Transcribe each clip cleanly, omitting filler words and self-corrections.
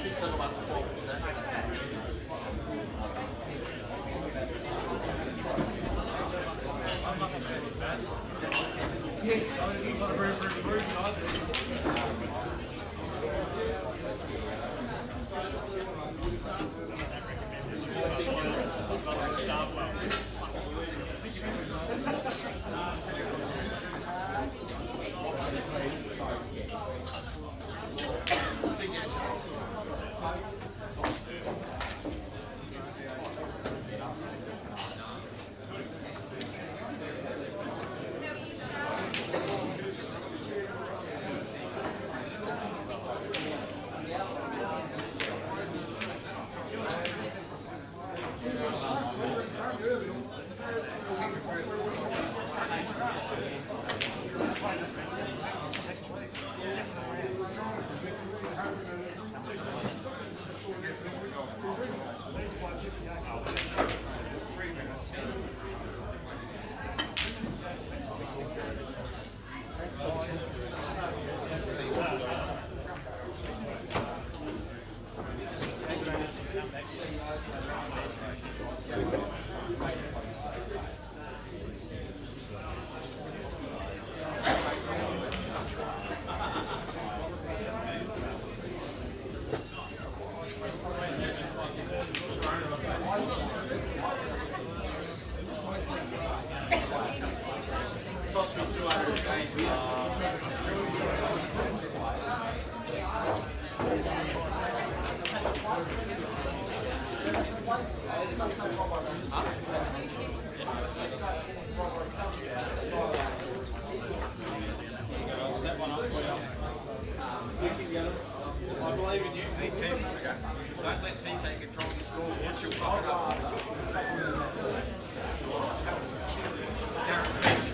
She's like about 12%. Cost me 200. Set one up for you. I believe in you. Me too. Don't let TK control your score. Once you'll fuck it up. Guaranteed.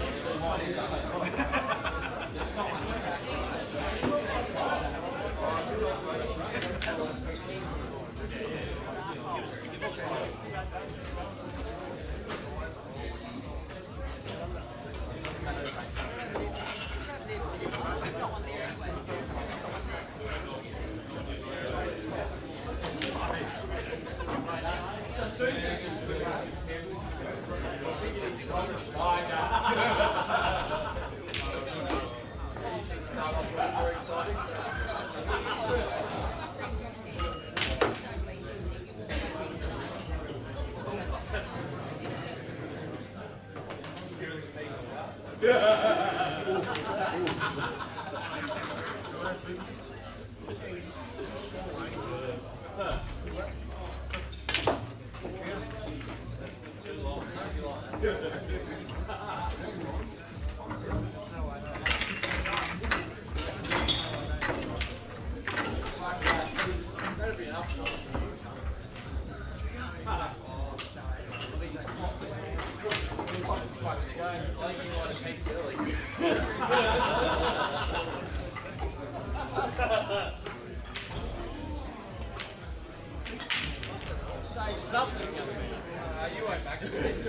You went back to this.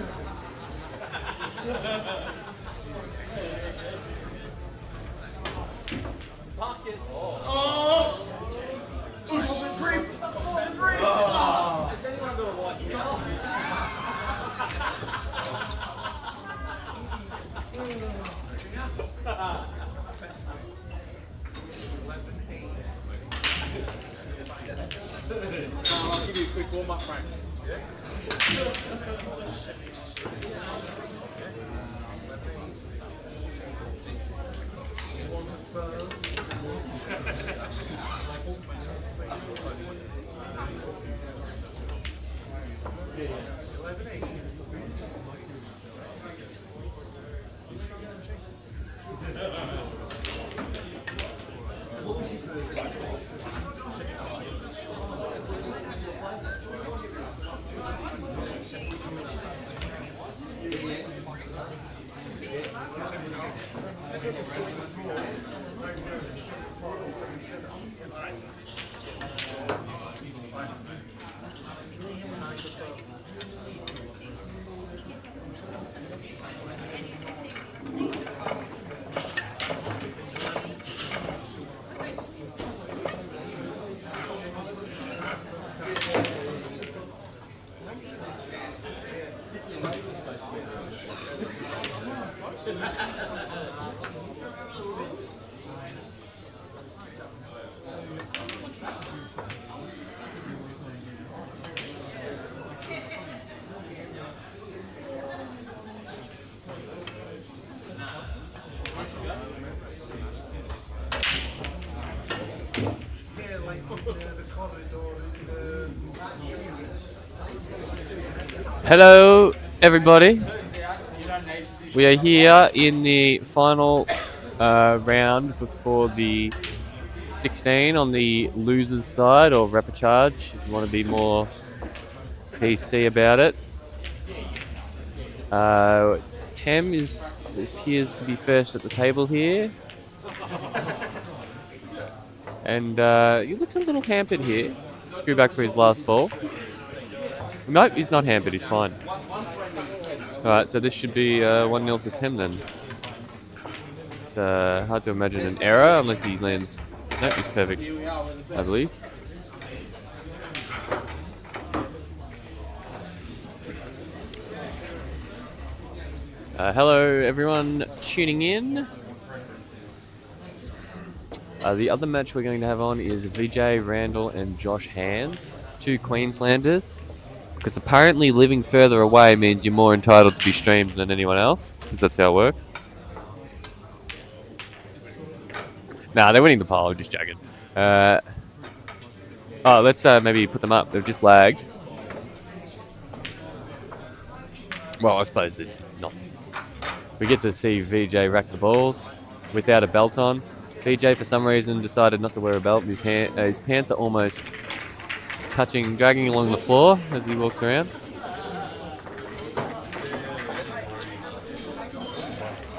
Pocket. Oh! Oosh! Briefed! Briefed! Has anyone got a white scarf? I'll give you a quick warm-up, Frank. What was your first Hello, everybody. We are here in the final round before the 16 on the losers side, or Repechage, if you want to be more PC about it. Tem appears to be first at the table here. And he looks a little hampered here. Screw back for his last ball. Nope, he's not hampered, he's fine. Alright, so this should be 1-0 to Tem then. It's hard to imagine an error unless he lands. Nope, he's perfect, I believe. Hello, everyone tuning in. The other match we're going to have on is Vijay Randall and Josh Hands, 2 Queenslanders. Because apparently living further away means you're more entitled to be streamed than anyone else. Because that's how it works. Nah, they're winning the poll, just joking. Let's maybe put them up. They've just lagged. Well, I suppose it's not. We get to see VJ rack the balls without a belt on. VJ, for some reason, decided not to wear a belt. His pants are almost dragging along the floor as he walks around.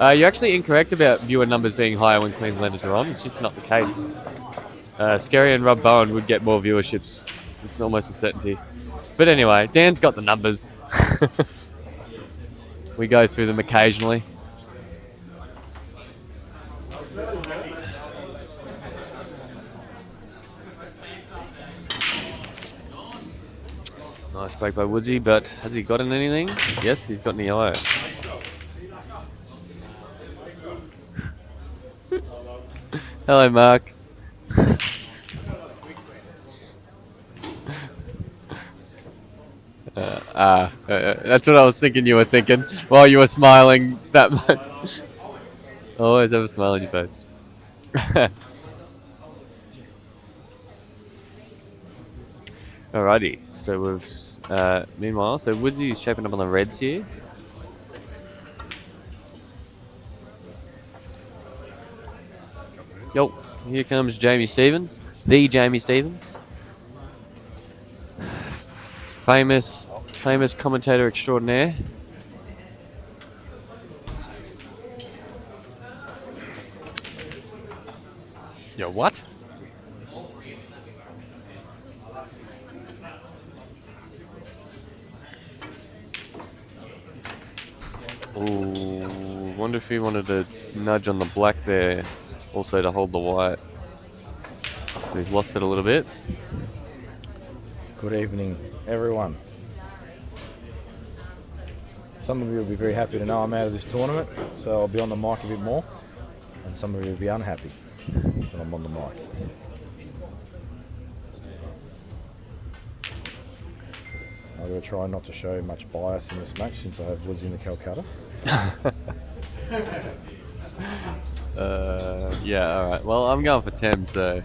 You're actually incorrect about viewer numbers being higher when Queenslanders are on. It's just not the case. Scary and Rob Bowen would get more viewerships. It's almost a certainty. But anyway, Dan's got the numbers. We go through them occasionally. Nice break by Woodsy, but has he gotten anything? Yes, he's gotten the IO. Hello, Mark. That's what I was thinking you were thinking while you were smiling that much. Always have a smile on your face. Alrighty, so we've meanwhile, so Woodsy is shaping up on the Reds here. Yo, here comes Jamie Stevens, the Jamie Stevens, famous commentator extraordinaire. Yo, what? Ooh, wonder if he wanted to nudge on the black there, also to hold the white. He's lost it a little bit. Good evening, everyone. Some of you will be very happy to know I'm out of this tournament, so I'll be on the mic a bit more, and some of you will be unhappy that I'm on the mic. I'm going to try not to show much bias in this match since I have Woods in the Calcutta. Yeah, alright. Well, I'm going for Tem, so...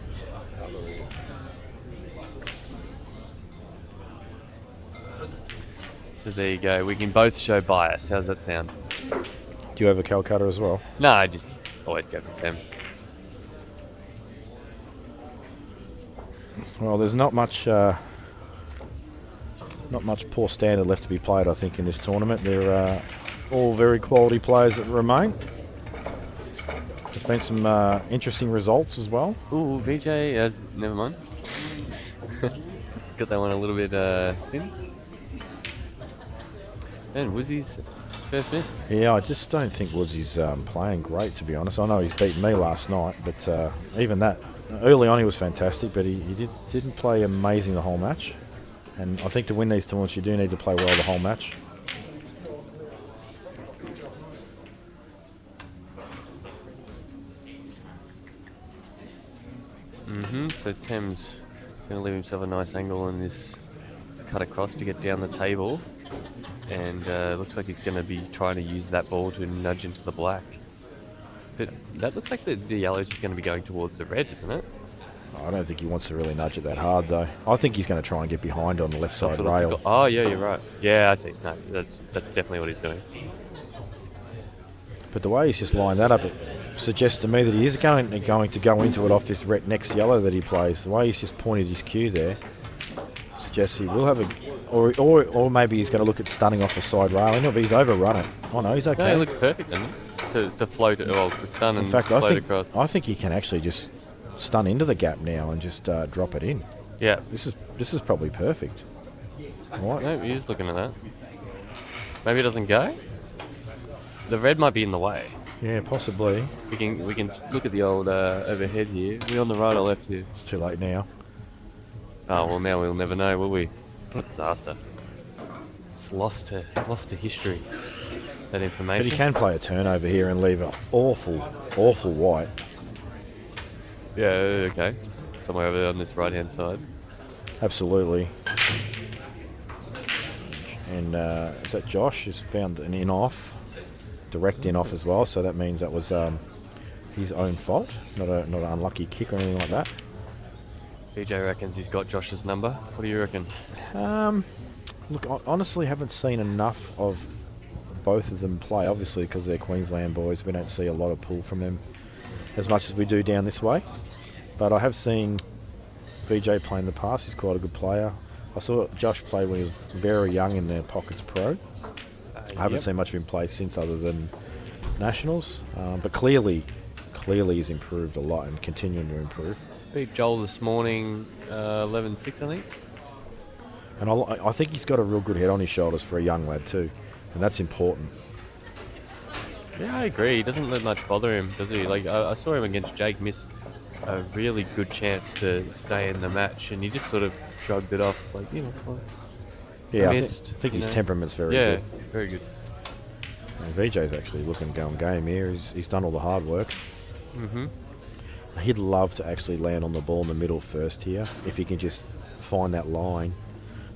So there you go. We can both show bias. How's that sound? Do you have a Calcutta as well? No, I just always go for Tem. Well, there's not much poor standard left to be played, I think, in this tournament. They're all very quality players that remain. There's been some interesting results as well. Ooh, VJ, never mind. Got that one a little bit thin. And Woodsy's first miss. Yeah, I just don't think Woodsy's playing great, to be honest. I know he's beaten me last night, but even that, early on he was fantastic, but he didn't play amazing the whole match. And I think to win these tournaments, you do need to play well the whole match. So Tem's going to leave himself a nice angle in this cut across to get down the table. And looks like he's going to be trying to use that ball to nudge into the black. But that looks like the yellow is just going to be going towards the red, isn't it? I don't think he wants to really nudge it that hard, though. I think he's going to try and get behind on the left side rail. Oh, yeah, you're right. Yeah, I see. No, that's definitely what he's doing. But the way he's just lined that up, it suggests to me that he is going to go into it off this next yellow that he plays. The way he's just pointed his cue there suggests he will have a... Or maybe he's going to look at stunning off the side railing, but he's overrun it. Oh, no, he's okay. No, he looks perfect, doesn't he? To float it, well, to stun and float across. I think he can actually just stun into the gap now and just drop it in. Yeah. This is probably perfect. Right. No, he's looking at that. Maybe it doesn't go? The red might be in the way. Yeah, possibly. We can look at the old overhead here. Are we on the right or left here? It's too late now. Oh, well, now we'll never know, will we? What a disaster. It's lost to history, that information. But he can play a turnover here and leave an awful white. Yeah, okay. Just somewhere over there on this right-hand side. Absolutely. And is that Josh has found an in-off, direct in-off as well, so that means that was his own fault, not an unlucky kick or anything like that. BJ reckons he's got Josh's number. What do you reckon? Look, I honestly haven't seen enough of both of them play, obviously because they're Queensland boys. We don't see a lot of pull from them as much as we do down this way. But I have seen VJ play in the past. He's quite a good player. I saw Josh play when he was very young in the Pockets Pro. I haven't seen much of him play since other than Nationals. But clearly he's improved a lot and continuing to improve. Beat Joel this morning, 11-6, I think. And I think he's got a real good head on his shoulders for a young lad too. And that's important. Yeah, I agree. He doesn't let much bother him, does he? Like, I saw him against Jake miss a really good chance to stay in the match, and he just sort of shrugged it off, like, fine. Yeah, I missed, think his temperament's very good. Yeah, very good. And VJ's actually looking to go on game here. He's done all the hard work. Mm-hmm. He'd love to actually land on the ball in the middle first here, if he can just find that line.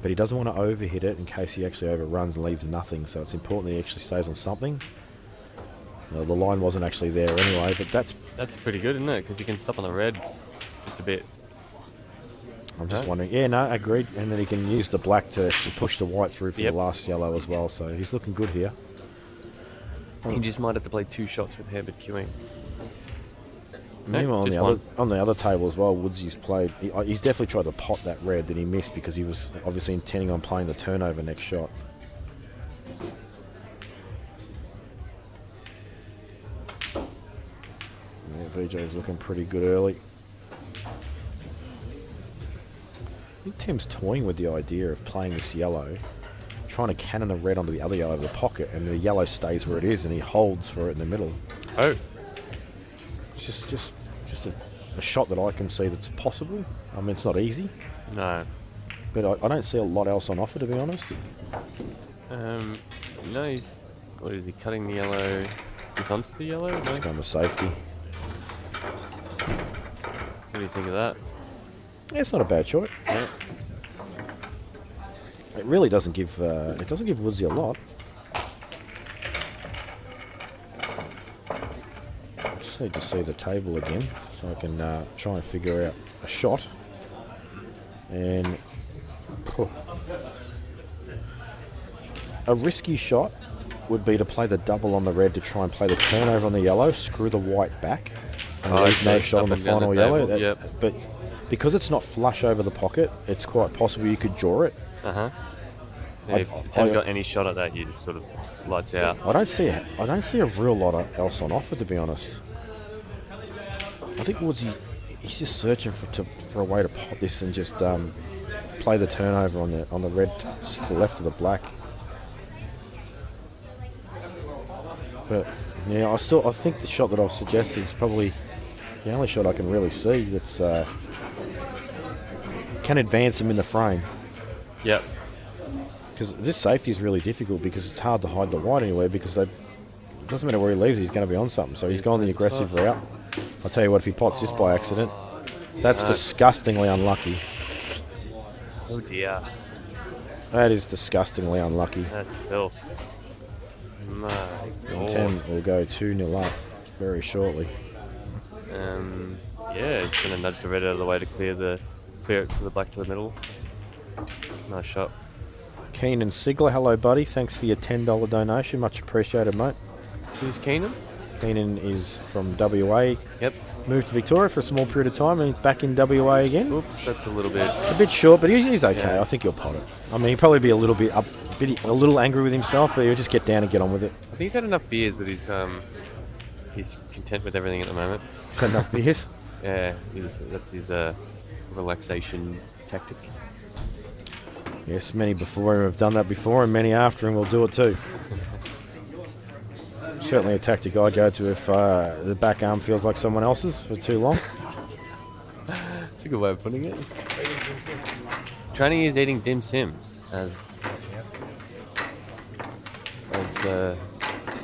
But he doesn't want to overhit it in case he actually overruns and leaves nothing, so it's important that he actually stays on something. Well, the line wasn't actually there anyway, but that's pretty good, isn't it? Because he can stop on the red just a bit. I'm just wondering. Yeah, no, agreed. And then he can use the black to actually push the white through for the last yellow as well, so he's looking good here. He just might have to play 2 shots with Herbert queuing. Meanwhile, on the other table as well, Woodsy's played. He's definitely tried to pot that red that he missed because he was obviously intending on playing the turnover next shot. Yeah, VJ's looking pretty good early. I think Tim's toying with the idea of playing this yellow, trying to cannon the red onto the other yellow of the pocket, and the yellow stays where it is, and he holds for it in the middle. Oh. It's just a shot that I can see that's possible. I mean, it's not easy. No. But I don't see a lot else on offer, to be honest. No, what is he, cutting the yellow? Just onto the yellow? No? He's going to safety. What do you think of that? Yeah, it's not a bad shot. Yeah. It really doesn't give Woodsy a lot. Just need to see the table again so I can try and figure out a shot. And a risky shot would be to play the double on the red to try and play the turnover on the yellow, screw the white back, and there's no shot on the final yellow. But because it's not flush over the pocket, it's quite possible you could draw it. Yeah, if Tim's got any shot at that, you sort of lights out. I don't see a real lot else on offer, to be honest. I think Woodsy, he's just searching for a way to pot this and just play the turnover on the red, just to the left of the black. But yeah, I think the shot that I've suggested is probably the only shot I can really see that's can advance him in the frame. Yep. Because this safety is really difficult because it's hard to hide the white anywhere because it doesn't matter where he leaves, he's going to be on something. So he's gone the aggressive route. I'll tell you what, if he pots this by accident, that's disgustingly unlucky. Oh dear. That is disgustingly unlucky. That's filth. My And 10 will go 2-0 up very shortly. Yeah, he's going to nudge the red out of the way to clear it to the black to the middle. Nice shot. Keenan Sigler, hello buddy. Thanks for your $10 donation. Much appreciated, mate. Who's Keenan? Keenan is from WA. Yep. Moved to Victoria for a small period of time and back in WA again. Oops, that's a little bit. It's a bit short, but he's okay. Yeah. I think he'll pot it. I mean, he'll probably be a little bit a little angry with himself, but he'll just get down and get on with it. I think he's had enough beers that he's content with everything at the moment. Got enough beers. Yeah, that's his relaxation tactic. Yes, many before him have done that before, and many after him will do it too. Certainly a tactic I go to if the back arm feels like someone else's for too long. That's a good way of putting it. Tranny is eating dim sims as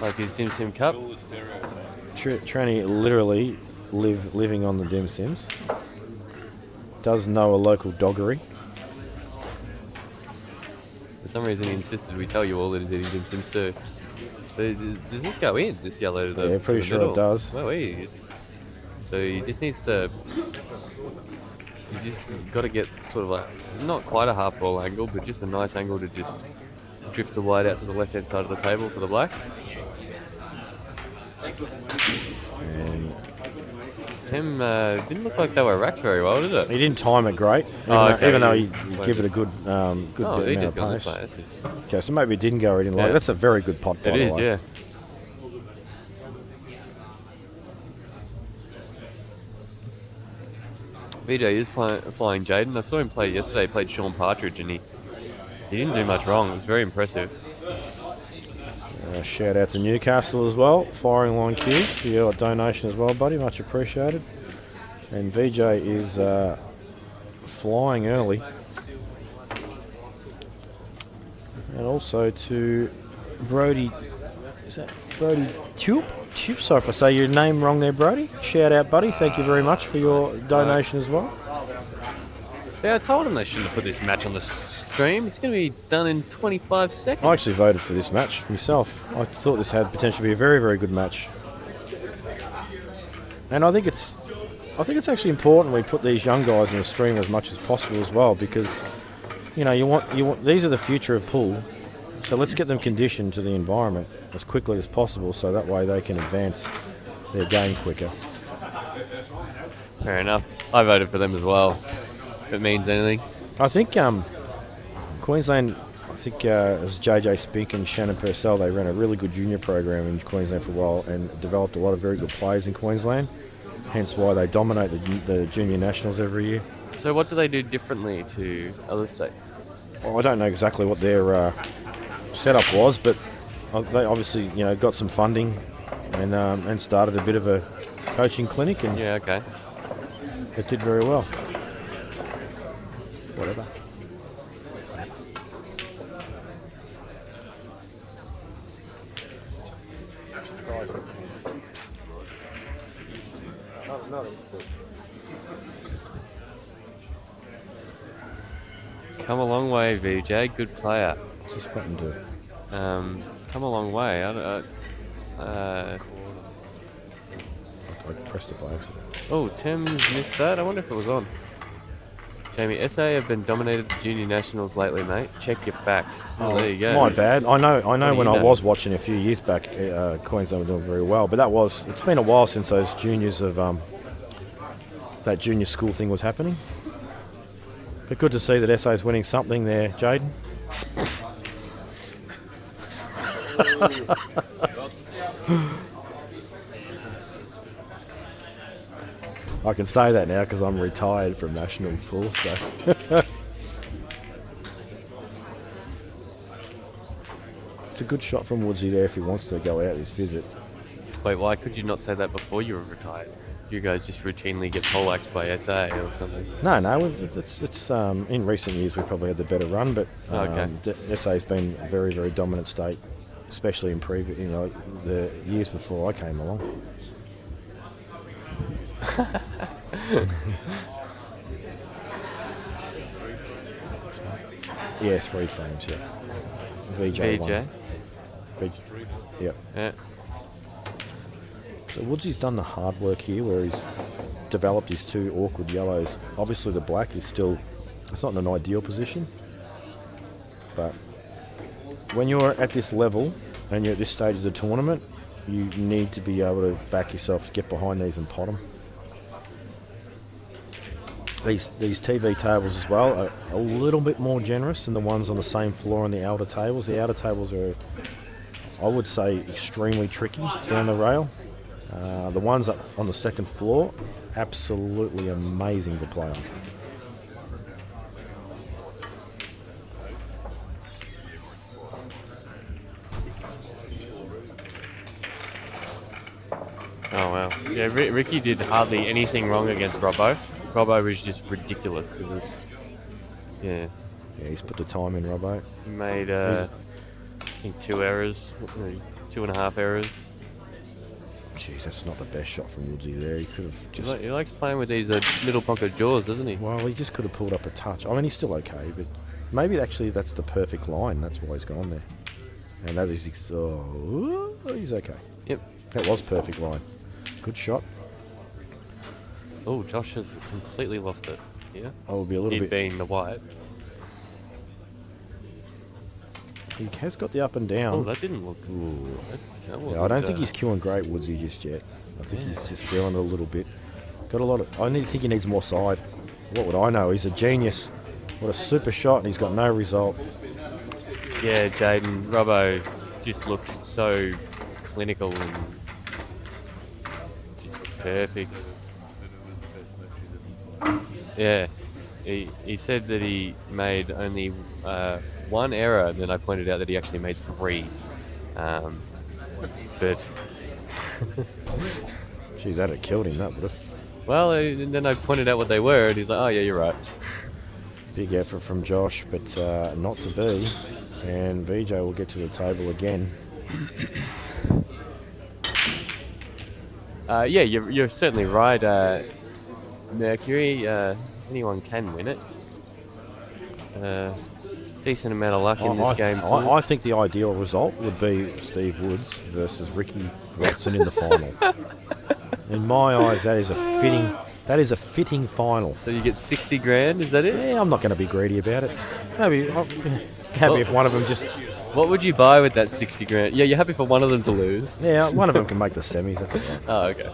like his dim sim cup. Tranny literally living on the dim sims. Does know a local doggery. For some reason he insisted we tell you all that he's eating dim sims too. So does this go in, this yellow to the Yeah, pretty to the sure middle? it does. Well, so he just needs to... You just got to get sort of like, not quite a half ball angle, but just a nice angle to just drift the white out to the left-hand side of the table for the black. And Tim didn't look like they were racked very well, did it? he didn't time it great, even though he give it a good good Oh, he amount just of got this pace. way. That's it. Okay, so maybe it didn't go or he didn't like Yeah. it. That's a very good pot, by It the is, way. yeah. VJ is flying Jaden. I saw him play yesterday. He played Sean Partridge, and he didn't do much wrong. It was very impressive. Shout out to Newcastle as well. Firing line cues for your donation as well, buddy. Much appreciated. And VJ is flying early. And also to Brody. Is that Brody Tupe? Tupe, sorry if I say your name wrong there, Brody. Shout out, buddy. Thank you very much for your donation as well. Yeah, I told him they shouldn't have put this match on the stream. It's going to be done in 25 seconds. I actually voted for this match myself. I thought this had potential to be a very, very good match. And I think it's actually important we put these young guys in the stream as much as possible as well, because you want these are the future of pool. So let's get them conditioned to the environment as quickly as possible, so that way they can advance their game quicker. Fair enough. I voted for them as well, if it means anything. I think Queensland, it was JJ Spink and Shannon Purcell, they ran a really good junior program in Queensland for a while and developed a lot of very good players in Queensland, hence why they dominate the junior nationals every year. So what do they do differently to other states? Well, I don't know exactly what their setup was, but they obviously got some funding and started a bit of a coaching clinic, and Yeah, okay. it did very well. Whatever. Come a long way, VJ. Good player. What's this button do? Come a long way. I pressed it by accident. Oh, Tim's missed that. I wonder if it was on. Jamie, SA have been dominated the junior nationals lately, mate. Check your facts. Oh, there you go. My bad. I know. do When you I know? was watching a few years back, Queensland were doing very well, but it's been a while since those juniors of that junior school thing was happening. But good to see that SA is winning something there, Jaden. I can say that now because I'm retired from national pool, so. It's a good shot from Woodsy there if he wants to go out this visit. Wait, why could you not say that before you were retired? You guys just routinely get poleaxed by SA or something. No, it's in recent years we probably had the better run, but SA's been a very, very dominant state, especially in previous, the years before I came along. Yeah, 3 frames, yeah. VJ. VJ. Yep. Yeah. So Woodsy's done the hard work here where he's developed his 2 awkward yellows. Obviously the black is still, it's not in an ideal position. But when you're at this level and you're at this stage of the tournament, you need to be able to back yourself to get behind these and pot them. These TV tables as well are a little bit more generous than the ones on the same floor on the outer tables. The outer tables are, I would say, extremely tricky down the rail. The ones up on the second floor, absolutely amazing to play on. Oh wow. Yeah, Ricky did hardly anything wrong against Robbo. Robbo was just ridiculous. It was, yeah. Yeah, he's put the time in, Robbo. He made, I think 2 errors, 2.5 errors. Jeez, that's not the best shot from Woodsy there. He could have just... He likes playing with these middle pocket jaws, doesn't he? Well, he just could have pulled up a touch. I mean, he's still okay, but maybe actually that's the perfect line. That's why he's gone there. And that is... Oh, he's okay. Yep. That was perfect line. Good shot. Oh, Josh has completely lost it. Yeah. I would be a little He'd bit... been the white. He has got the up and down. Oh, that didn't look... Ooh. That Yeah, I don't think he's queuing great, Woodsy, just yet. I think he's just feeling it a little bit. Got a lot of... I think he needs more side. What would I know? He's a genius. What a super shot, and he's got no result. Yeah, Jaden, Robbo just looked so clinical and just perfect. Yeah, he said that he made only 1 error, and then I pointed out that he actually made 3. But Jeez, that'd have killed him, that would have. well, and then I pointed out what they were, and he's like, "Oh yeah, you're right." Big effort from Josh, but not to be. And VJ will get to the table again. Yeah, you're certainly right, Mercury. Anyone can win it. Decent amount of luck in this game. I think the ideal result would be Steve Woods versus Ricky Watson in the final. In my eyes, that is a fitting final. So you get 60 grand, is that it? Yeah, I'm not going to be greedy about it. Maybe I'll be happy if one of them just... What would you buy with that 60 grand? Yeah, you're happy for one of them to lose. Yeah, one of them can make the semis, that's all right. Oh, okay.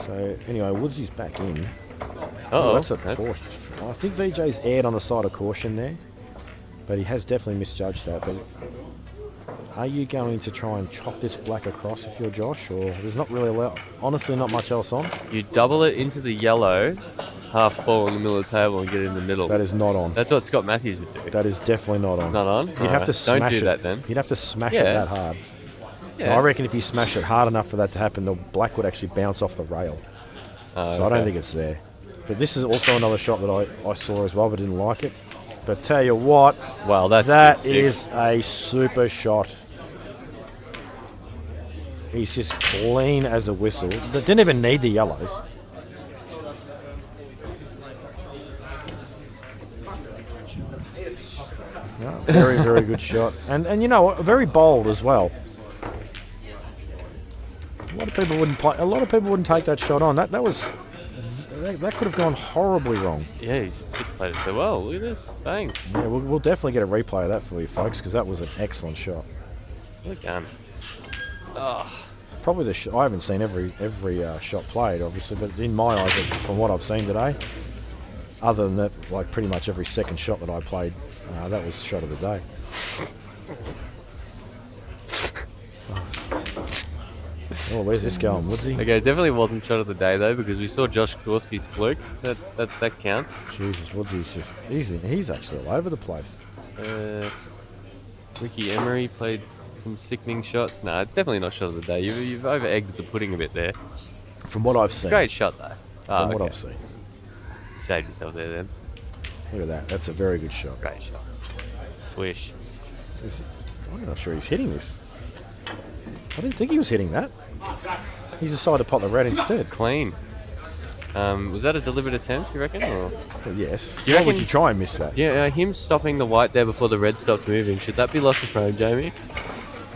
So, anyway, Woodsy's back in. Uh-oh. That's a caution. I think VJ's aired on the side of caution there, but he has definitely misjudged that. But are you going to try and chop this black across if you're Josh, or there's not really honestly not much else on? You double it into the yellow, half ball in the middle of the table and get it in the middle. That is not on. That's what Scott Matthews would do. That is definitely not on. It's not on? You'd have to smash Don't do it. that then. You'd have to smash it that hard. Yeah. I reckon if you smash it hard enough for that to happen, the black would actually bounce off the rail. So I don't think it's there. But this is also another shot that I saw as well, but didn't like it. But tell you what, well, that is a super shot. He's just clean as a whistle. They didn't even need the yellows. No, very, very good shot. And you know what, very bold as well. A lot of people wouldn't take that shot on. That could have gone horribly wrong. Yeah, he's just played it so well. Look at this. Bang. Yeah, we'll definitely get a replay of that for you folks, because that was an excellent shot. What a gun. Oh. Probably I haven't seen every shot played, obviously, but in my eyes, from what I've seen today, other than that, like pretty much every second shot that I played, that was shot of the day. Oh, where's this going, Woodsy? Okay, it definitely wasn't shot of the day though, because we saw Josh Korsky's fluke. That counts. Jesus, Woodsy's just he's actually all over the place. Ricky Emery played some sickening shots. No, it's definitely not shot of the day. You've over-egged the pudding a bit there. From what I've seen. Great shot though. From what I've seen. Saved yourself there then. Look at that. That's a very good shot. Great shot. Swish. I'm not sure he's hitting this. I didn't think he was hitting that. He decided to pop the red instead. Clean. Was that a deliberate attempt, you reckon? Or? Well, yes. Why would you try and miss that? Yeah, him stopping the white there before the red stopped moving. Should that be lost of frame, Jamie?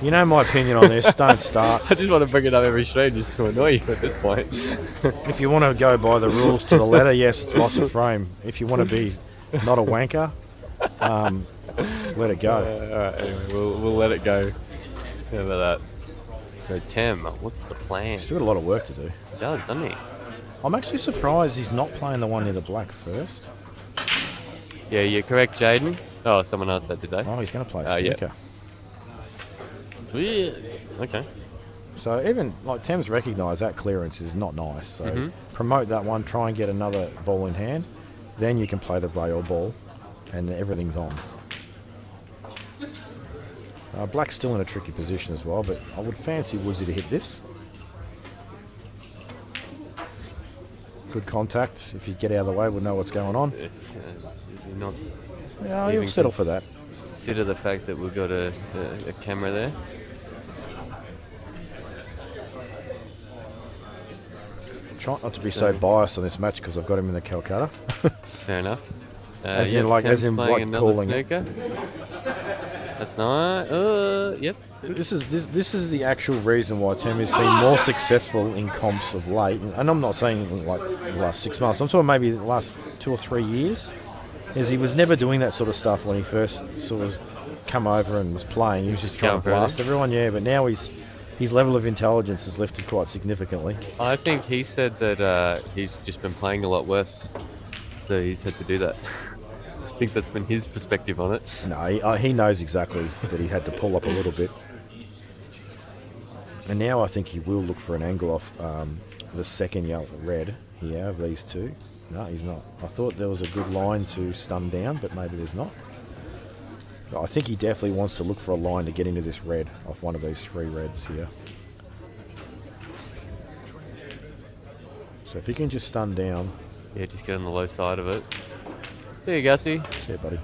You know my opinion on this. Don't start. I just want to bring it up every stream just to annoy you at this point. If you want to go by the rules to the letter, yes, it's loss of frame. If you want to be not a wanker, let it go. Alright, anyway, we'll let it go. How about that? So, Tem, what's the plan? Still got a lot of work to do. He does, doesn't he? I'm actually surprised he's not playing the one near the black first. Yeah, you're correct, Jaden. Oh, someone else said, did they? Oh, he's going to play Yeah. snooker. Yeah. Okay. So even like Tem's recognised that clearance is not nice. So promote that one. Try and get another ball in hand. Then you can play the rail ball, and everything's on. Black's still in a tricky position as well, but I would fancy Woodsy to hit this. Good contact. If you get out of the way, we'll know what's going on. It's, is he not Yeah, he'll settle for that. consider the fact that we've got a camera there? Try not to be so biased on this match because I've got him in the Calcutta. Fair enough. As in, like, Tim's playing like another calling. snooker. That's nice. Yep. This is the actual reason why Tem has been more successful in comps of late, and I'm not saying like the last 6 months. I'm talking maybe the last 2 or 3 years. Is he was never doing that sort of stuff when he first sort of come over and was playing. He was just trying to blast everyone, yeah. But now his level of intelligence has lifted quite significantly. I think he said that he's just been playing a lot worse, so he's had to do that. I think that's been his perspective on it. No, he knows exactly that he had to pull up a little bit. And now I think he will look for an angle off the second yellow red here of these two. No, he's not. I thought there was a good line to stun down, but maybe there's not. But I think he definitely wants to look for a line to get into this red off one of these 3 reds here. So if he can just stun down. Yeah, just get on the low side of it. See you, Gussie. See you, buddy.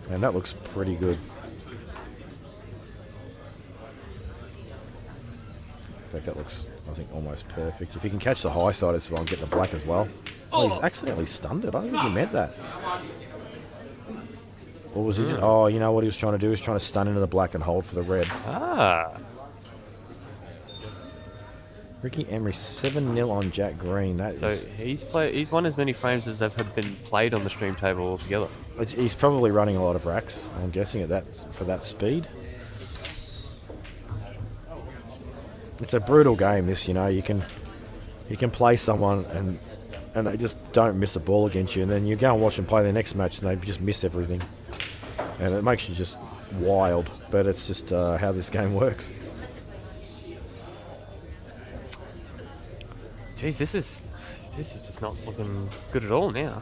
And that looks pretty good. In fact, that looks, I think, almost perfect. If he can catch the high side as well and get the black as well. Oh, he's accidentally stunned it. I don't think he meant that. Or was he just, oh, you know what he was trying to do? He was trying to stun into the black and hold for the red. Ah. Ricky Emery 7-0 on Jack Green. That So is, he's won as many frames as have been played on the stream table altogether. he's probably running a lot of racks, I'm guessing, at that for that speed. It's a brutal game, this, you know. You can play someone and they just don't miss a ball against you, and then you go and watch them play their next match and they just miss everything. And it makes you just wild, but it's just how this game works. Jeez, this is just not looking good at all now.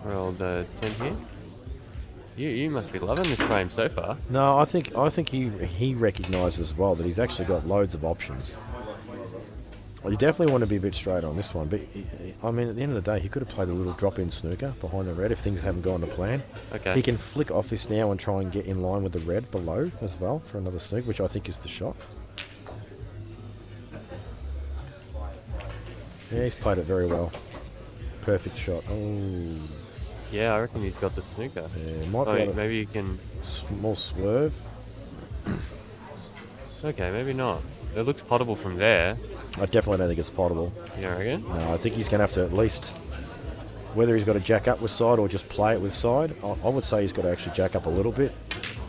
Our old 10 here. You must be loving this frame so far. No, I think he recognises as well that he's actually got loads of options. Well, you definitely want to be a bit straight on this one, but I mean, at the end of the day, he could have played a little drop-in snooker behind the red if things haven't gone to plan. Okay. He can flick off this now and try and get in line with the red below as well for another snooker, which I think is the shot. Yeah, he's played it very well. Perfect shot. Oh, Yeah, I reckon he's got the snooker. yeah, might Oh, be able to maybe you can. small swerve. Okay, maybe not. It looks potable from there. I definitely don't think it's potable. You reckon? No, I think he's going to have to at least, whether he's got to jack up with side or just play it with side, I would say he's got to actually jack up a little bit.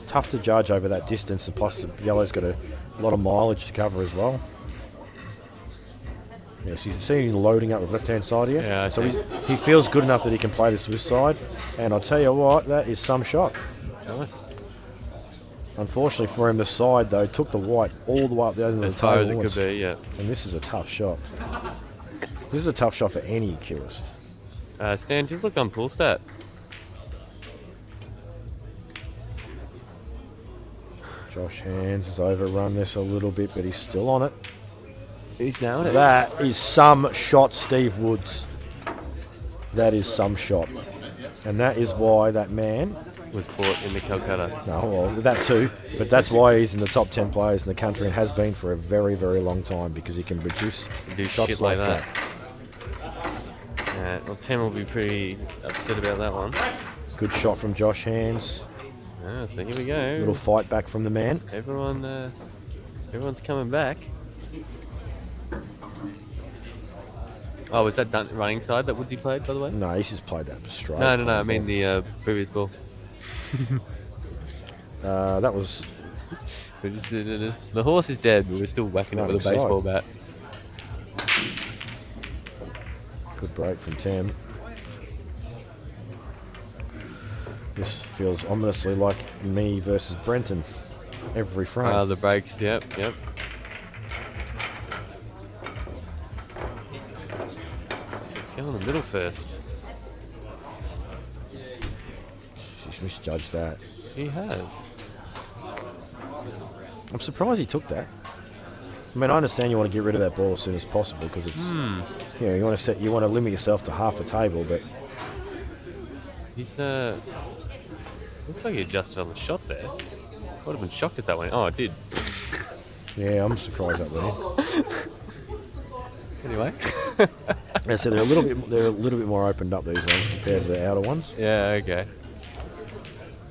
Tough to judge over that distance, and plus the yellow's got a lot of mileage to cover as well. Yes, you see him loading up with left-hand side here. Yeah, I so see. he feels good enough that he can play this with side, and I'll tell you what, that is some shot. Nice. Unfortunately for him, the side though took the white all the way up the other end of As the far as table, it could be, yeah. and this is a tough shot. This is a tough shot for any cubist. Stan, just look on pool stat. Josh Hands has overrun this a little bit, but he's still on it. He's nailed it. That is some shot, Steve Woods. That is some shot. And that is why that man, Was caught in the Calcutta. no, well, that too, but that's why he's in the top 10 players in the country and has been for a very, very long time, because he can produce Do shots shit like like that. Well, Tim will be pretty upset about that one. Good shot from Josh Hands. So here we go. Little fight back from the man. Everyone Everyone's coming back. Oh, was that done running side that Woodsy played, by the way? No, he's just played that straight. No. I mean the previous ball. That was... The horse is dead, but we're still whacking it with a Running side. baseball bat. Good break from Tem. This feels ominously like me versus Brenton. Every frame. The breaks, yep. She's Go in the middle first. She's misjudged that. He has. I'm surprised he took that. I mean, I understand you want to get rid of that ball as soon as possible because it's, you know, you want to limit yourself to half a table, but He's looks like he adjusted on the shot there. Would have been shocked if that went. Oh, it did. yeah, I'm surprised that went in. Anyway. Yeah, so they're a little bit more opened up, these ones compared to the outer ones. Yeah. Okay.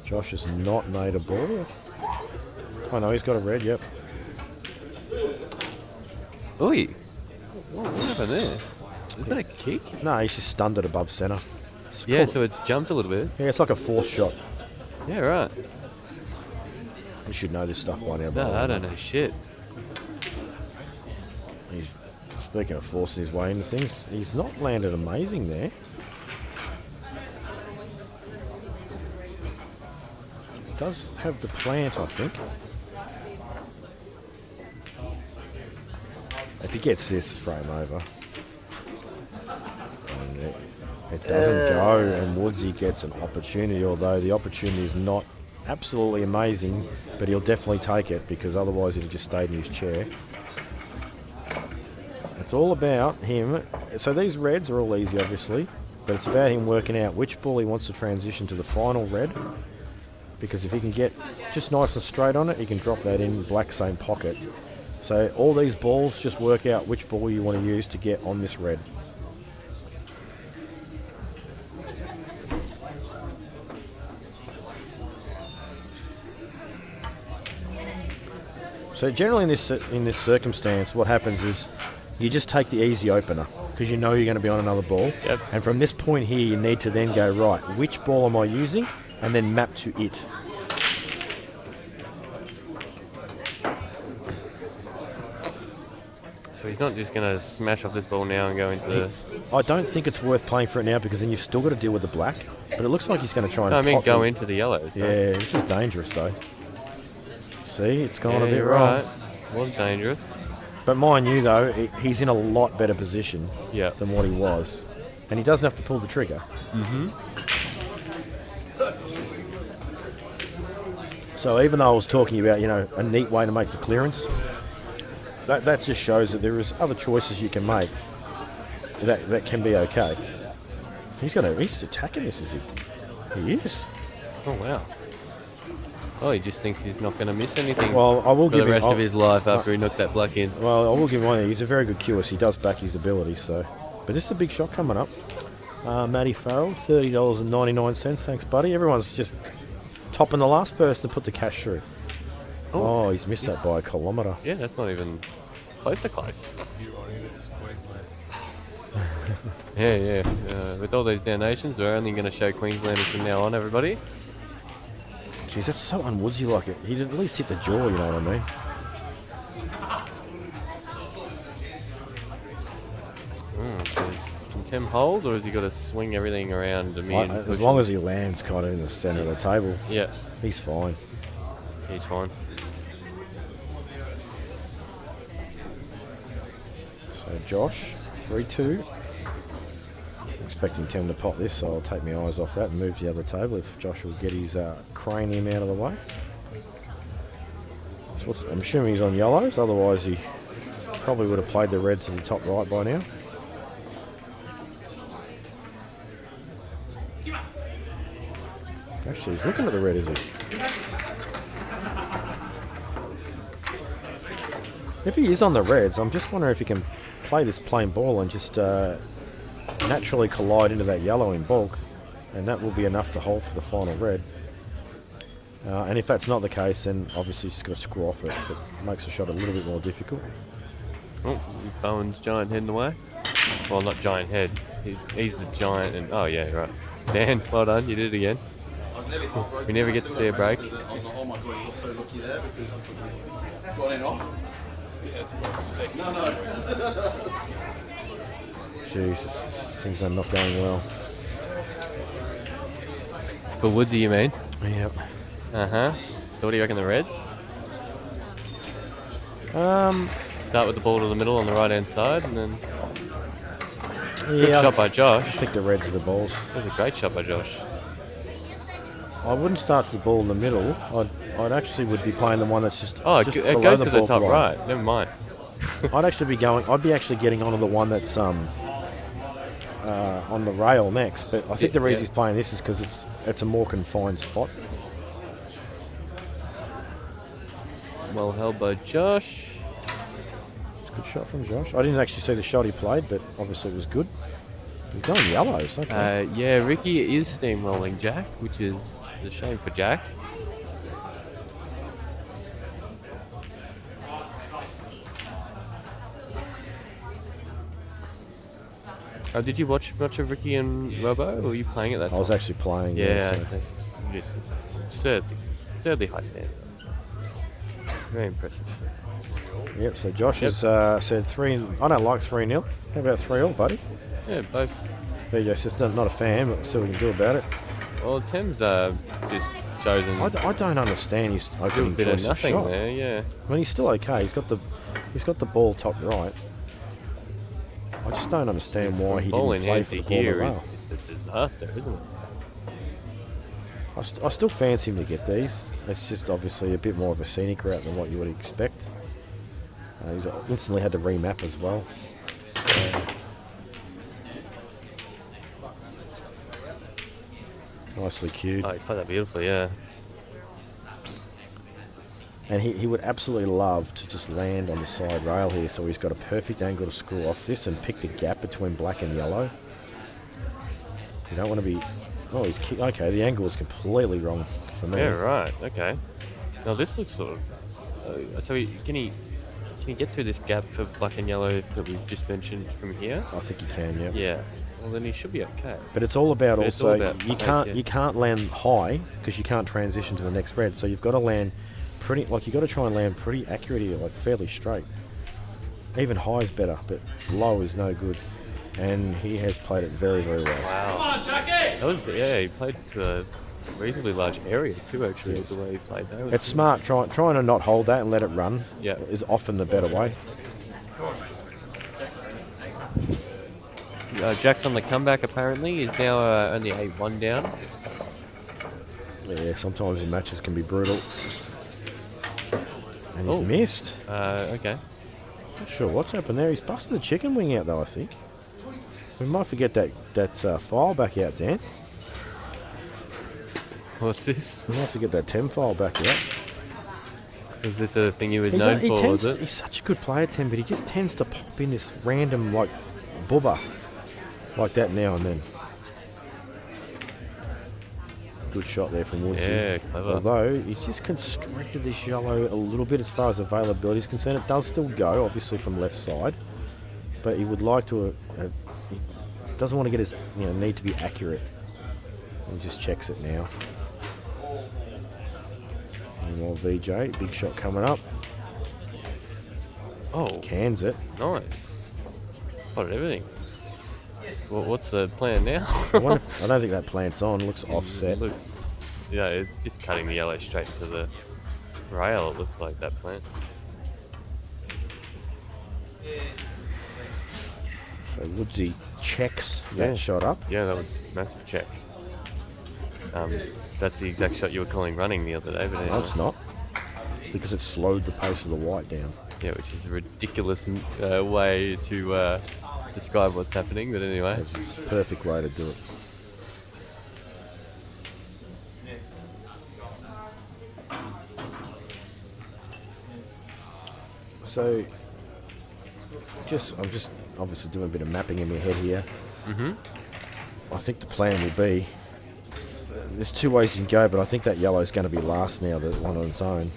Josh has not made a ball. Oh no, he's got a red. Yep. Oi. What happened there? Is that a kick? No, he's just stunned it above centre. Yeah. So it's jumped a little bit. Yeah, it's like a forced shot. Yeah. Right. You should know this stuff by now. No, I don't know shit. He's speaking of forcing his way into things. He's not landed amazing there. He does have the plant, I think. If he gets this, frame over. And it doesn't go, and Woodsy gets an opportunity, although the opportunity is not absolutely amazing, but he'll definitely take it because otherwise he'd have just stayed in his chair. It's all about him. So these reds are all easy, obviously, but it's about him working out which ball he wants to transition to the final red, because if he can get just nice and straight on it, he can drop that in black, same pocket. So all these balls, just work out which ball you want to use to get on this red. So generally in this circumstance, what happens is you just take the easy opener because you know you're going to be on another ball. Yep. And from this point here, you need to then go, right, which ball am I using? And then map to it. So he's not just going to smash off this ball now and go into the... I don't think it's worth playing for it now because then you've still got to deal with the black. But it looks like he's going to try and... No, I mean pop go them. into the yellows. Yeah, this is dangerous though. See, it's gone Yeah, a bit you're wrong. right. Was dangerous. But mind you though, he's in a lot better position Yeah. than what he was. And he doesn't have to pull the trigger. So even though I was talking about, you know, a neat way to make the clearance, that just shows that there is other choices you can make that can be okay. He's attacking this, is he? He is. Oh, wow. Oh, he just thinks he's not going to miss anything Well, I will for give the him rest of his life after he knocked that black in. Well, I will give him one. He's a very good QS. He does back his ability. So, but this is a big shot coming up. Matty Farrell, $30.99. Thanks, buddy. Everyone's just topping the last person to put the cash through. Oh, he's missed that by a kilometre. Yeah, that's not even close to close. Yeah. With all these donations, we're only going to show Queenslanders from now on, everybody. Jeez, that's so unwoodsy like it. He'd at least hit the jaw, you know what I mean? So can Tim hold, or has he got to swing everything around the mid? As long as he lands kind of in the centre of the table, Yeah, he's fine. he's fine. So Josh, 3-2. Expecting Tim to pop this, so I'll take my eyes off that and move to the other table if Josh will get his cranium out of the way. So I'm assuming he's on yellows, otherwise he probably would have played the red to the top right by now. Actually, he's looking at the red, is he? If he is on the reds, I'm just wondering if he can play this plain ball and just naturally collide into that yellow in bulk, and that will be enough to hold for the final red. And if that's not the case, then obviously he's just got to screw off it. But makes the shot a little bit more difficult. Oh, Bowen's giant heading away. Well, not giant head. He's the giant, and oh yeah, right. Dan, well done. You did it again. We never get to see a break. I was like, oh my god, you're so lucky there because you got it off. No. Jesus, things are not going well. For Woodsy, you mean? Yep. So what do you reckon, the Reds? Start with the ball to the middle on the right-hand side, and then good shot by Josh. I think the Reds are the balls. That was a great shot by Josh. I wouldn't start with the ball in the middle. I'd actually would be playing the one that's just it below goes to the ball top line. right. Never mind. I'd be actually getting onto the one that's on the rail next. But I think the reason he's playing this is because it's a more confined spot. Well held by Josh. It's a good shot from Josh. I didn't actually see the shot he played, but obviously it was good. He's going yellows. Okay. Yeah, Ricky is steamrolling Jack, which is a shame for Jack. Did you watch much of Ricky and Robbo, or were you playing at that time? I was actually playing. Yeah, so. just absurdly high standard. Very impressive. Yep, so Josh has said 3. I don't like 3-0. How about 3-all, buddy? Yeah, both. BJ says not a fan, but see what we can do about it. Well, Tim's just chosen I don't understand his a opening bit of choice nothing shot. there, yeah. I mean, he's still okay. He's got the ball top right. I just don't understand why he ball didn't in play hand for the to ball in the here rail. is just a disaster, isn't it? I still fancy him to get these. It's just obviously a bit more of a scenic route than what you would expect. He's instantly had to remap as well. Nicely cued. Oh, he's played that beautifully, yeah. And he would absolutely love to just land on the side rail here, so he's got a perfect angle to screw off this and pick the gap between black and yellow. You don't want to be... Oh, okay, the angle is completely wrong for me. Yeah, right, okay. Now this looks sort of... can he get through this gap for black and yellow that we've just mentioned from here? I think he can, yeah. Yeah. Well, then he should be okay. But it's all about you can't land high because you can't transition to the next red. So you've got to land pretty, you've got to try and land pretty accurate here, like fairly straight. Even high is better, but low is no good. And he has played it very, very well. Wow. Come on, Jackie! He played to a reasonably large area too, actually, Yes. the way he played that. It's smart, trying to not hold that and let it run is often the better way. Jack's on the comeback, apparently. He's now only 8-1 down. Yeah, sometimes the matches can be brutal. And he's missed. Okay. Not sure what's happened there. He's busted the chicken wing out, though, I think. We might forget that file back out, Dan. What's this? We might have to get that 10 file back out. Is this a thing he was known for, was it? He's such a good player, Tim, but he just tends to pop in this random, like, bubba. Like that now and then. Good shot there from Woodsy. Yeah, clever. Although, he's just constricted this yellow a little bit as far as availability is concerned. It does still go, obviously, from left side. But he would like to... he doesn't want to get his... need to be accurate. He just checks it now. And more VJ. Big shot coming up. Oh. Cans it. Nice. Spotted everything. Well, what's the plan now? I don't think that plant's on. Looks offset. It's just cutting the yellow straight to the rail. It looks like that plant. So Woodsy checks that shot up. Yeah, that was a massive check. That's the exact shot you were calling running the other day, but anyway. No, it's not. Because it slowed the pace of the white down. Yeah, which is a ridiculous way to describe what's happening, but anyway. It's the perfect way to do it. So, I'm just obviously doing a bit of mapping in my head here. I think the plan will be there's two ways you can go, but I think that yellow is going to be last now, the one on its own.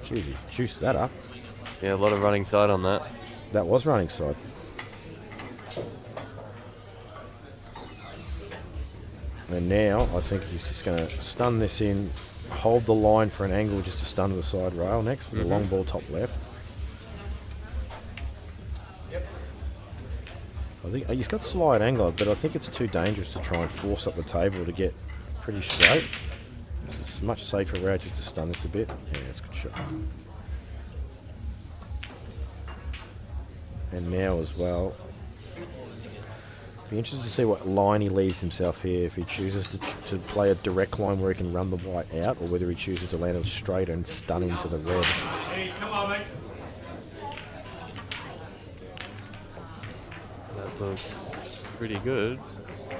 Jeez, he's juiced that up. Yeah, a lot of running side on that. That was running side. And now I think he's just going to stun this in, hold the line for an angle just to stun to the side rail next for the long ball top left. I think he's got slide angler, but I think it's too dangerous to try and force up the table to get pretty straight. It's a much safer route just to stun this a bit. Yeah, it's a good shot. And now as well, be interested to see what line he leaves himself here. If he chooses to play a direct line where he can run the white out, or whether he chooses to land it straight and stun into the red. Hey, come on, mate. That looks pretty good.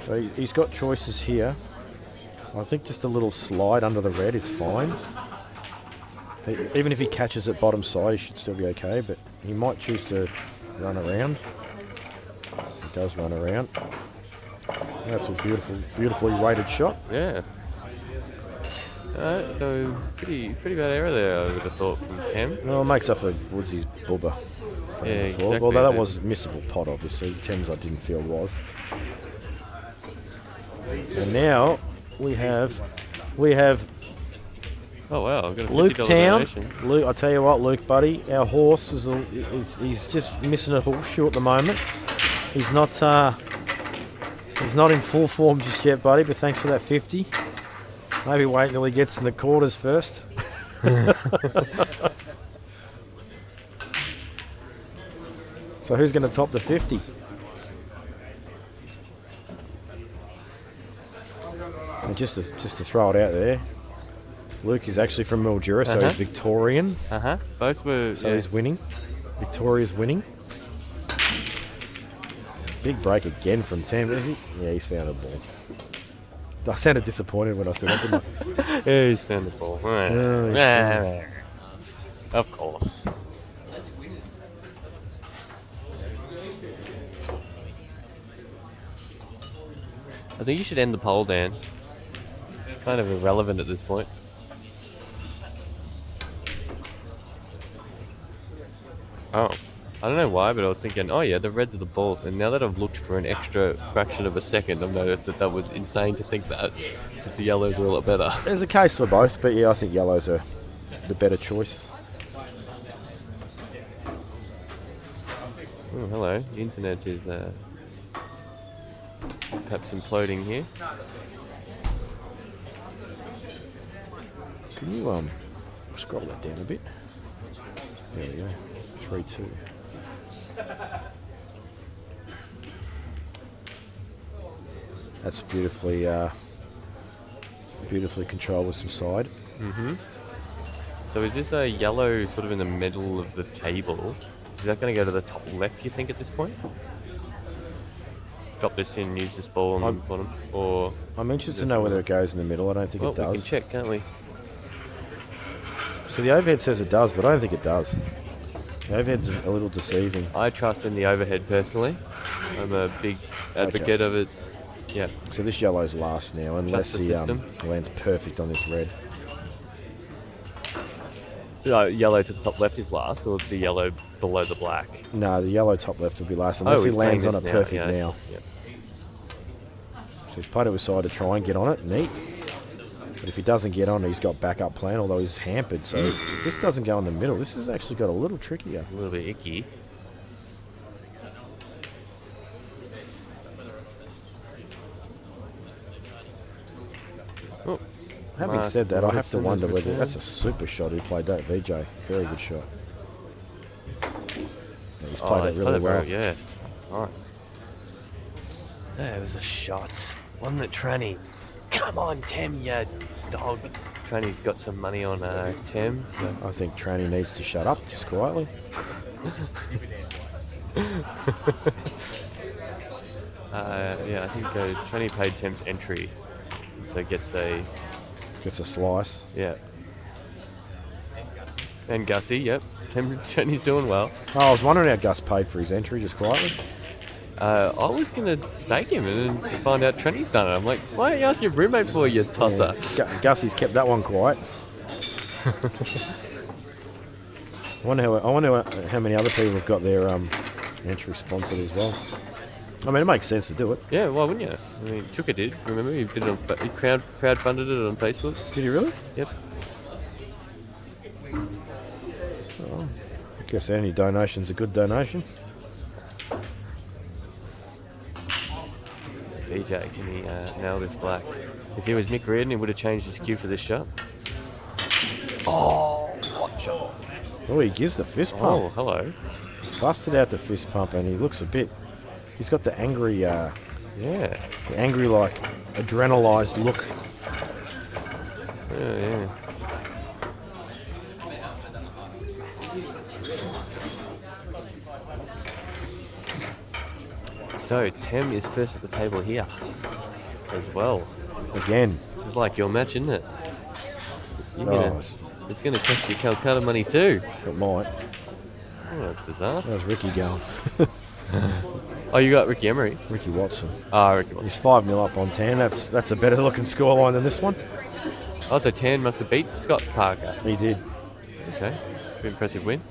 So he's got choices here. I think just a little slide under the red is fine. Even if he catches it bottom side, he should still be okay, but he might choose to run around. He does run around. That's a beautifully rated shot. Yeah. So pretty bad error there, I would have thought, from Tem. Well, it makes up for Woodsy's bubba. Yeah, exactly. Although that was missable pot, obviously. Tem's I didn't feel was. And now we have Oh wow, I've got a Luke $50 Town. donation. Luke, I tell you what, Luke, buddy, our horse he's just missing a horseshoe at the moment. He's not in full form just yet, buddy. But thanks for that 50. Maybe wait until he gets in the quarters first. So who's going to top the 50? And just to throw it out there, Luke is actually from Mildura, so he's Victorian. Both were. So he's winning. Victoria's winning. Big break again from Tem, is he? Yeah, he's found a ball. I sounded disappointed when I said that, didn't I? Yeah, he's found the ball. Yeah, Of course. I think you should end the poll, Dan. It's kind of irrelevant at this point. Oh, I don't know why, but I was thinking, oh yeah, the reds are the balls. And now that I've looked for an extra fraction of a second, I've noticed that was insane to think that, because the yellows are a lot better. There's a case for both, but yeah, I think yellows are the better choice. Oh, hello. The internet is perhaps imploding here. Can you scroll that down a bit? There we go. 3-2. That's beautifully controlled with some side. So is this a yellow sort of in the middle of the table? Is that going to go to the top left, you think, at this point? Drop this in, use this ball on the bottom, or... I'm interested to know whether it goes in the middle. I don't think it does. We can check, can't we? So the overhead says it does, but I don't think it does. The overhead's a little deceiving. I trust in the overhead personally. I'm a big advocate of its... Yeah. So this yellow's last now, unless he lands perfect on this red. Yellow to the top left is last, or the yellow below the black? No, the yellow top left will be last, unless he lands on it perfect now. Yep. So he's played it with side to try and get on it. Neat. But if he doesn't get on, he's got backup plan, although he's hampered. So if this doesn't go in the middle, this has actually got a little trickier. A little bit icky. Oh. Having said that, I have to wonder whether that's a super shot who played that, VJ. Very good shot. Yeah, he's played it really well. Yeah, nice. There was a shot. One that Tranny. Come on, Tem, you dog. Tranny's got some money on Tem. So. I think Tranny needs to shut up just quietly. Yeah, I think Tranny paid Tem's entry, so gets a slice. Yeah. And Gussie, yep. Tranny's doing well. Oh, I was wondering how Gus paid for his entry just quietly. I was going to stake him and then find out Trenty's done it. I'm like, why don't you ask your roommate for you tosser? Gussie's kept that one quiet. I wonder how many other people have got their entry sponsored as well. I mean, it makes sense to do it. Yeah, why wouldn't you? I mean, Chuka did. Remember, he did it on he crowdfunded it on Facebook. Did he really? Yep. Oh, I guess any donation's a good donation. VJ, can he nail this black? If he was Mick Reardon, he would have changed his cue for this shot. Oh, what shot? Oh, he gives the fist pump. Oh, hello. Busted out the fist pump, and he looks a bit. He's got the angry, yeah, the angry like adrenalized look. Yeah. So Tem is first at the table here as well. Again. This is like your match, isn't it? Oh. It's going to cost you Calcutta money too. It might. Oh, disaster. How's Ricky going? Oh, you got Ricky Emery. Ricky Watson. Ah, Ricky Watson. He's 5-0 up on Tan. That's a better looking scoreline than this one. Oh, so Tan must have beat Scott Parker. He did. Okay, pretty impressive win.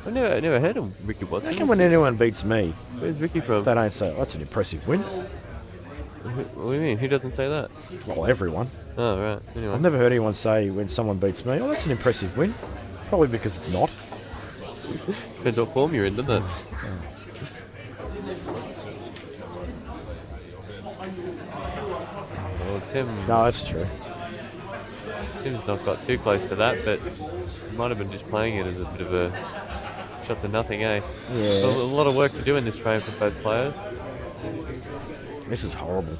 I never heard of Ricky Watson. I reckon when anyone beats me, Where's Ricky from? they don't say, that's an impressive win. What do you mean? Who doesn't say that? Well, everyone. Oh, right. Anyway. I've never heard anyone say when someone beats me, oh, that's an impressive win. Probably because it's not. Depends what form you're in, doesn't it? Well, Tim... No, that's true. Tim's not got too close to that, but might have been just playing it as a bit of a shot to nothing, eh? Yeah. A lot of work to do in this frame for both players. This is horrible.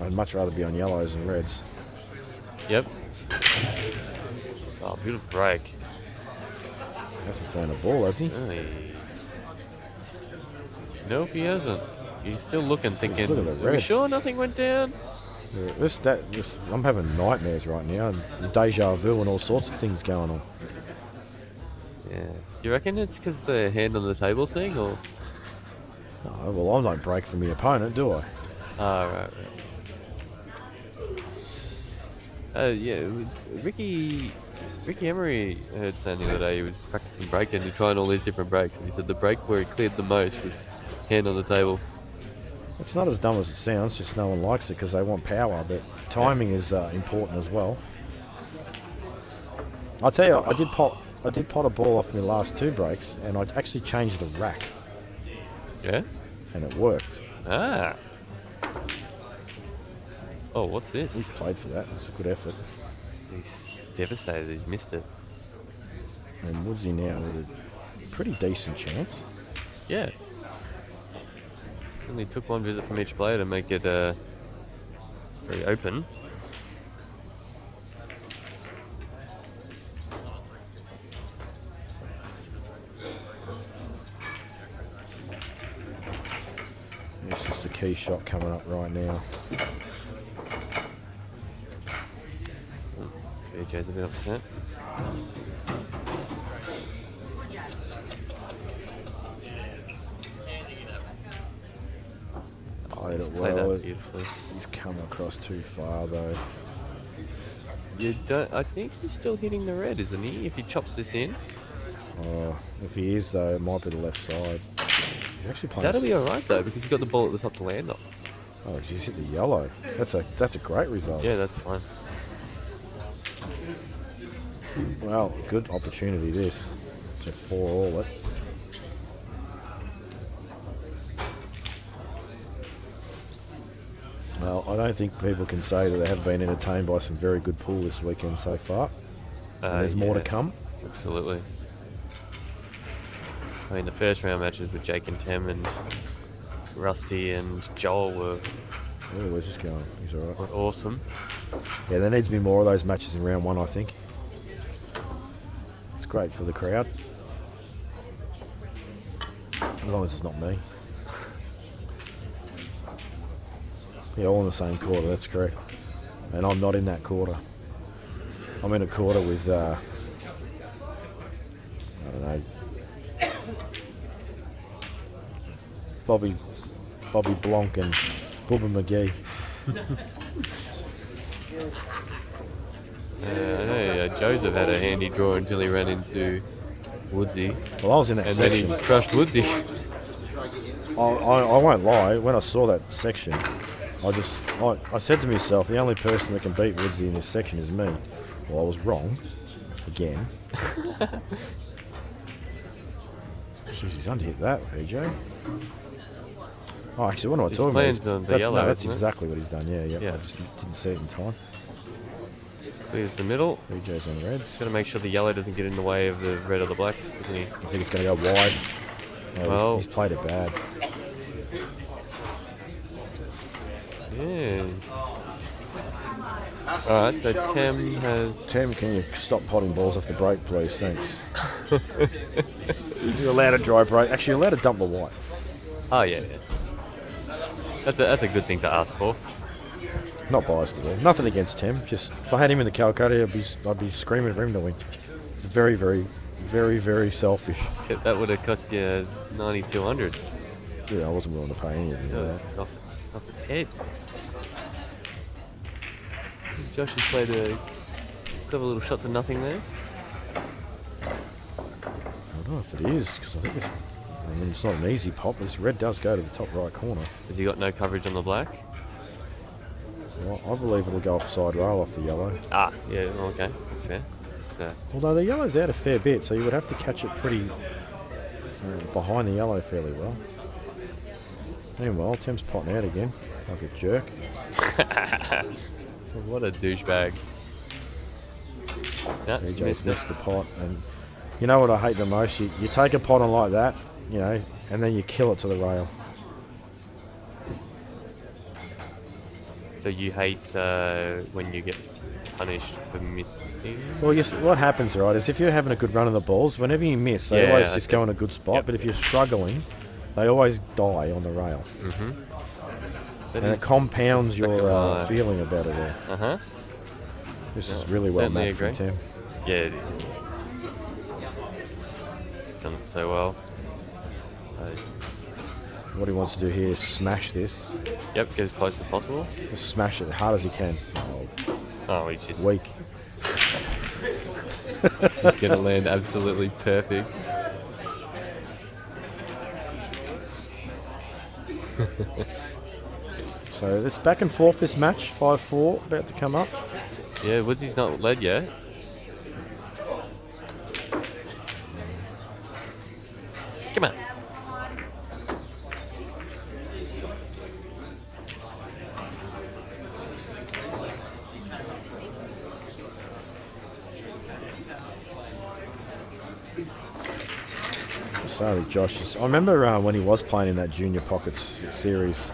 I'd much rather be on yellows than reds. Yep. Oh, beautiful break. Hasn't found a ball, has he? Nope, he hasn't. He's still looking, thinking, Look at the are we reds. sure nothing went down? Yeah, this, I'm having nightmares right now, and deja vu and all sorts of things going on. Yeah. Do you reckon it's because the hand on the table thing, or? No, well, I don't break for my opponent, do I? Oh, right. Yeah, Ricky Emery, I heard saying the other day he was practicing breaking and trying all these different breaks, and he said the break where he cleared the most was hand on the table. It's not as dumb as it sounds, just no one likes it because they want power, but timing is important as well. I'll tell you, I did pot a ball off my last two breaks, and I actually changed the rack, Yeah? and it worked. Ah. Oh, what's this? He's played for that. It's a good effort. He's devastated he's missed it. And Woodsy now with a pretty decent chance. Yeah. Only took one visit from each player to make it very open. It's just a key shot coming up right now. VJ's a bit upset. Played it Played well. that beautifully. He's come across too far though. You don't. I think he's still hitting the red, isn't he? If he chops this in, Oh, if he is though, it might be the left side. He's actually playing. that'll be all right though, because he's got the ball at the top to land on. Oh, he's hit the yellow. That's a great result. Yeah, that's fine. Well, good opportunity this to 4-all it. Well, I don't think people can say that they have been entertained by some very good pool this weekend so far. And there's more to Yeah, come. Absolutely. I mean, the first round matches with Jake and Tem and Rusty and Joel were Oh, where's this going? He's all right. awesome. Yeah, there needs to be more of those matches in round one, I think. It's great for the crowd. As long as it's not me. Yeah, all in the same quarter, that's correct. And I'm not in that quarter. I'm in a quarter with Bobby Blanc and Bubba McGee. I know Joseph had a handy draw until he ran into Woodsy. Well, I was in that And section. then he crushed Woodsy. I won't lie. When I saw that section, I said to myself, the only person that can beat Woodsy in this section is me. Well, I was wrong. Again. Jeez, he's underhit that, PJ. Oh, actually, what am I His talking plan's about? on the yellow, That's isn't it? exactly what he's done, yeah. Yeah. I just didn't see it in time. Clears the middle. PJ's on reds. Got to make sure the yellow doesn't get in the way of the red or the black, doesn't he? I think it's going to go wide. No, Well- he's played it bad. Yeah. Alright, so Tem has... Tim, can you stop potting balls off the break, please? Thanks. You're allowed to dry break. Actually, you're allowed to dump the white. Oh, yeah. That's a good thing to ask for. Not biased at all. Nothing against Tim. Just if I had him in the Calcutta, I'd be screaming for him to win. It's very, very, very, very selfish. Except that would have cost you 9,200. Yeah, I wasn't willing to pay anything for that. It's off its head. Josh has played a clever little shot to nothing there. I don't know if it is, because I think it's not an easy pop, but this red does go to the top right corner. Has he got no coverage on the black? Well, I believe it'll go offside rail off the yellow. Ah, yeah, okay, that's fair. Although the yellow's out a fair bit, so you would have to catch it pretty behind the yellow fairly well. Meanwhile, Tim's potting out again, like a jerk. What a douchebag. No, PJ's missed the pot, and you know what I hate the most? You take a pot on like that, you know, and then you kill it to the rail. So you hate when you get punished for missing? Well, yes, what happens, right, is if you're having a good run of the balls, whenever you miss, they Yeah, always okay. just go in a good spot, Yep. but if you're struggling, they always die on the rail. Mm-hmm. And it compounds your right. feeling about it all. Uh-huh. This is really well certainly matched from agree. Tim. Yeah, it is. Done it so well. What he wants to do here is smash this. Yep, get as close as possible. Just smash it as hard as he can. Oh, he's just Weak. he's going to land absolutely perfect. So it's back and forth this match. 5-4 about to come up. Yeah, Woodsy's not led yet. Come on. Sorry, Josh. I remember when he was playing in that Junior Pockets series.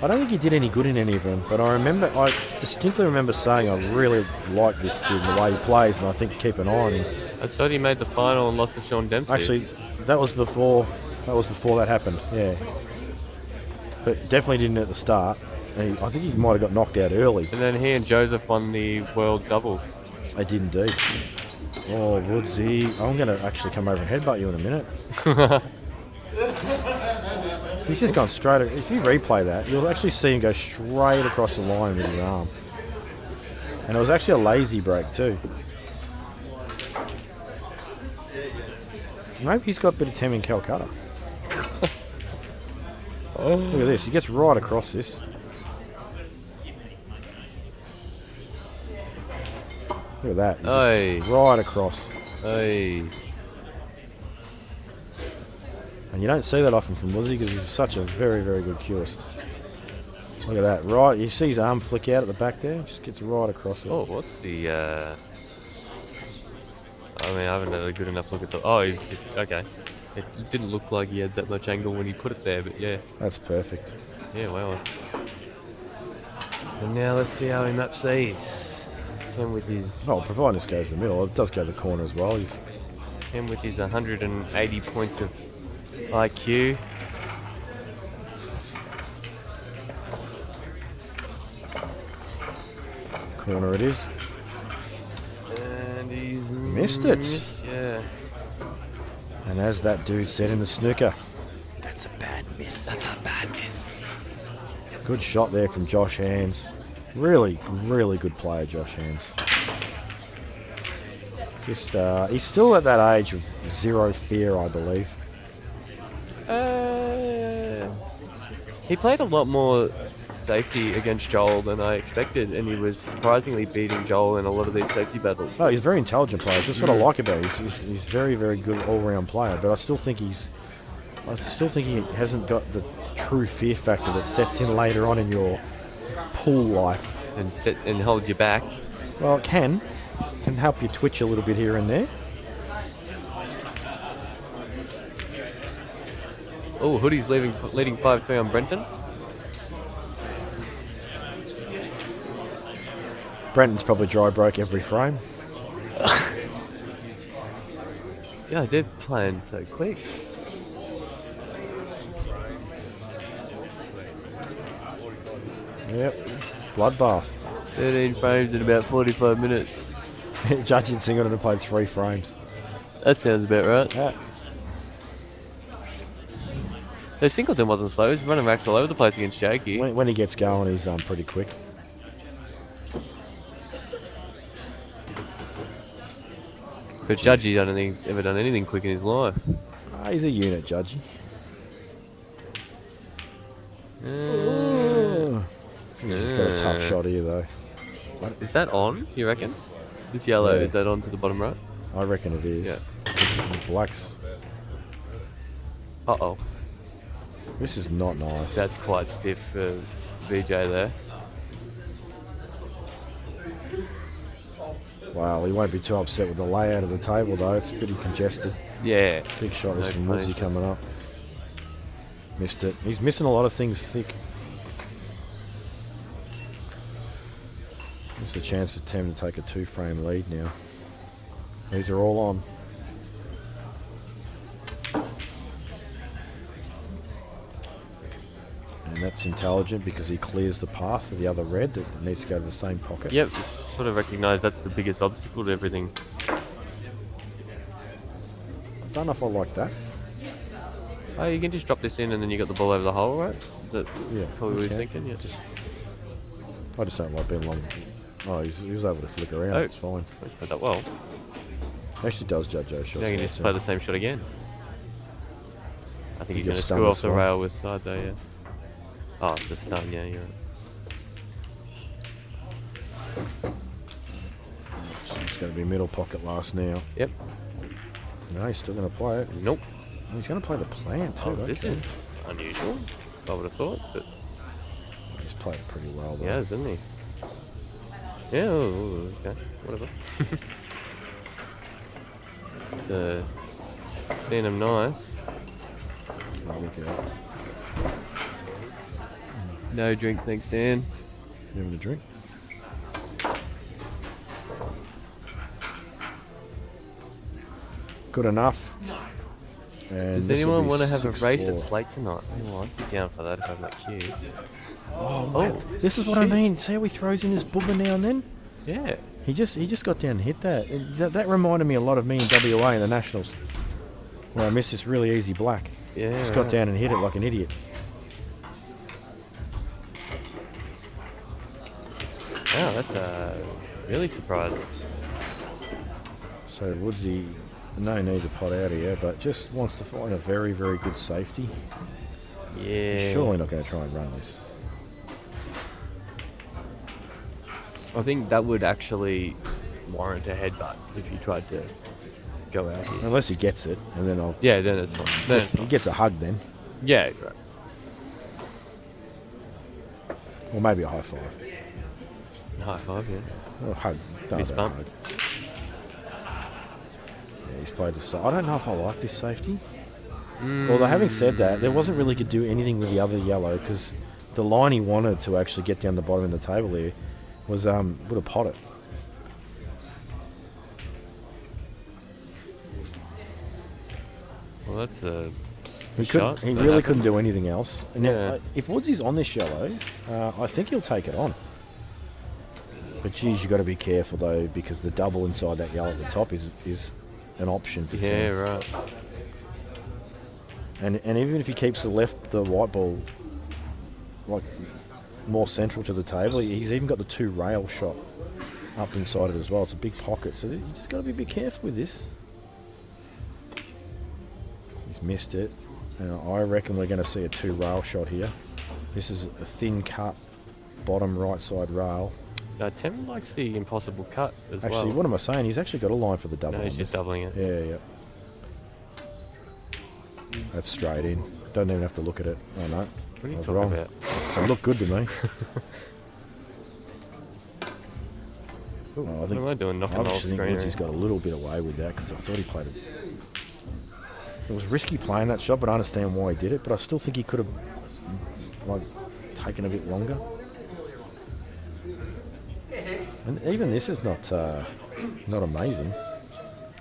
I don't think he did any good in any of them, but I distinctly remember saying I really like this kid and the way he plays, and I think keep an eye on him. I thought he made the final and lost to Sean Dempsey. Actually, that was before that happened. Yeah, but definitely didn't at the start. And I think he might have got knocked out early. And then he and Joseph won the world doubles. They did indeed. Oh, Woodsy. I'm going to actually come over and headbutt you in a minute. He's just gone straight. If you replay that, you'll actually see him go straight across the line with his arm. And it was actually a lazy break too. Maybe he's got a bit of Tem in Calcutta. Look at this. He gets right across this. Look at that. He Oi. just right across. Hey. And you don't see that often from Woodsy because he's such a very, very good curist. Look at that. Right. You see his arm flick out at the back there? Just gets right across it. Oh, what's the... I mean, I haven't had a good enough look at the... Oh, he's just... Okay. It didn't look like he had that much angle when he put it there, but yeah. That's perfect. Yeah, well. And now let's see how he maps these. Tim with his... Oh, providing this goes to the middle. It does go to the corner as well. Tim with his 180 points of IQ. Corner it is. And he's... Missed it. Yeah. And as that dude said in the snooker, That's a bad miss. That's a bad miss. Good shot there from Josh Hands. Really, really good player, Josh Hands. Just, he's still at that age of zero fear, I believe. He played a lot more safety against Joel than I expected, and he was surprisingly beating Joel in a lot of these safety battles. Oh, he's a very intelligent player. That's what I like about him. He's very, very good all-round player. But I still think he hasn't got the true fear factor that sets in later on in your pool life. And hold you back. Well, it can help you twitch a little bit here and there. Oh, Hoodie's leading 5-3 on Brenton. Brenton's probably dry broke every frame. Yeah, they're playing so quick. Yep, bloodbath. 13 frames in about 45 minutes. Judge and Singleton have played 3 frames. That sounds about right. Yeah. So Singleton wasn't slow. He's running racks all over the place against Jakey. When he gets going, he's pretty quick. But Judgy, I don't think he's ever done anything quick in his life. He's a unit, Judgy. He's just got a tough shot here, though. Is that on, you reckon? This yellow, Yeah. is that on to the bottom right? I reckon it is. Yeah. The blacks. Uh-oh. This is not nice. That's quite stiff for VJ there. Wow, he won't be too upset with the layout of the table, though. It's pretty congested. Yeah. Big shot is No from Woodsy punishment. coming up. Missed it. He's missing a lot of things thick. There's a chance for Tem to take a 2-frame lead now. These are all on. And that's intelligent because he clears the path for the other red that needs to go to the same pocket. Yep, sort of recognise that's the biggest obstacle to everything. I don't know if I like that. Oh, you can just drop this in and then you got the ball over the hole, right? Is that Yeah, probably what he's okay. thinking? Yeah. I just don't like being long. Oh, he was able to flick around. Oh. It's fine. He's played that well. Actually does judge those shots. Now you can well, just too. play the same shot again. I think Did he's you going to stun screw off this the one? rail with side though, yeah. Oh, it's a stun, yeah, you're right. It's going to be middle pocket last now. Yep. No, he's still going to play it. Nope. He's going to play the plan too. Oh, this okay. is unusual. I would have thought, but He's played it pretty well though. he has, hasn't he? Yeah, oh, okay, whatever. So, seeing him nice. Oh, look at that. No drink, thanks, Dan. You having a drink? Good enough. And Does this will anyone be want to have a race 6-4. at Slate tonight? Oh, I'd be down for that if I have that cue. Oh, this is what I mean. See how he throws in his booger now and then? Yeah. He just got down and hit that. That reminded me a lot of me in WA in the Nationals, where I missed this really easy black. Yeah. Just got down and hit it like an idiot. Wow, that's really surprising. So Woodsy, no need to pot out here, but just wants to find a very, very good safety. Yeah. Surely not going to try and run this. I think that would actually warrant a headbutt if you tried to go out here. Unless he gets it, and then I'll. Yeah, then it's fine. Then it's He fine. gets a hug then, Yeah, right. or maybe a high five. High five, yeah. Oh, hug. No, Fist don't bump. hug. Yeah, he's played this. I don't know if I like this safety. Although having said that, there wasn't really could do anything with the other yellow because the line he wanted to actually get down the bottom of the table here was would have potted. Well, that's a He shot. couldn't. He That really happened. couldn't do anything else. And now, Yeah. if Woodsy's on this yellow, I think he'll take it on. But geez, you got to be careful though because the double inside that yellow at the top is an option for Yeah, Tim. right. And even if he keeps the white ball like more central to the table, he's even got the 2 rail shot up inside it as well. It's a big pocket, so you just got to be a bit careful with this. He's missed it, and I reckon we're going to see a 2 rail shot here. This is a thin cut bottom right side rail. No, Tem likes the impossible cut as well. Actually, what am I saying? He's actually got a line for the double. No, he's just doubling it. Yeah. That's straight in. Don't even have to look at it. Oh no. What are you talking wrong. about? It looked good to me. Ooh, I what think, am I doing? Knocking I the whole actually think screen Woodsy's around. got a little bit away with that because I thought he played it. It was risky playing that shot, but I understand why he did it. But I still think he could have taken a bit longer. And even this is not amazing.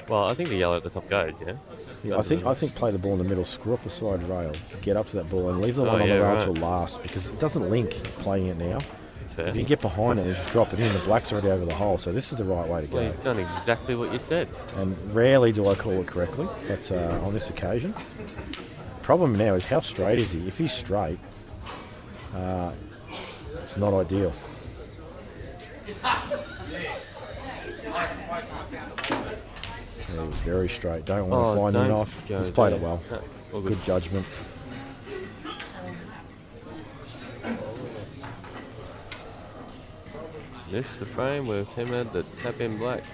Well, I think the yellow at the top goes, yeah? Yeah, I think play the ball in the middle, screw off the side rail, get up to that ball, and leave the one on the rail till last because it doesn't link playing it now. That's fair. If you get behind it and just drop it in, the black's already over the hole, so this is the right way to go. Well, he's done exactly what you said. And rarely do I call it correctly, but on this occasion. Problem now is how straight is he? If he's straight, it's not ideal. He was very straight. Don't want to find him off. He's played it well. No, Good judgment. This is the frame where Tem had the tap in black.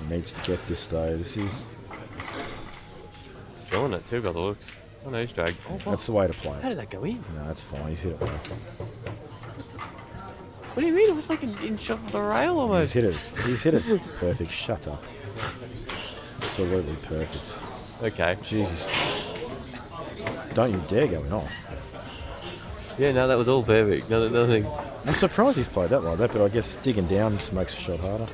He needs to get this though. This is Drawing it too by the looks. Oh no, he's dragged. Oh, that's the way to play how it. did that go in? No, that's fine. He's hit it well. What do you mean? It was like an inch off the rail almost. He's hit it perfect. Shut up. Absolutely perfect. Okay. Jesus. Don't you dare going off. Yeah, no, that was all perfect. Nothing. I'm surprised he's played that like that, but I guess digging down just makes the shot harder.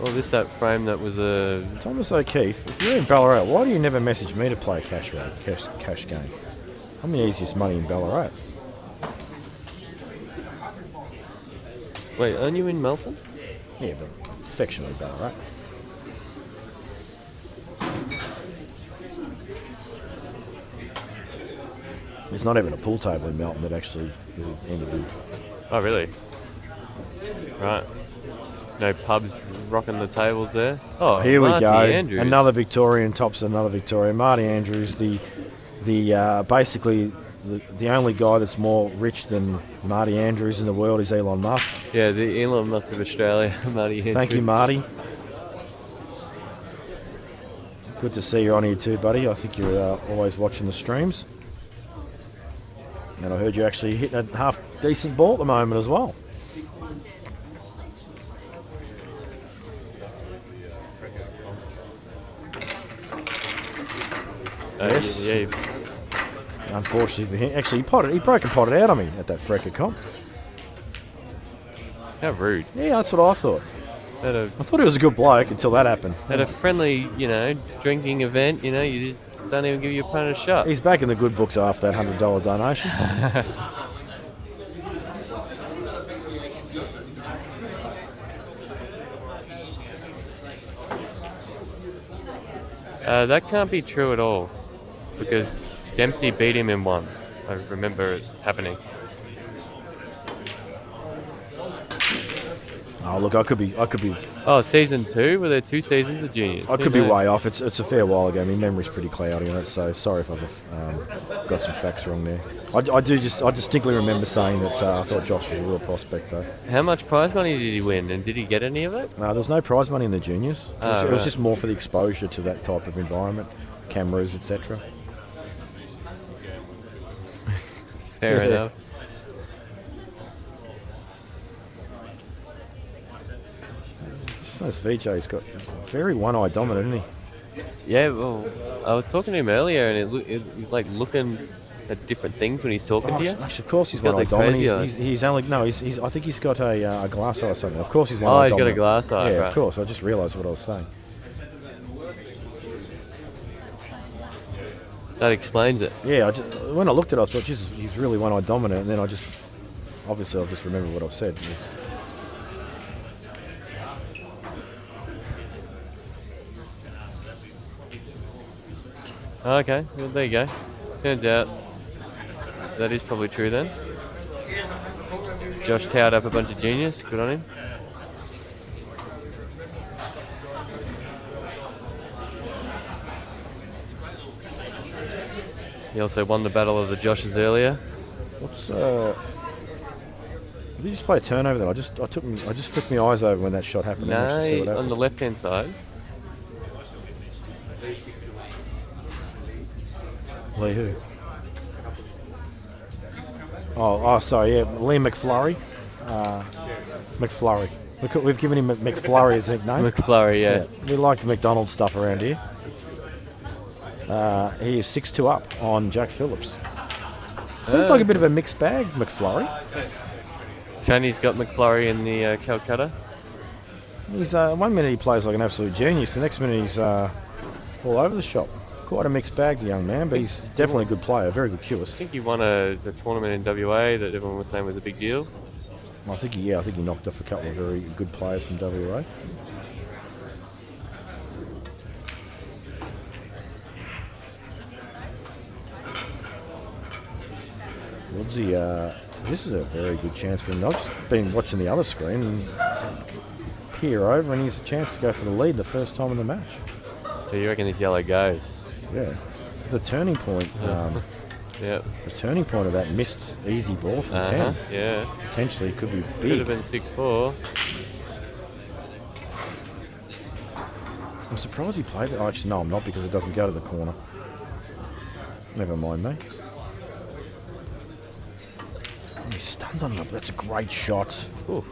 Well, that frame that was a. Thomas O'Keefe, if you're in Ballarat, why do you never message me to play a cash game? I'm the easiest money in Ballarat. Wait, aren't you in Melton? Yeah, but affectionately Ballarat. There's not even a pool table in Melton that actually is any good. Oh, really? Right. No pubs rocking the tables there. Oh, Here Marty we go. Andrews. Another Victorian tops another Victorian. Marty Andrews, the basically the only guy that's more rich than Marty Andrews in the world is Elon Musk. Yeah, the Elon Musk of Australia, Marty Andrews. Thank you, Marty. Good to see you on here too, buddy. I think you're always watching the streams. And I heard you actually hitting a half decent ball at the moment as well. Yes. Yeah. Unfortunately for him, actually he broke and potted out on me at that Frecker comp. How rude. Yeah, that's what I thought. At I thought he was a good bloke until that happened. a friendly, drinking event, you just don't even give your opponent a shot. He's back in the good books after that $100 donation. That can't be true at all, because Dempsey beat him in one. I remember it happening. Oh look, I could be. Oh, season 2? Were there 2 seasons of juniors? I could be way off. It's a fair while ago. My memory's pretty cloudy on it, so sorry if I've got some facts wrong there. I distinctly remember saying that I thought Josh was a real prospect though. How much prize money did he win, and did he get any of it? No, there's no prize money in the juniors. Oh, It was right. just more for the exposure to that type of environment, cameras, etc. Fair enough. Just notice VJ's got he's very one-eye dominant, isn't he? Yeah, well, I was talking to him earlier, and he's like looking at different things when he's talking to you. Actually, of course he's He's got one-eye the dominant. crazy He's only he's I think he's got a glass eye or something. Of course he's Oh, one-eye he's got a dominant. glass eye, Yeah, right. of course. I just realised what I was saying. That explains it. Yeah, when I looked at it, I thought, Jesus, he's really one-eye dominant, and then obviously I'll just remember what I've said. Okay, well, there you go. Turns out that is probably true then. Josh towed up a bunch of juniors. Good on him. He also won the battle of the Joshes earlier. What's Did you just play a turnover then? I just flicked my eyes over when that shot happened. No, Didn't actually see what on happened. the left-hand side. Lee who? Oh, sorry, yeah, Lee McFlurry. McFlurry. We've given him McFlurry as a nickname. McFlurry, yeah. We like the McDonald's stuff around here. He is 6-2 up on Jack Phillips. Seems like a bit of a mixed bag, McFlurry. Tony's got McFlurry in the Calcutta. He's 1 minute he plays like an absolute genius, the next minute he's all over the shop. Quite a mixed bag, the young man, but he's definitely a good player, a very good I cueist. think he won the tournament in WA that everyone was saying was a big deal. I think he knocked off a couple of very good players from WA. Woodsy, this is a very good chance for him. I've just been watching the other screen and peer over, and he's a chance to go for the lead the first time in the match. So you reckon this yellow goes? Yeah, the turning point. Yep. The turning point of that missed easy ball from 10. Yeah. Potentially could be Could big. have been 6-4. I'm surprised he played it. Oh, actually, no, I'm not, because it doesn't go to the corner. Never mind me. Oh, he's stunned on it. That's a great shot. Ooh.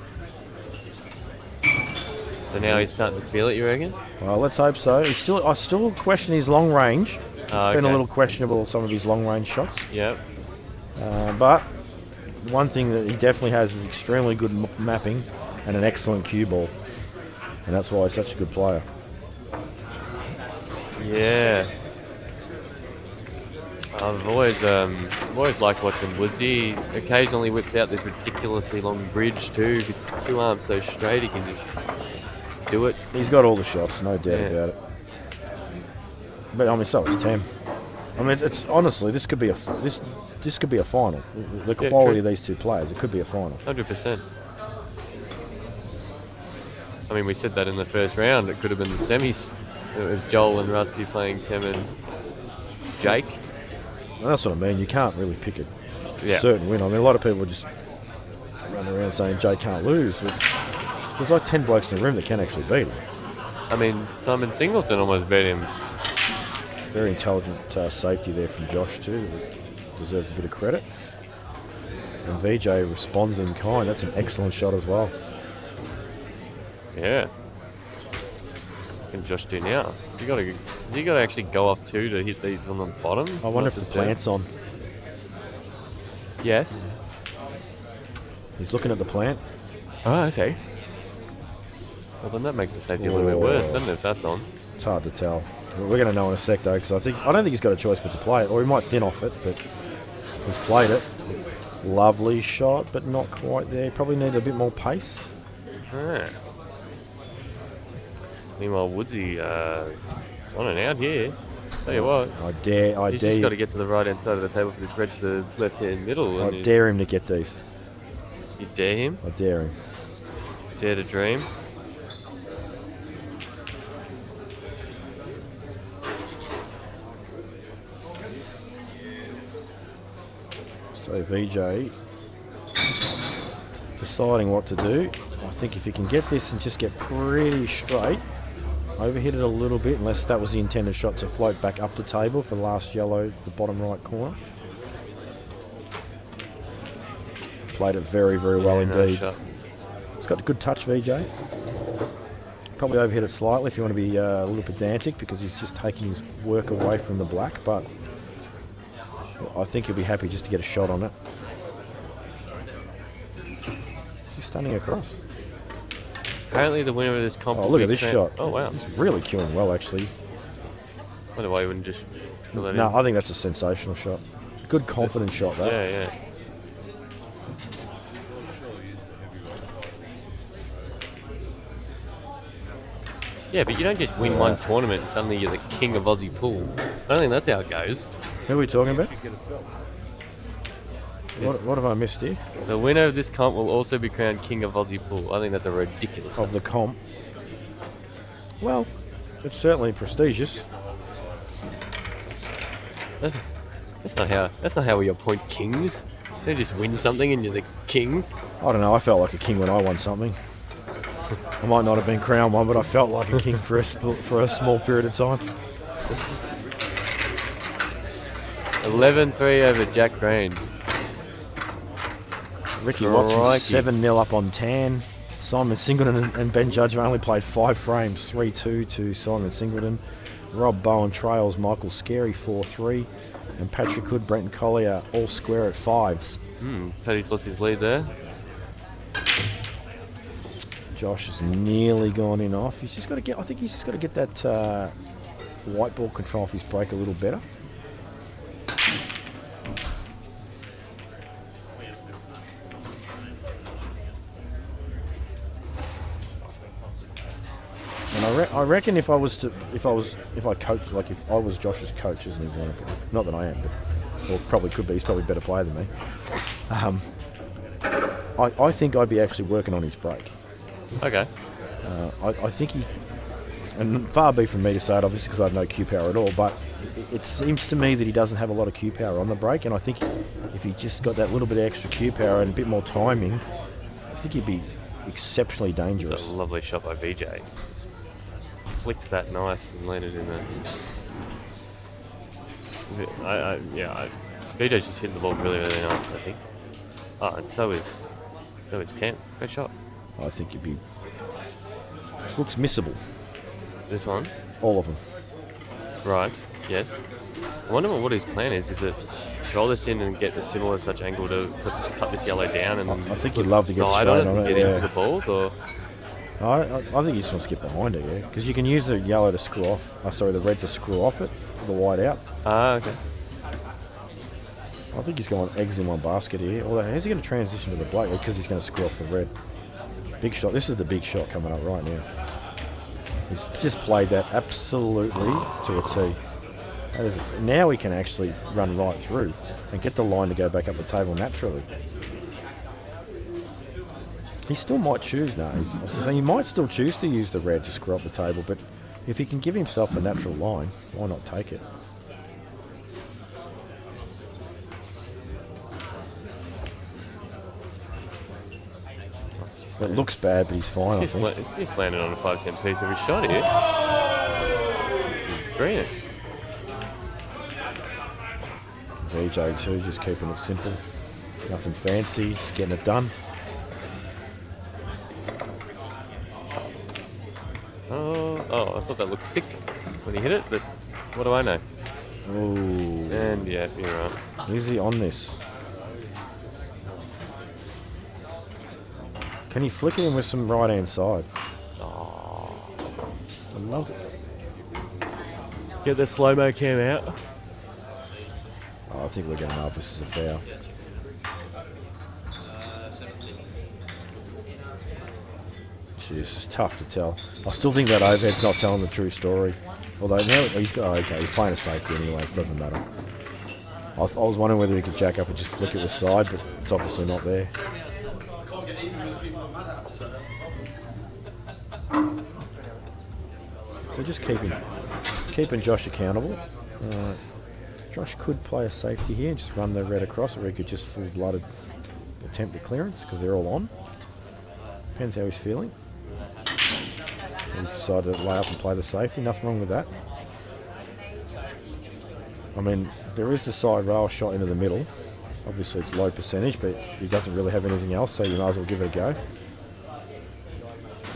So now he's starting to feel it, you reckon? Well, let's hope so. I still question his long range. It's been a little questionable, some of his long range shots. Yep. But one thing that he definitely has is extremely good mapping and an excellent cue ball. And that's why he's such a good player. Yeah. I've always liked watching Woodsy. He occasionally whips out this ridiculously long bridge too, because his two arms so straight he can just do it. He's got all the shots, no doubt about it. But I mean, so is Tem. I mean, it's honestly, this could be a final. The quality of these two players, it could be a final. 100%. I mean, we said that in the first round. It could have been the semis. It was Joel and Rusty playing Tem and Jake. And that's what I mean. You can't really pick a Yeah. certain win. I mean, a lot of people just run around saying Jake can't lose. But there's like 10 blokes in the room that can actually beat him. I mean, Simon Singleton almost beat him. Very intelligent safety there from Josh too. Deserved a bit of credit. And VJ responds in kind. That's an excellent shot as well. Yeah. What can Josh do now? You got to actually go off two to hit these on the bottom. I wonder if Not the just down. plant's on. Yes. He's looking at the plant. Oh, I see. Well, then that makes the safety a little bit worse, doesn't it, if that's on? It's hard to tell. We're going to know in a sec though, because I don't think he's got a choice but to play it, or he might thin off it, but he's played it. Lovely shot, but not quite there. Probably need a bit more pace. Ah. Meanwhile, Woodsy on and out here. Tell you what, I dare he's just got to you. get to the right hand side of the table for this red to the left hand middle. I And dare him to get these. you dare him? I dare him. Dare to dream? So VJ deciding what to do. I think if he can get this and just get pretty straight, overhit it a little bit, unless that was the intended shot to float back up the table for the last yellow, the bottom right corner. Played it very, very well indeed. Shot. He's got a good touch, VJ. Probably overhit it slightly if you want to be a little pedantic, because he's just taking his work away from the black, but I think he'll be happy just to get a shot on it. He's stunning across. Apparently the winner of this comp. Oh, look at this shot. Oh, wow. He's really queuing well, actually. I wonder why you wouldn't just fill that No, in. I think that's a sensational shot. Good, confident shot, that. Yeah. Yeah, but you don't just win one tournament and suddenly you're the king of Aussie pool. I don't think that's how it goes. Who are we talking about? What have I missed here? The winner of this comp will also be crowned King of Aussie Pool. I think that's a ridiculous. Of the comp. Well, it's certainly prestigious. That's not how we appoint kings. They just win something and you're the king. I don't know, I felt like a king when I won something. I might not have been crowned one, but I felt like a king for a small period of time. 11-3 over Jack Green. Ricky Watson's 7-0 up on Tan. Simon Singleton and Ben Judge have only played 5 frames. 3-2 to Simon Singleton. Rob Bowen trails Michael Scary 4-3. And Patrick Hood, Brenton Collier all square at 5s. Paddy's lost his lead there. Josh has nearly gone in off. He's just got to get. I think he's just got to get that white ball control off his break a little better. And I reckon if I coached, like if I was Josh's coach as an example, not that I am, but or probably could be. He's probably a better player than me. I think I'd be actually working on his break. Okay. I think he, and far be from me to say it, obviously, because I have no Q power at all, but it seems to me that he doesn't have a lot of Q power on the break, and I think if he just got that little bit of extra Q power and a bit more timing, I think he'd be exceptionally dangerous. It's a lovely shot by VJ. Just flicked that nice and landed in there. VJ's just hitting the ball really, really nice, I think. Oh, and so is Tam. Great shot. I think it'd be. Looks missable. This one? All of them. Right, yes. I wonder what his plan is. Is it roll this in and get the similar such angle to cut this yellow down and I think he'd love to get side straight on it and get into the balls, or I think he just wants to get behind it, yeah. Because you can use the yellow to screw off. The red to screw off it, the white out. Ah, okay. I think he's going eggs in one basket here. Although, how's he going to transition to the black? Because he's going to screw off the red. Big shot. This is the big shot coming up right now. He's just played that absolutely to a T. Now he can actually run right through and get the line to go back up the table naturally. He still might choose now. He might still choose to use the red to screw up the table, but if he can give himself a natural line, why not take it? It looks bad, but he's fine, I think. He's just landed on a 5-cent piece every shot here. This is brilliant. VJ too, just keeping it simple. Nothing fancy, just getting it done. Oh, I thought that looked thick when he hit it, but what do I know? Ooh. And yeah, you're right. Is he on this? Can he flick it in with some right hand side? Oh, I loved it. get the slow-mo cam out. Oh, I think we're going to know if this is a foul. Jeez, it's tough to tell. I still think that overhead's not telling the true story. Although now he's got, okay, he's playing a safety anyway, so it doesn't matter. I was wondering whether he could jack up and just flick it with side, but it's obviously not there. So just keeping Josh accountable. Josh could play a safety here and just run the red across, or he could just full-blooded attempt the clearance because they're all on. Depends how he's feeling. He's decided to lay up and play the safety. Nothing wrong with that. I mean, there is the side rail shot into the middle. Obviously it's low percentage, but he doesn't really have anything else, so you might as well give it a go. You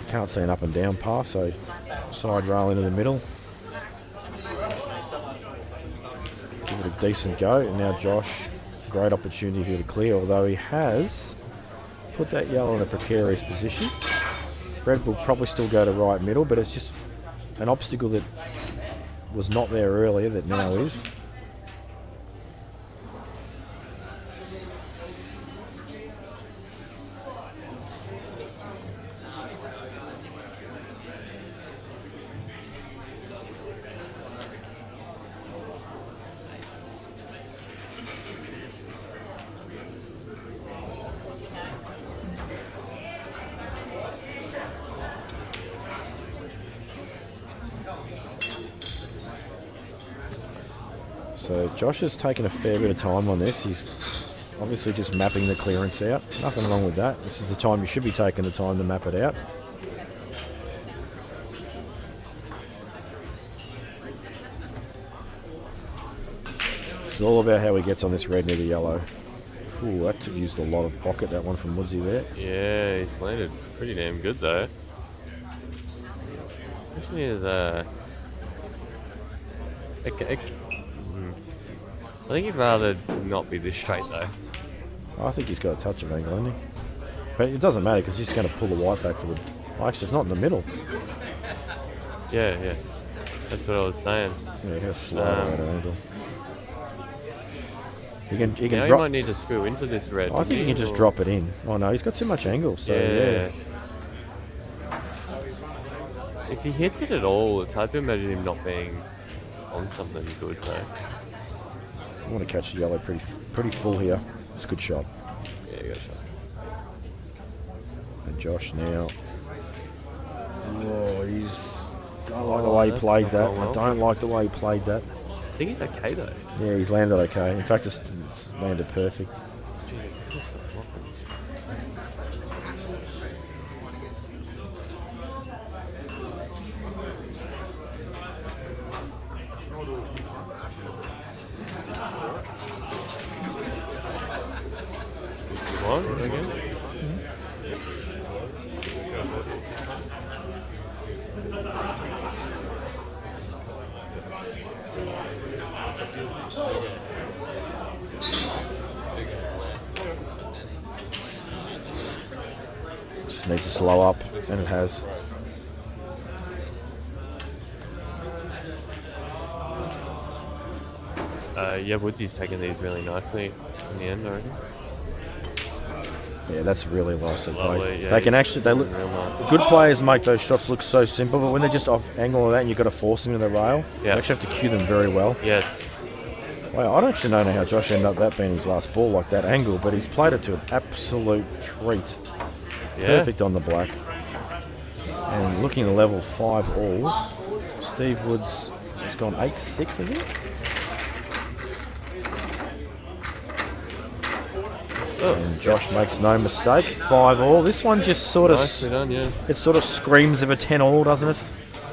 can't see an up and down path, so side rail into the middle. Give it a decent go, and now Josh, great opportunity here to clear, although he has put that yellow in a precarious position. Red will probably still go to right middle, but it's just an obstacle that was not there earlier that now is. So Josh has taken a fair bit of time on this. He's obviously just mapping the clearance out. Nothing wrong with that. This is the time you should be taking the time to map it out. It's all about how he gets on this red near the yellow. Ooh, that used a lot of pocket, that one from Woodsy there. Yeah, he's landed pretty damn good though. Question is, I think he'd rather not be this straight though. I think he's got a touch of angle, hasn't he? But it doesn't matter because he's just going to pull the white back for the... Oh, actually, it's not in the middle. Yeah. That's what I was saying. Yeah, he'll slide out of angle. He can Now drop... he might need to screw into this red. I think he can just drop it in. Oh no, he's got too much angle, so yeah. If he hits it at all, it's hard to imagine him not being on something good though. I want to catch the yellow pretty full here. It's a good shot. Yeah, you got a shot. And Josh now. Oh, he's... I don't like the way he played that. I don't like the way he played that. I think he's okay though. Yeah, he's landed okay. In fact, it's landed perfect. What? Again? Just needs to slow up, and it has. Yeah, Woodsy's taken these really nicely in the end, I reckon. Yeah, that's really nice to Lovely, play. yeah, They can actually, they look, real nice. good players make those shots look so simple, but when they're just off angle like that and you've got to force them into the rail, you actually have to cue them very well. Yes. Wow, I don't actually know how Josh ended up that being his last ball like that angle, but he's played it to an absolute treat. Yeah. Perfect on the black. And looking at level 5 all, Steve Woods has gone 8-6, has he? Oh, And Josh makes no mistake, 5 all. This one just sort of, nicely done, yeah. it sort of screams of a 10 all, doesn't it?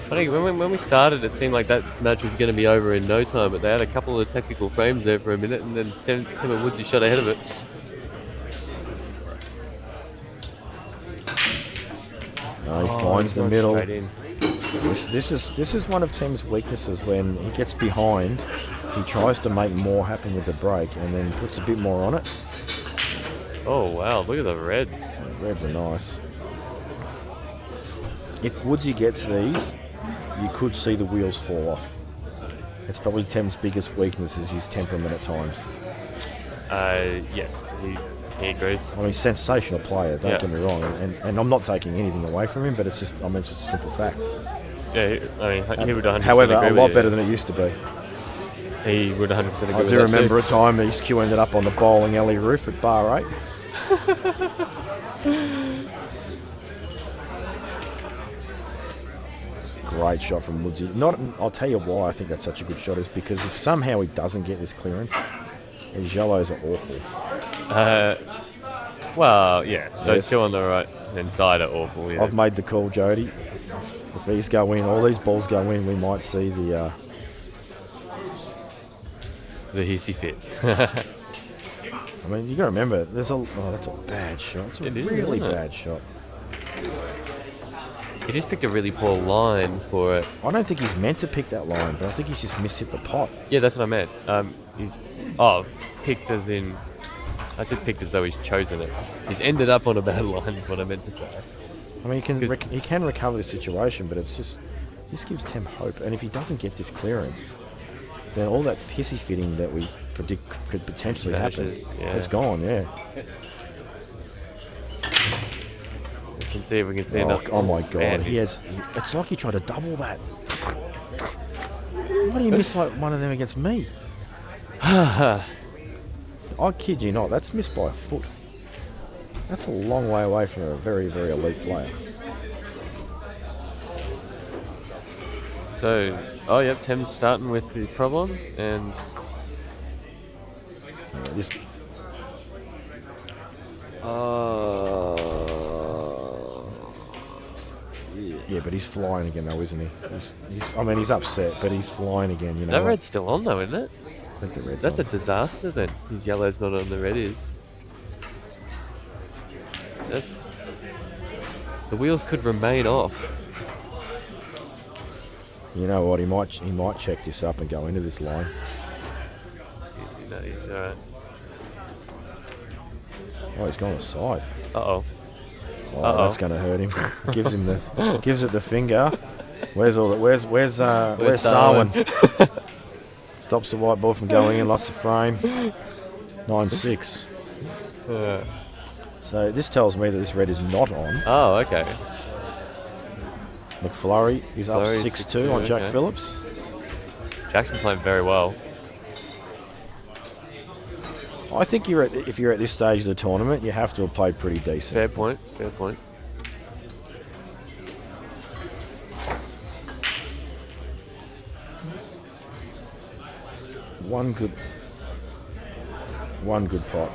Funny, when we started, it seemed like that match was going to be over in no time, but they had a couple of tactical frames there for a minute, and then Tim and Woodsy shot ahead of it. No, he finds the middle. Straight in. This is one of Tim's weaknesses. When he gets behind, he tries to make more happen with the break, and then puts a bit more on it. Oh wow, look at the reds. Reds are nice. If Woodsy gets these, you could see the wheels fall off. It's probably Tim's biggest weakness is his temperament at times. Yes, he agrees. I mean, sensational player, don't get me wrong, and I'm not taking anything away from him, but it's just a simple fact. Yeah, I mean, he would 100% However, agree a with lot you. better than it used to be. He would 100% agree I with do that remember too. a time East Q ended up on the bowling alley roof at Bar 8. Great shot from Woodsy. I'll tell you why I think that's such a good shot is because if somehow he doesn't get this clearance, his yellows are awful. Well, yeah, those Yes. two on the right hand side are awful. Yeah. I've made the call, Jody. If these go in, all these balls go in, we might see the... The hissy fit. I mean, you got to remember, there's a... Oh, that's a bad shot. It's a It is, really isn't it? bad shot. He just picked a really poor line for it. I don't think he's meant to pick that line, but I think he's just mishit the pot. Yeah, that's what I meant. He's picked as in. I said picked as though he's chosen it. He's ended up on a bad line, is what I meant to say. I mean, Because- he can recover the situation, but it's just... This gives Tim hope. And if he doesn't get this clearance, then all that hissy fitting that we predict could potentially Vanishes, happen yeah. is gone, yeah. We can see if we can see enough. Oh my God, Man, it's like he tried to double that. Why do you miss like one of them against me? I kid you not, that's missed by a foot. That's a long way away from a very, very elite player. So, Tim's starting with the problem, and Yeah, this Yeah, but he's flying again, though, isn't he? I mean, he's upset, but he's flying again. You know. That red's still on though, isn't it? I think the red's That's on. a disaster then. His yellow's not on, the red is. The wheels could remain off. You know what? He might check this up and go into this line. You know, he's alright. Oh, he's gone aside. Uh-oh. Oh, that's going to hurt him. gives it the finger. Where's Sarwin? Stops the white ball from going in. Lost the frame. 9-6. So this tells me that this red is not on. Oh, okay. McFlurry is up 6-2 on Jack Phillips. Jack's been playing very well. I think if you're at this stage of the tournament, you have to have played pretty decent. Fair point. One good pot.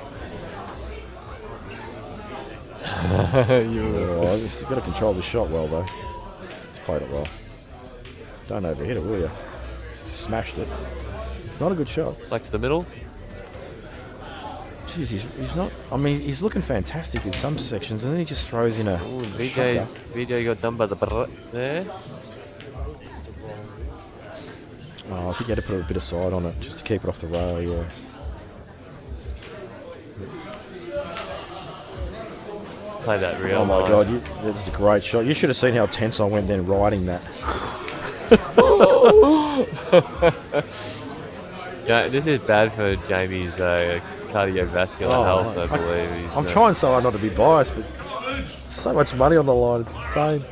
He's got to control the shot well, though. He's played it well. Don't overhit it, will you? Smashed it. It's not a good shot. Like to the middle. Jeez, he's not. I mean, he's looking fantastic in some sections, and then he just throws in a. VJ got done by the there. Oh, I think he had to put a bit of side on it just to keep it off the rail. Yeah. Play that real. Oh my nice. God, that was a great shot. You should have seen how tense I went then riding that. Yeah, this is bad for Jamie's cardiovascular health, I believe. I'm trying so hard not to be biased, but so much money on the line, it's insane.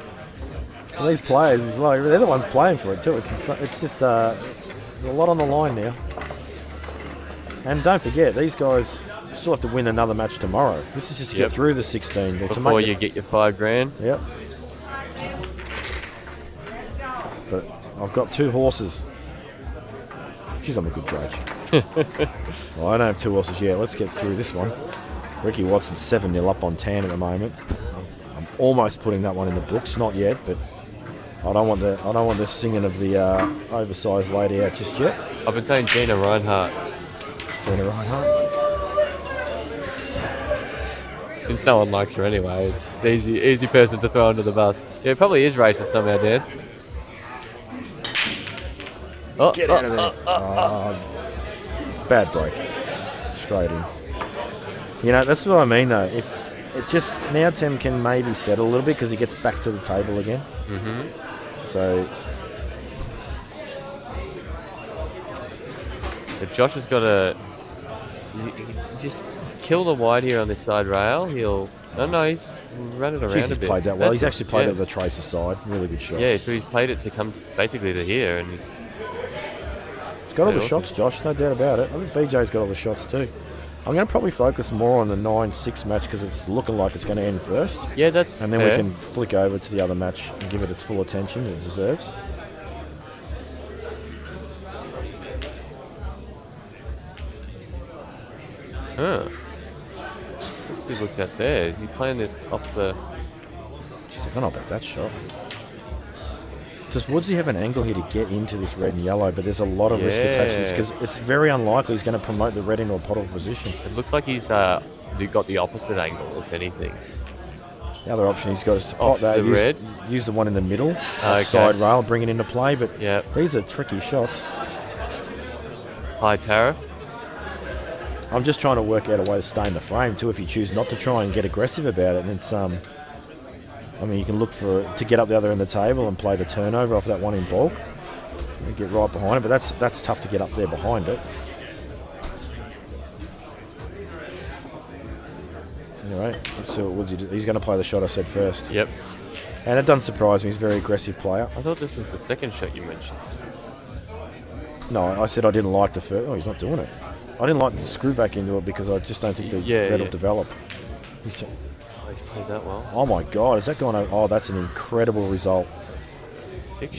And these players as well, they're the ones playing for it too. It's just a lot on the line now. And don't forget, these guys still have to win another match tomorrow. This is just to get through the 16. Before you get your $5,000. Yep. But I've got 2 horses. Jeez, I'm a good judge. Well, I don't have 2 horses yet. Let's get through this one. Ricky Watson's 7-0 up on Tan at the moment. I'm almost putting that one in the books. Not yet, but I don't want the singing of the oversized lady out just yet. I've been saying Gina Reinhardt. Gina Reinhardt. Since no one likes her anyway, it's the easy person to throw under the bus. Yeah, it probably is racist somehow, Dan. Get out of there. It's a bad break. Straight in. You know, that's what I mean though. If it just now Tim can maybe settle a little bit because he gets back to the table again. Mm-hmm. So Josh has got to just kill the wide here on this side rail. He's run it around he's a bit. Played that well. He's actually played it with the tracer side. Really good shot. Yeah, so he's played it to come basically to here, and he's got all the shots, Josh. No doubt about it. I think VJ's got all the shots too. I'm going to probably focus more on the 9-6 match because it's looking like it's going to end first. Yeah, that's and then fair. we can flick over to the other match and give it its full attention it deserves. Huh. What's he looked at there? Is he playing this off the... Jeez, I don't know about that shot. Does Woodsy have an angle here to get into this red and yellow? But there's a lot of risk attached to this because it's very unlikely he's going to promote the red into a potable position. It looks like he's got the opposite angle, if anything. The other option he's got is to pot that. Use the one in the middle, side rail, bring it into play. But these are tricky shots. High tariff. I'm just trying to work out a way to stay in the frame too. If you choose not to try and get aggressive about it, and it's I mean, you can look to get up the other end of the table and play the turnover off that one in bulk and get right behind it, but that's tough to get up there behind it. Anyway, so he's going to play the shot I said first. Yep. And it doesn't surprise me. He's a very aggressive player. I thought this was the second shot you mentioned. No, I said I didn't like the first. Oh, he's not doing it. I didn't like to screw back into it because I just don't think that'll develop. He's played that well. Oh my God, is that going over? Oh, that's an incredible result.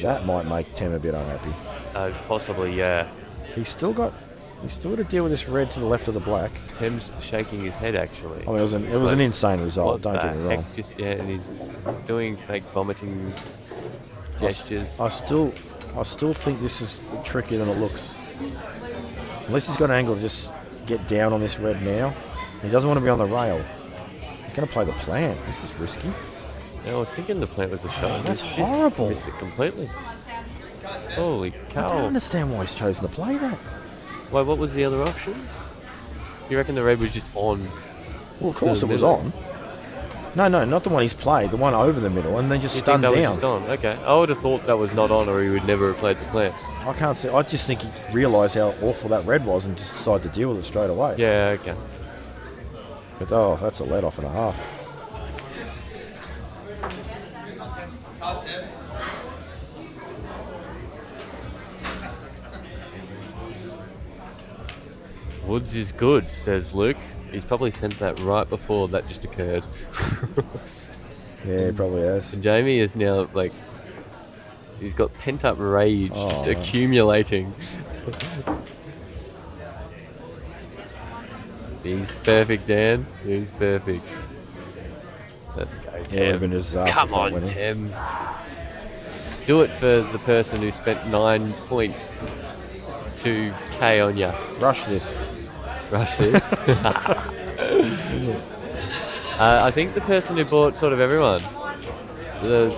That might make Tem a bit unhappy. Possibly, yeah. He's still got He's still got to deal with this red to the left of the black. Tim's shaking his head actually. I mean, it was an insane result. Don't get me wrong. And he's doing fake vomiting gestures. I still think this is trickier than it looks. Unless he's got an angle to just get down on this red now. He doesn't want to be on the rail. He's going to play the plant. This is risky. Yeah, I was thinking the plant was a shot. That's horrible. Missed it completely. Holy cow. I don't understand why he's chosen to play that. Wait, what was the other option? You reckon the red was just on? Well, of course it was on. No, not the one he's played. The one over the middle, and then just stunned down. Was just on? Okay. I would have thought that was not on, or he would never have played the plant. I can't see. I just think he realised how awful that red was, and just decided to deal with it straight away. Yeah. Okay. But oh, that's a let off and a half. Woods is good, says Luke. He's probably sent that right before that just occurred. Yeah, he probably has. And Jamie is now like, he's got pent up rage just accumulating. He's perfect, Dan. He's perfect. Let's go, Tim. Come on, Tim. Do it for the person who spent 9.2k on you. Rush this. I think the person who bought sort of everyone. The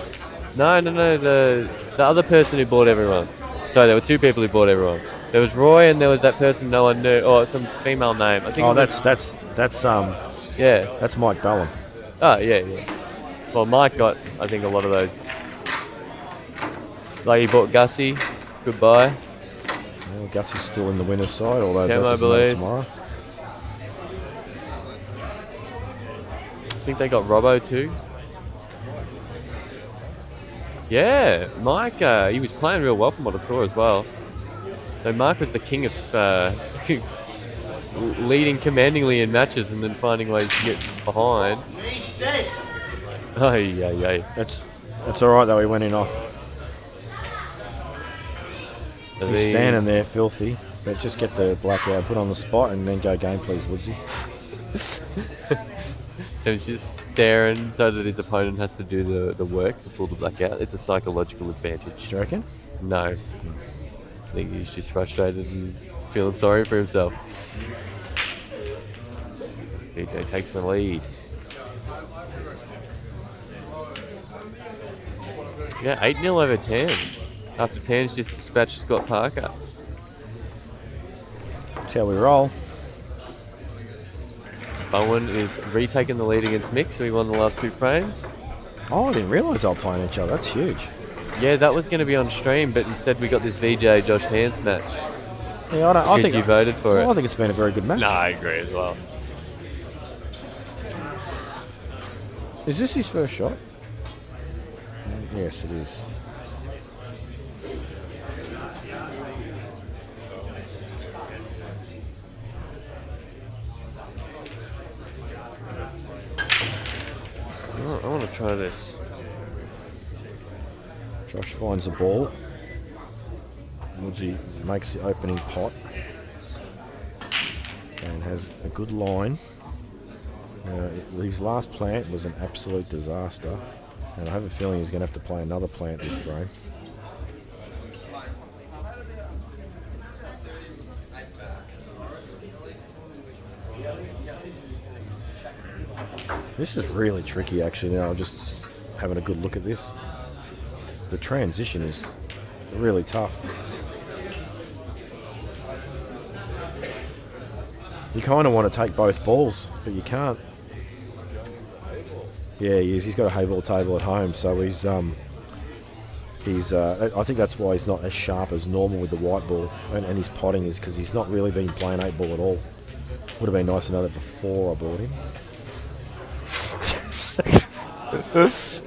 other person who bought everyone. Sorry, there were two people who bought everyone. There was Roy and there was that person no one knew, or some female name. I think. Oh, that's yeah. That's Mike Dallin. Oh yeah. Well, Mike got I think a lot of those. Like he bought Gussie. Goodbye. Well, Gussie's still in the winner's side, although that I doesn't matter tomorrow. I think they got Robbo too. Yeah, Mike, he was playing real well from what I saw as well. So Mark was the king of leading commandingly in matches and then finding ways to get behind. Oh, yeah. That's all right though. He went in off. He's standing there filthy. But just get the black out, put on the spot, and then go game, please, Woodsy. So he's just staring so that his opponent has to do the work to pull the black out. It's a psychological advantage. Do you reckon? No. I think he's just frustrated and feeling sorry for himself. DJ takes the lead. Yeah, 8-0 over Tan. After Tan's just dispatched Scott Parker. That's how we roll. Bowen is retaking the lead against Mick, so he won the last two frames. Oh, I didn't realise they were playing each other. That's huge. Yeah, that was going to be on stream, but instead we got this VJ Josh Hans match. Yeah, I think you voted for it. I think it's been a very good match. No, I agree as well. Is this his first shot? Yes, it is. Oh, I want to try this. Josh finds the ball. Woodsy makes the opening pot and has a good line. His last plant was an absolute disaster, and I have a feeling he's going to have to play another plant this frame. This is really tricky actually now. I'm just having a good look at this. The transition is really tough. You kind of want to take both balls, but you can't. Yeah, he is. He's got a hayball table at home, so he's I think that's why he's not as sharp as normal with the white ball, and his potting is because he's not really been playing 8-ball at all. Would have been nice to know that before I bought him.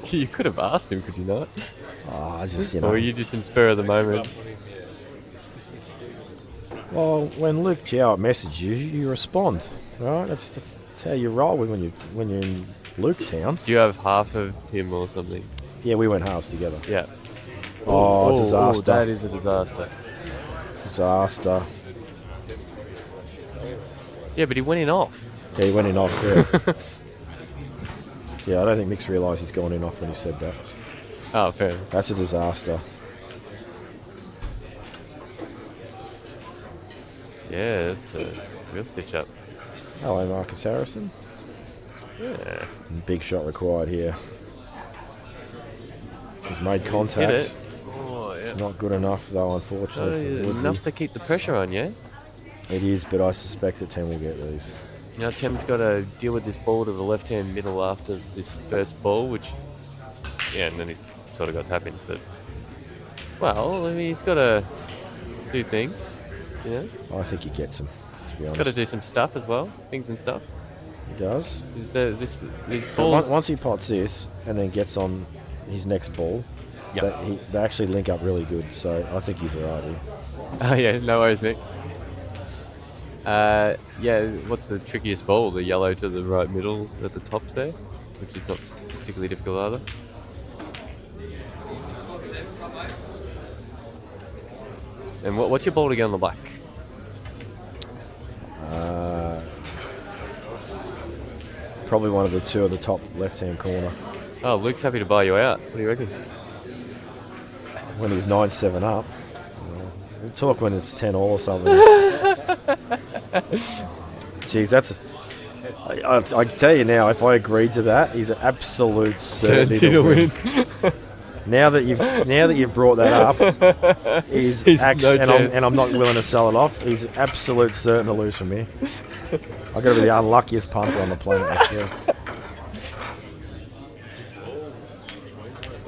You could have asked him, could you not? Oh, just, you know. Or were you just in spur of the moment? Well, when Luke Jowett messages you, you respond, right? That's how you roll when you're in Luke's town. Do you have half of him or something? Yeah, we went halves together. Yeah. Oh, disaster. That is a disaster. Disaster. Yeah, but he went in off. Yeah, he went in off, yeah. Yeah, I don't think Mick's realised he's gone in off when he said that. Oh, fair. That's a disaster. Yeah, that's a real stitch up. Hello, Marcus Harrison. Yeah. Big shot required here. He's made Hit contact. it. Oh, yeah. It's not good enough, though, unfortunately, for Woodsy. Enough to keep the pressure on, yeah? It is, but I suspect that Tem will get these. Now Tem's got to deal with this ball to the left-hand middle after this first ball, which, yeah, and then he's sort of got tap-ins, but, well, I mean, he's got to do things, you know? I think he gets them, to be honest. Got to do some stuff as well, things and stuff. He does. These But balls... once he pots this and then gets on his next ball, Yep. they actually link up really good, so I think he's alright here. Oh, yeah, no worries, Mick. Yeah, what's the trickiest ball? The yellow to the right middle at the top there, which is not particularly difficult either. And what's your ball to get on the black? Probably one of the two at the top left-hand corner. Oh, Luke's happy to buy you out. What do you reckon? When he's 9-7 up. We'll talk when it's 10 all or something. Jeez, that's... I can tell you now, if I agreed to that, he's an absolute certainty to win. Now that you've brought that up, he's actually, no and I'm not willing to sell it off. He's absolute certain to lose from me. I've got to be the unluckiest punter on the planet. I swear.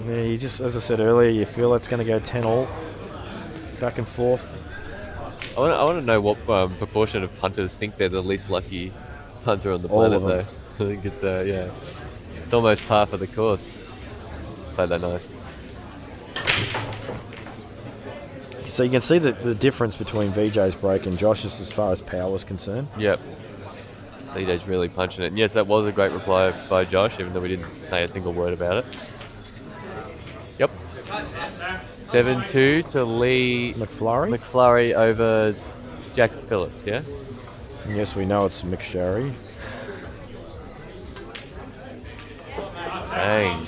Yeah, you just, as I said earlier, you feel it's going to go 10 all, back and forth. I want to know what proportion of punters think they're the least lucky punter on the All planet, of them. though. I think it's yeah, it's almost par for the course. Played that nice. So you can see the difference between VJ's break and Josh's as far as power is concerned. Yep. VJ's really punching it. And yes, that was a great reply by Josh, even though we didn't say a single word about it. Yep. 7-2 to Lee McFlurry over Jack Phillips, yeah? And yes, we know it's McSherry. Dang.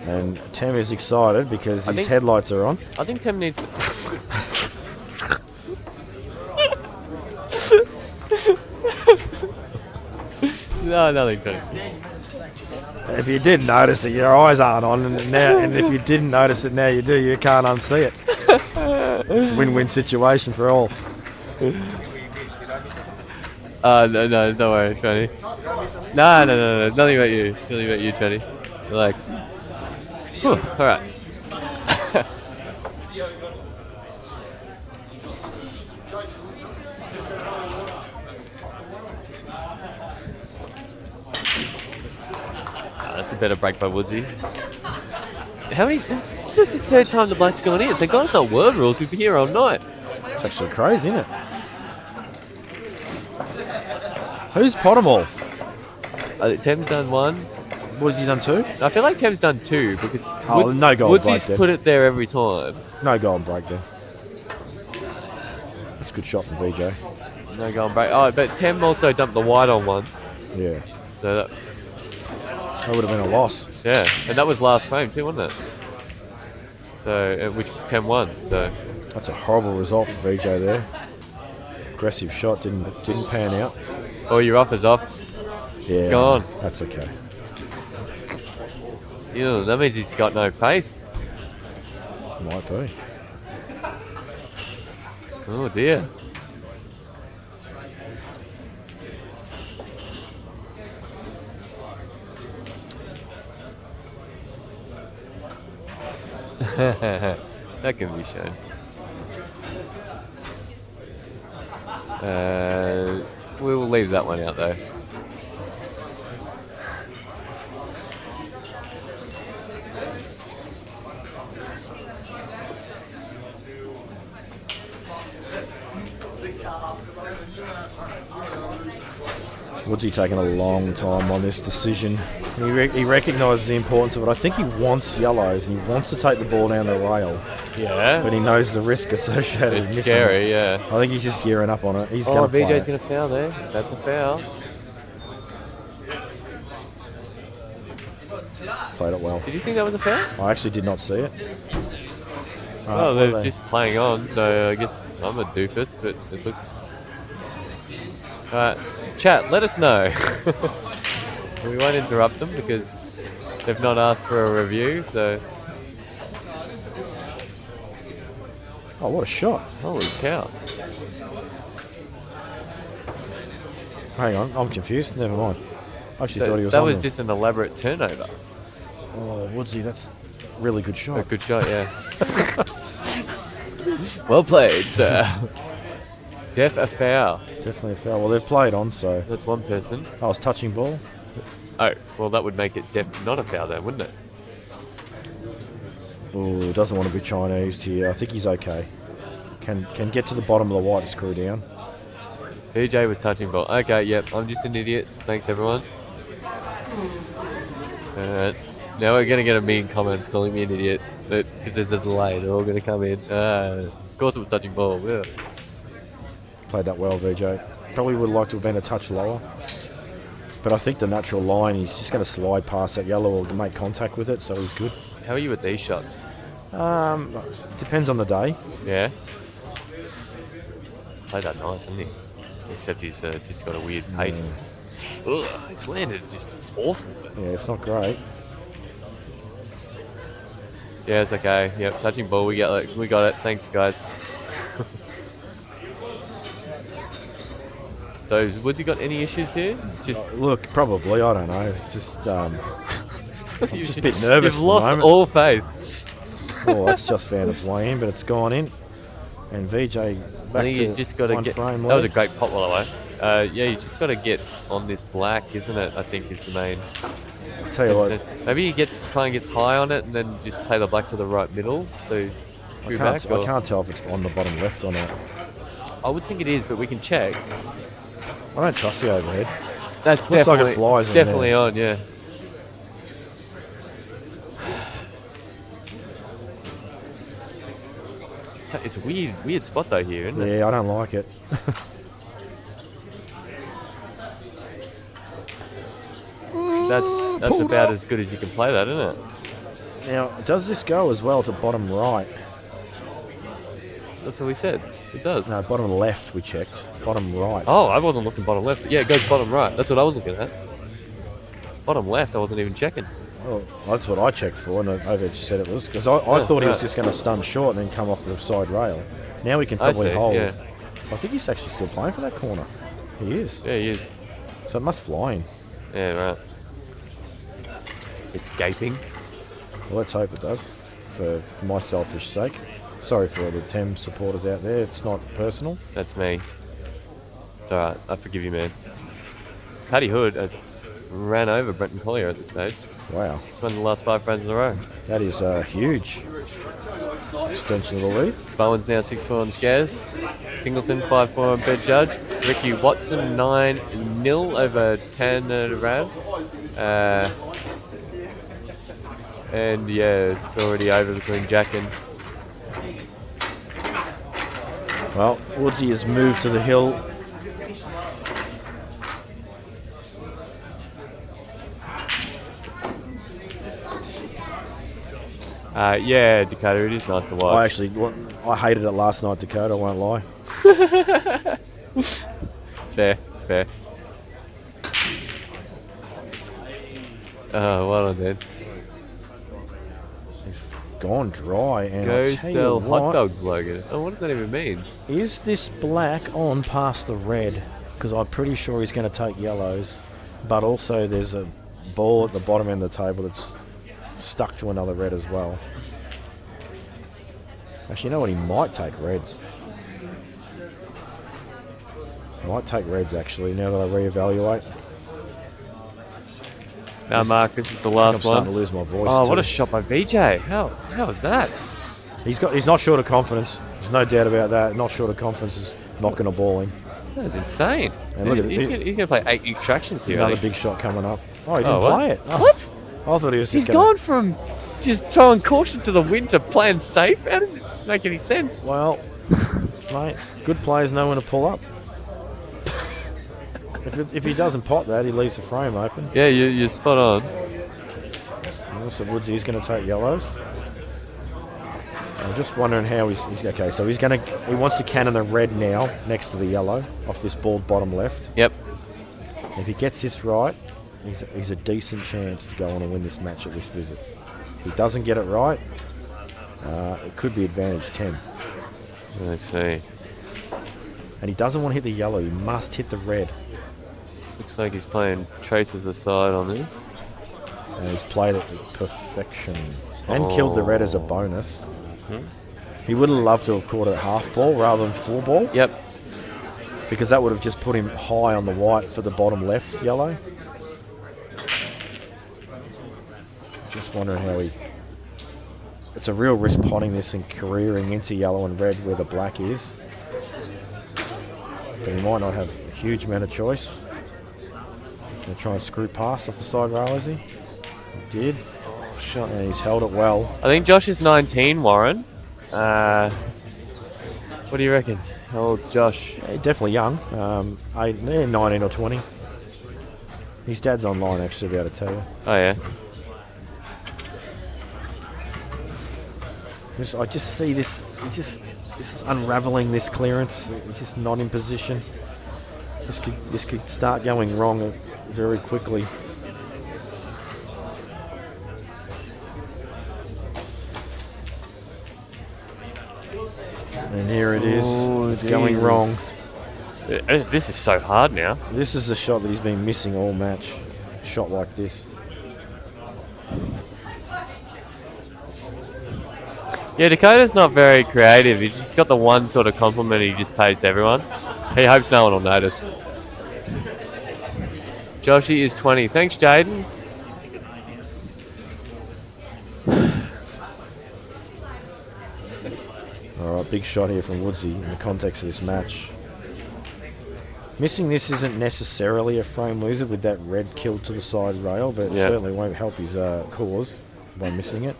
And Tem is excited because his headlights are on. I think Tem needs to... No, nothing funny. If you did notice it, your eyes aren't on, and if you didn't notice it, now you do. You can't unsee it. It's a win-win situation for all. No, don't worry, Tony. No, nothing about you. Nothing about you, Tony. Relax. Whew, all right. That's a better break by Woodsy. How many? This is the third time the black's gone in. Thank God it's not world rules. We'd be here all night. It's actually crazy, isn't it? Who's Pottermore? Tem's done one. What has he done two? I feel like Tem's done two because no goal break Woodsy's then. put it there every time. No goal break then. That's a good shot from VJ. No goal break. Oh, but Tem also dumped the white on one. Yeah. So that would have been a loss. Yeah, and that was last frame too, wasn't it? So which Tem won. So that's a horrible result for VJ there. Aggressive shot didn't pan out. Oh, your offer's off. Yeah, it's gone. That's okay. Ew, that means he's got no face. Might be. Oh dear. That can be shown. We will leave that one out though. Woodsy taking a long time on this decision. He recognises the importance of it. I think he wants yellows and he wants to take the ball down the rail. Yeah. But he knows the risk associated with It's missing scary, it. yeah. I think he's just gearing up on it. He's going to play VJ's it. going to foul there. That's a foul. Played it well. Did you think that was a foul? I actually did not see it. Oh, what are they're they? just playing on, so I guess I'm a doofus, but it looks... Alright, chat, let us know. We won't interrupt them because they've not asked for a review, so... Oh, what a shot. Holy cow. Hang on, I'm confused. Never mind. I actually thought he was that on was them. just an elaborate turnover. Oh, Woodsy, that's a really good shot. A good shot, yeah. Well played, sir. Def a foul. Definitely a foul. Well, they've played on, so... That's one person. I was touching ball. Oh, well that would make it not a foul then, wouldn't it? Oh, doesn't want to be Chinese here. I think he's okay. Can get to the bottom of the white screw down. VJ was touching ball. Okay, yep, I'm just an idiot. Thanks everyone. Now we're going to get a mean comments calling me an idiot, but because there's a delay, they're all going to come in. Of course it was touching ball, yeah. Played that well, VJ. Probably would like to have been a touch lower. But I think the natural line, he's just going to slide past that yellow or make contact with it, so he's good. How are you with these shots? Depends on the day. Yeah. Played that nice, hasn't he? Except he's just got a weird pace. Ugh, it's landed just awful. Yeah, it's not great. Yeah, it's okay. Yep, touching ball. We got it. Thanks, guys. So, Woods, you got any issues here? It's just Look, probably. I don't know. It's just... I'm just a bit nervous You've at the lost moment. all faith. Oh, that's just found its way in, but it's gone in. And VJ I back think to he's just got to one get. frame That was a lead. great pop, by the way. Yeah, he's just got to get on this black, isn't it? I think is the main. Tell you what, Maybe he try and gets high on it, and then just play the black to the right middle. So screw back. I can't tell if it's on the bottom left or not. I would think it is, but we can check. I don't trust the overhead. That's Looks like definitely it flies in definitely there. on. Yeah. It's a weird spot though here, isn't it? Yeah, I don't like it. That's about as good as you can play that, isn't it? Now, does this go as well to bottom right? That's what we said. It does. No, bottom left we checked. Bottom right. Oh, I wasn't looking bottom left. Yeah, it goes bottom right. That's what I was looking at. Bottom left, I wasn't even checking. Well, that's what I checked for, and the overhead said it was. Because I thought he was just going to stun short and then come off the side rail. Now we can probably hold. Yeah. I think he's actually still playing for that corner. He is. Yeah, he is. So it must fly in. Yeah, right. It's gaping. Well, let's hope it does, for my selfish sake. Sorry for all the Tem supporters out there. It's not personal. That's me. It's alright. I forgive you, man. Paddy Hood has ran over Brenton Collier at this stage. Wow. He's won the last 5 frames in a row. That is huge. Extension of the lead. Bowen's now 6-4 on Scares. Singleton 5-4 on Bed Judge. Ricky Watson 9-0 over Tan Rav. And yeah, it's already over between Jack and... Well, Woodsy has moved to the hill. Yeah, Dakota, it is nice to watch. I hated it last night, Dakota, I won't lie. Fair. Oh, well done, then. Gone dry, and Go I'll tell sell you what, hot dogs, Logan. Oh, what does that even mean? Is this black on past the red? Because I'm pretty sure he's going to take yellows, but also there's a ball at the bottom end of the table that's stuck to another red as well. Actually, you know what? He might take reds. Might take reds, actually, now that I reevaluate. Now, Mark, this is the I'm last starting one. to lose my voice. Oh, too. what a shot by VJ. How is that? He's not short of confidence. There's no doubt about that. Not short of confidence is knocking a ball in. That's insane. And look at He's it. going to play 8 extractions here. Another I think. big shot coming up. Oh, he didn't what? play it. Oh, What? I thought he was He's just going gone from just throwing caution to the wind to playing safe. How does it make any sense? Well, mate, good players know when to pull up. If he doesn't pot that, he leaves the frame open. Yeah, you're spot on. So Woodsy's going to take yellows. I'm just wondering how he's okay. So he wants to cannon the red now next to the yellow off this bald bottom left. Yep. If he gets this right, he's a decent chance to go on and win this match at this visit. If he doesn't get it right, it could be advantage 10. I see. And he doesn't want to hit the yellow. He must hit the red. Looks like he's playing traces aside on this. And he's played it to perfection. And killed the red as a bonus. He would have loved to have caught it at half ball rather than full ball. Yep. Because that would have just put him high on the white for the bottom left yellow. Just wondering how he... It's a real risk potting this and careering into yellow and red where the black is. But he might not have a huge amount of choice. Going to try and screw past off the side rail, is he? He did. Shot, and he's held it well. I think Josh is 19, Warren. What do you reckon? How old's Josh? Yeah, definitely young. 19 or 20. His dad's online, actually, to be able to tell you. Oh, yeah. I just see this. This is unraveling this clearance. He's just not in position. This could start going wrong very quickly. And here it is. Oh, it's going wrong. This is so hard now. This is the shot that he's been missing all match. A shot like this. Yeah, Dakota's not very creative. He's just got the one sort of compliment he just pays to everyone. He hopes no one will notice. Joshy is 20. Thanks, Jaden. Alright, big shot here from Woodsy in the context of this match. Missing this isn't necessarily a frame loser with that red kill to the side rail, but it certainly won't help his cause by missing it.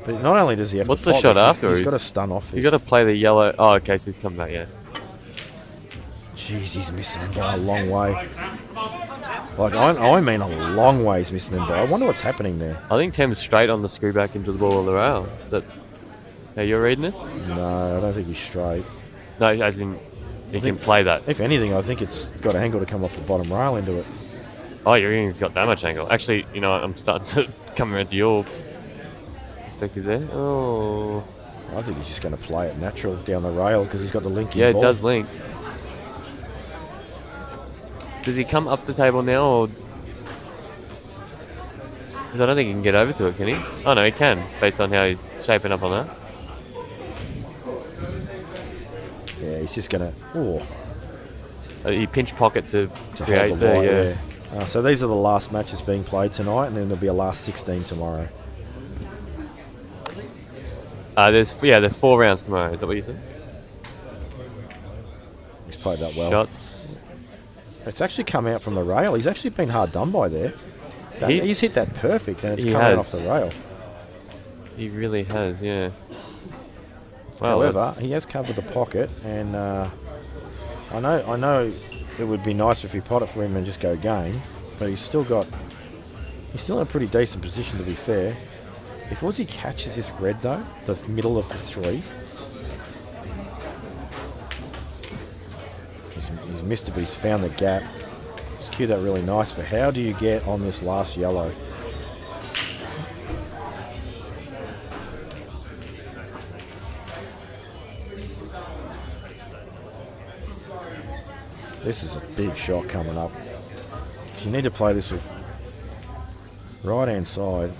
But not only does he have What's to the pot shot this, after? he's got to stun off this. You got to play the yellow. Oh, okay, so he's coming back, yeah. Jeez, he's missing him by a long way. Like, I mean a long way he's missing him by. I wonder what's happening there. I think Tem's straight on the screw back into the ball of the rail. Is that how you're reading this? No, I don't think he's straight. No, as in, he can play that. If anything, I think it's got an angle to come off the bottom rail into it. Oh, you're reading he's got that much angle. Actually, you know what, I'm starting to come around to your perspective there. Oh. I think he's just going to play it natural down the rail because he's got the link in Yeah, ball. it does link. Does he come up the table now, or... Because I don't think he can get over to it, can he? Oh, no, he can, based on how he's shaping up on that. Yeah, he's just going to... Oh, He pinch pocket to create hold the the... white, yeah. So these are the last matches being played tonight, and then there'll be a last 16 tomorrow. There's 4 rounds tomorrow, is that what you said? He's played that well. Shots. It's actually come out from the rail. He's actually been hard done by there. He's hit that perfect, and it's come out off the rail. He really has, yeah. Wow, However, he has covered the pocket, and I know it would be nice if he pot it for him and just go game, but he's still in a pretty decent position, to be fair. If Woodsy catches this red though, the middle of the 3, he's missed it, but he's found the gap. He's cued that really nice, but how do you get on this last yellow? This is a big shot coming up. You need to play this with right hand side,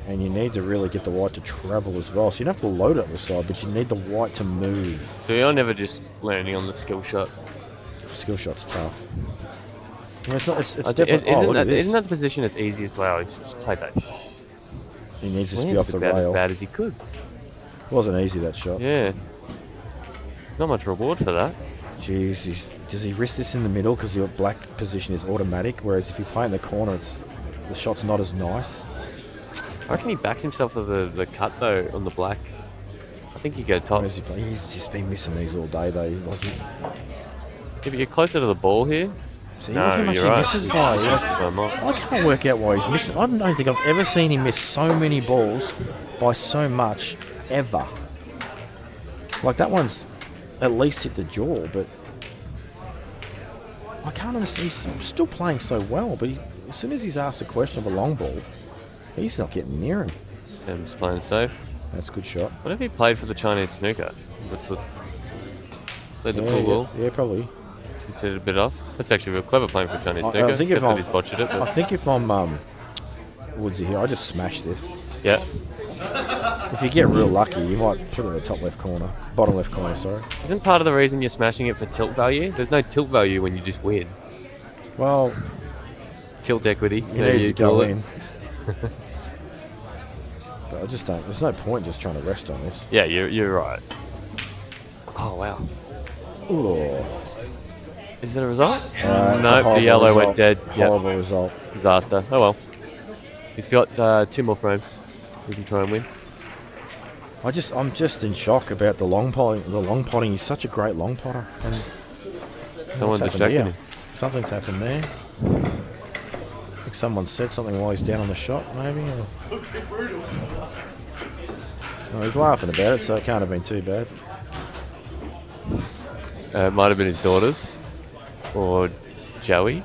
and you need to really get the white to travel as well. So you don't have to load it on the side, but you need the white to move. So you're never just landing on the skill shot. Skill shot's tough. I mean, it's Isn't definitely. that the position it's easy as well? He's just played that. He needs to be off the about rail. as bad as he could. Wasn't easy, that shot. Yeah. There's not much reward for that. Jeez, does he risk this in the middle because your black position is automatic, whereas if you play in the corner, the shot's not as nice. I reckon he backs himself for the cut though on the black. I think he go top. Where's he play? He's just been missing these all day though. Like Yeah, but you're closer to the ball here. see, look how much you're he right. misses He's by. just so much. I can't work out why he's missing. I don't think I've ever seen him miss so many balls by so much ever. Like that one's at least hit the jaw, but I can't understand. He's still playing so well, but as soon as he's asked a question of a long ball, he's not getting near him. Tim's playing safe. That's a good shot. What if he played for the Chinese snooker? That's what played the full ball. Yeah, probably. Considered a bit off. That's actually real clever playing for Chinese I snooker. think Except if that I'm- he's botched it. I But think if I'm Woodsy here, I just smash this. yeah. If you get real lucky, you might put it in the top left corner, bottom left corner. Sorry. Isn't part of the reason you're smashing it for tilt value? There's no tilt value when you just win. Well, Tilt equity. you need to go call it. in. But I just don't. There's no point just trying to rest on this. Yeah, you're right. Oh wow. Ooh. Is it a result? It's a No, the horrible yellow result. went dead. Yep. Horrible result. Disaster. Oh well. He's got 2 more frames. We can try and win. I'm just in shock about the long potting. The long potting. He's such a great long potter. And Someone what's happened distracted here? him. Something's happened there. I think someone said something while he's down on the shot, maybe. Or... Well, he's laughing about it, so it can't have been too bad. It might have been his daughters. Or Joey.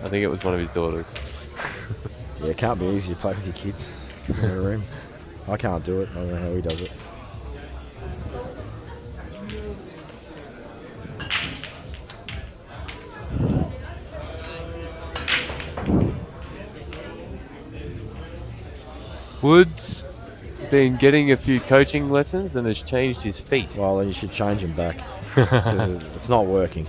I think it was one of his daughters. Yeah, it can't be easy to play with your kids in a room. I can't do it. I don't know how he does it. Woods been getting a few coaching lessons and has changed his feet. Well, then you should change him back. 'Cause it's not working.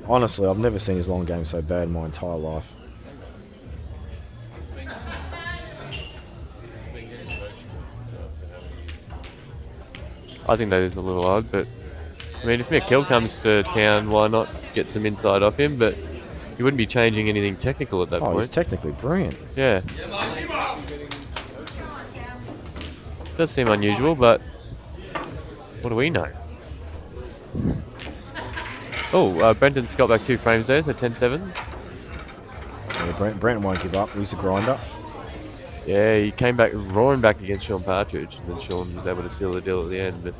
Honestly, I've never seen his long game so bad in my entire life. I think that is a little odd, but I mean, if Mikel comes to town, why not get some insight off him? But he wouldn't be changing anything technical at that Oh, he's point. technically brilliant. Yeah. Does seem unusual, but what do we know? Oh, Brenton's got back 2 frames there, so 10-7. Yeah, Brent won't give up. He's a grinder. Yeah, he came back roaring back against Sean Partridge, and then Sean was able to seal the deal at the end. But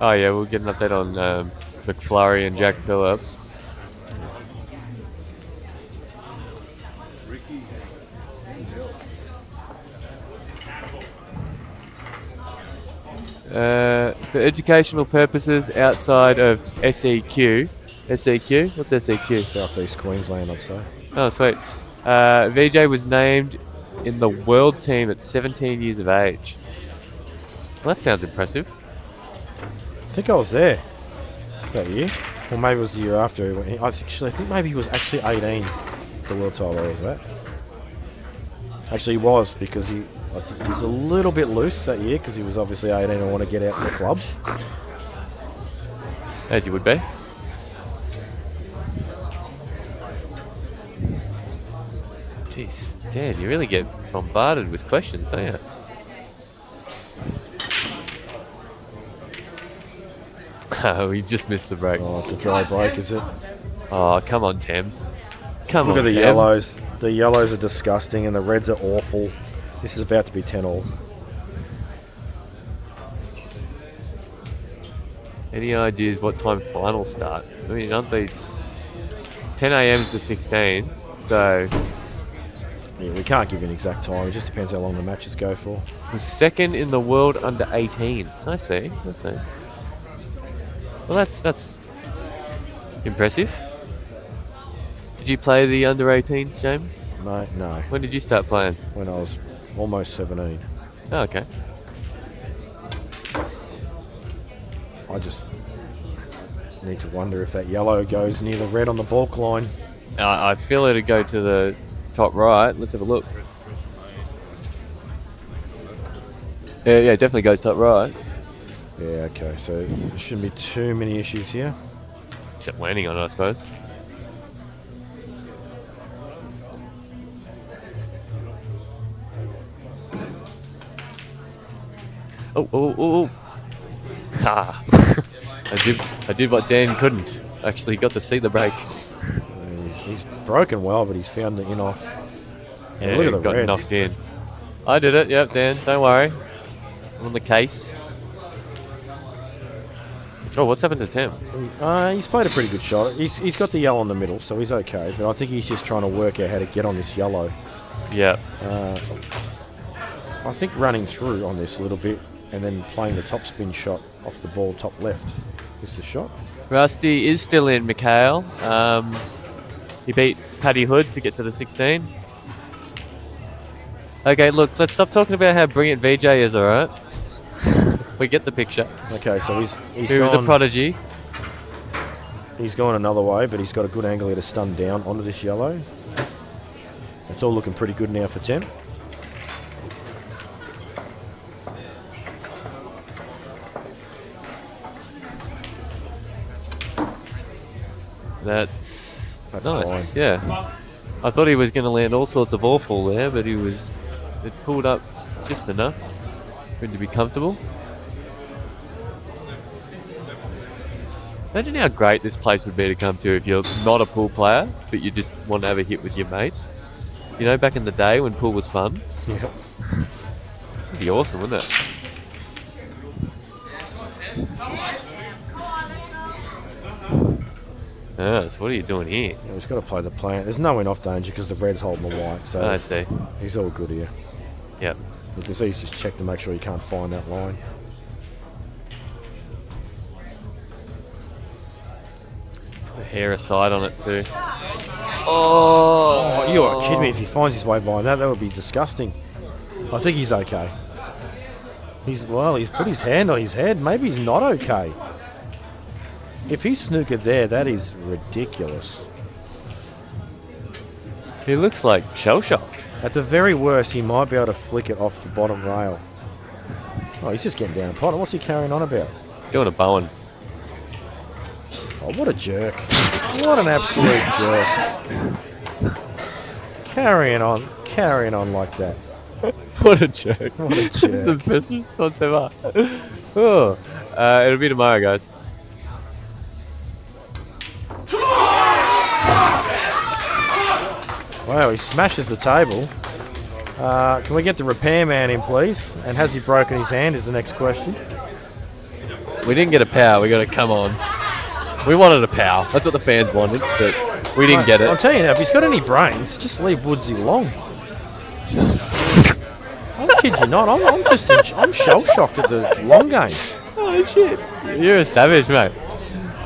oh yeah, we'll get an update on McFlurry and Jack Phillips. For educational purposes outside of SEQ. SEQ? What's SEQ? Southeast Queensland, I'd say. Oh, sweet. VJ was named in the world team at 17 years of age. Well, that sounds impressive. I think I was there that year. Or maybe it was the year after. I think maybe he was actually 18. The world title was that. Actually, he was because I think he was a little bit loose that year because he was obviously 18 and want to get out in the clubs. As you would be. Jeez, Dad, you really get bombarded with questions, don't you? Oh, we just missed the break. Oh, it's a dry break, is it? Oh, come on, Tem. Come Look on, at the Tem. yellows. The yellows are disgusting and the reds are awful. This is about to be 10-all. Any ideas what time finals start? I mean, aren't they 10 a.m. to 16? So Yeah, we can't give you an exact time. It just depends how long the matches go for. he's second in the world under 18s. I see. I see. Well, that's impressive. Did you play the under 18s, James? No. When did you start playing? When I was almost 17. Oh, okay. I just need to wonder if that yellow goes near the red on the balk line. I feel it'd go to the top right. Let's have a look. Yeah, definitely goes top right. Yeah, okay, so there shouldn't be too many issues here. Except landing on it, I suppose. Oh. Ha! I did what Dan couldn't. Actually got to see the break. He's broken well, but he's found the in-off. Yeah, look at the got reds. knocked in. I did it, yep, Dan, don't worry. I'm on the case. Oh, what's happened to Tim? He's played a pretty good shot. He's got the yellow in the middle, so he's okay. But I think he's just trying to work out how to get on this yellow. Yeah. I think running through on this a little bit and then playing the top spin shot off the ball top left is the shot. Rusty is still in, Mikhail. He beat Paddy Hood to get to the 16. Okay, look, let's stop talking about how brilliant VJ is, alright? We get the picture. Okay, so he's He was a gone, prodigy. he's gone another way, but he's got a good angle here to stun down onto this yellow. It's all looking pretty good now for Tim. That's That's nice, fine. yeah. I thought he was going to land all sorts of awful there, but it pulled up just enough for him to be comfortable. Imagine how great this place would be to come to if you're not a pool player, but you just want to have a hit with your mates. You know, back in the day when pool was fun. Yeah. It'd be awesome, wouldn't it? So what are you doing here? Yeah, he's got to play the plan. There's no in-off danger because the red's holding the white, so I see. he's all good here. Yep. You can see he's just checked to make sure he can't find that line. Put a hair aside on it too. Oh, you are kidding me. If he finds his way behind that would be disgusting. I think he's okay. He's put his hand on his head. Maybe he's not okay. If he's snookered there, that is ridiculous. He looks like shell-shocked. At the very worst, he might be able to flick it off the bottom rail. Oh, he's just getting down pot. What's he carrying on about? Doing a Bowen. Oh, what a jerk. What an absolute jerk. Carrying on like that. What a jerk. What a It's the jerk. best response ever. Oh. It'll be tomorrow, guys. Wow, he smashes the table. Can we get the repairman in, please? And has he broken his hand is the next question. We didn't get a power, we got a come on. We wanted a power. That's what the fans wanted, but we didn't get I'll it. tell you now, if he's got any brains, just leave Woodsy alone. I kid you not, I'm shell-shocked at the long game. Oh shit. You're a savage, mate.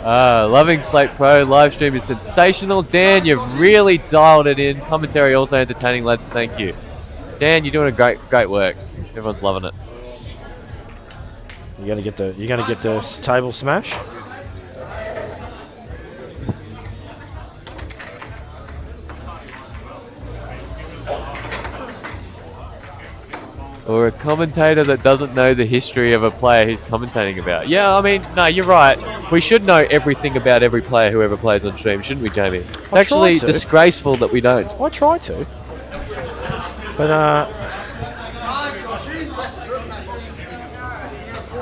Loving Slate Pro. Live stream is sensational. Dan, you've really dialed it in. Commentary also entertaining, lads. Thank you. Dan, you're doing a great work. Everyone's loving it. You're gonna get the table smash. Or a commentator that doesn't know the history of a player he's commentating about. Yeah, I mean, no, you're right. We should know everything about every player who ever plays on stream, shouldn't we, Jamie? It's actually try to. disgraceful that we don't. I try to, but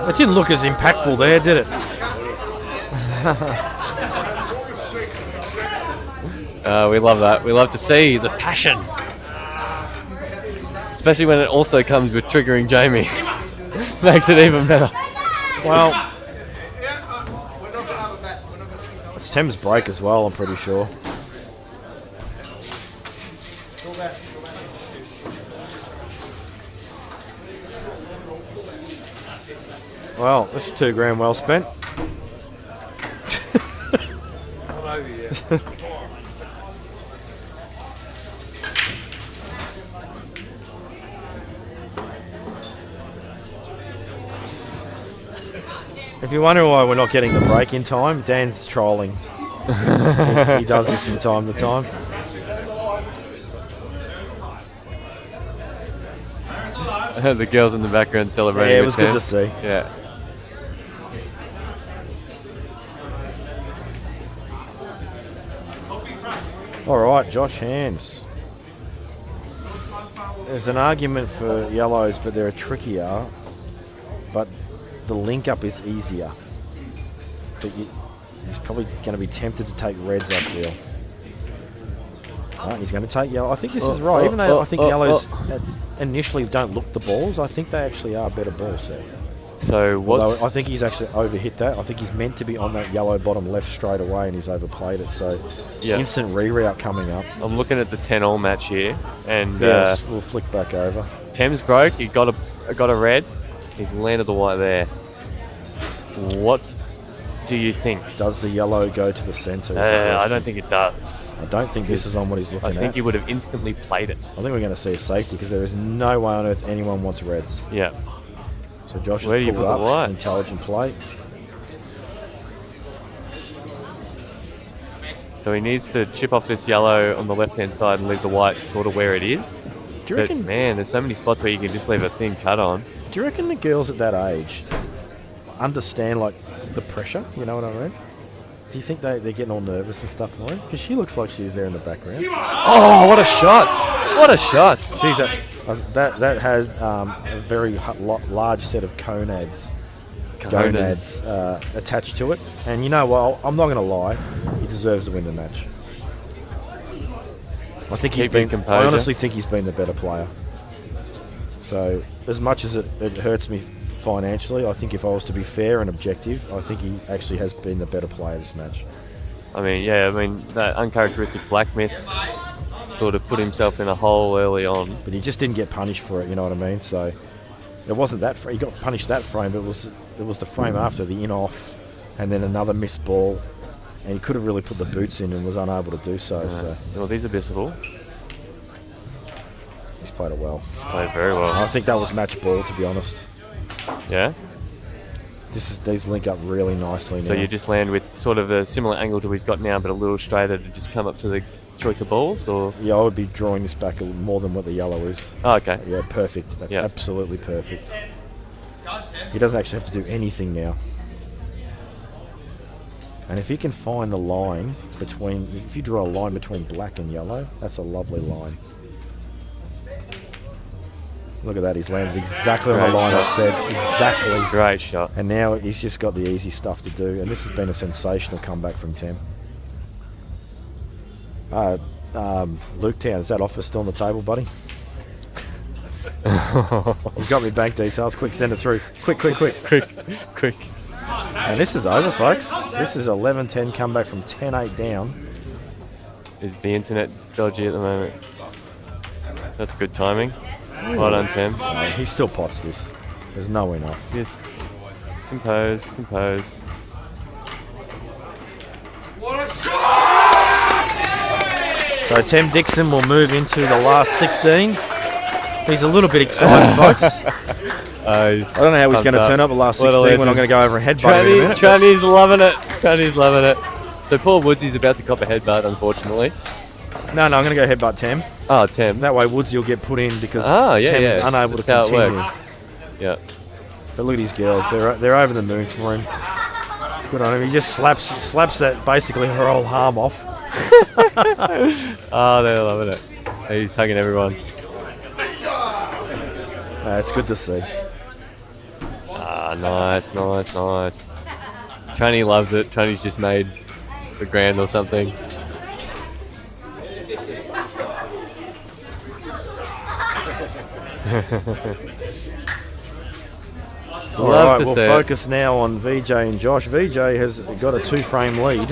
it didn't look as impactful there, did it? We love that. We love to see the passion. Especially when it also comes with triggering Jamie. Makes it even better. Well, it's Thames break as well, I'm pretty sure. Well, this is $2,000 well spent. If you're wondering why we're not getting the break in time, Dan's trolling. He does this from time to time. The girls in the background celebrating. Yeah, it was with good Tem. to see. Yeah. All right, Josh Hands. There's an argument for yellows, but they're trickier. But the link up is easier. But he's probably going to be tempted to take reds, I feel. Right, he's going to take yellow. I think this is right. Even though I think yellows initially don't look the balls, I think they actually are better ball set. So what? I think he's actually overhit that. I think he's meant to be on that yellow bottom left straight away, and he's overplayed it. So instant reroute coming up. I'm looking at the 10-all match here, and Yes, we'll flick back over. Tem's broke. He got a red. He's landed the white there. What do you think? Does the yellow go to the centre? I don't think it does. I don't think this is on what he's looking at. I think he would have instantly played it. I think we're going to see a safety because there is no way on earth anyone wants reds. Yeah. So Josh Where do has you pulled put up. the white? Intelligent play. So he needs to chip off this yellow on the left-hand side and leave the white sort of where it is. Do you But reckon? man, there's so many spots where you can just leave a thin cut on. Do you reckon the girls at that age understand like the pressure? You know what I mean? Do you think they're getting all nervous and stuff for him? Because she looks like she's there in the background. Oh, what a shot! What a shot! Geez, that has a very large set of gonads attached to it. And you know what? I'm not going to lie. He deserves to win the match. I think he's been. I honestly think he's been the better player. So as much as it hurts me financially, I think if I was to be fair and objective, I think he actually has been the better player this match. I mean, that uncharacteristic black miss sort of put himself in a hole early on. But he just didn't get punished for it, you know what I mean? So it wasn't that he got punished that frame, but it was the frame after, the in-off, and then another missed ball. And he could have really put the boots in and was unable to do so. So Well, these are missable. he's played it well. He's played very well. I think that was match ball, to be honest. Yeah? These link up really nicely now. So you just land with sort of a similar angle to what he's got now, but a little straighter to just come up to the choice of balls, or? Yeah, I would be drawing this back more than what the yellow is. Oh, okay. Yeah, perfect. That's absolutely perfect. He doesn't actually have to do anything now. And if he can find the line if you draw a line between black and yellow, that's a lovely line. Look at that, he's landed exactly on the line I said. Exactly. Great shot. And now he's just got the easy stuff to do. And this has been a sensational comeback from Tem. Luke Town, is that offer still on the table, buddy? He's got me bank details. Quick, send it through. Quick. And this is over, folks. This is 11-10 comeback from 10-8 down. Is the internet dodgy at the moment? That's good timing. Well done, Tem. He still pots this. There's no enough. Just compose. So Tem Dixon will move into the last 16. He's a little bit excited, folks. I don't know how he's going to turn up the last 16 when I'm going to go over and headbutt him in a minute. Tranny's loving it. So Paul Woodsy's about to cop a headbutt, unfortunately. No, I'm going to go headbutt Tem. Oh, Tem. That way Woodsy will get put in because Tem is unable to That's continue. how it works. Yeah. But look at these girls. They're over the moon for him. Good on him. He just slaps that basically her whole arm off. Oh, they're loving it. He's hugging everyone. It's good to see. Nice. Tranny loves it. Tranny's just made the grand or something. Alright, we'll focus now on VJ and Josh. VJ has got a 2-frame lead.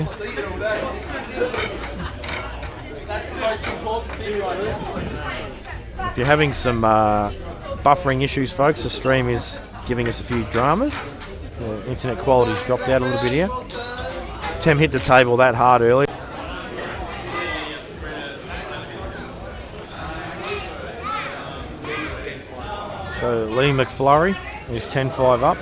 If you're having some buffering issues, folks, the stream is giving us a few dramas. The internet quality's dropped out a little bit here. Tem hit the table that hard early. So Lee McFlurry is 10-5 up.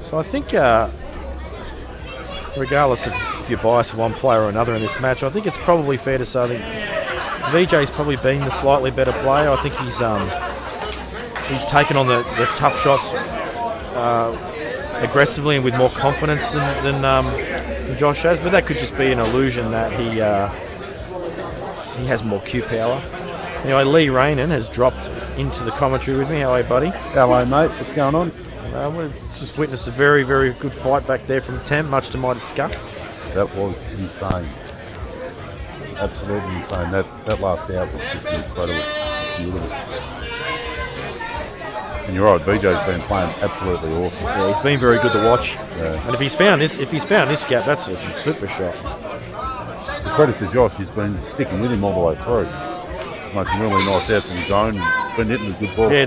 So I think, regardless of if you're biased for one player or another in this match, I think it's probably fair to say that VJ's probably been the slightly better player. I think he's taken on the tough shots aggressively and with more confidence than Josh has, but that could just be an illusion that he has more Q power. Anyway, Lee Rainan has dropped into the commentary with me. How are you, buddy? Hello, mate. What's going on? We've just witnessed a very, very good fight back there from Temp, much to my disgust. That was insane. Absolutely insane. That last out was just incredible. Beautiful. And you're right, VJ's been playing absolutely awesome. Yeah, he's been very good to watch. Yeah. And if he's found this gap, that's a super shot. The credit to Josh, he's been sticking with him all the way through. He's making really nice outs in his own and been hitting a good ball. Yeah,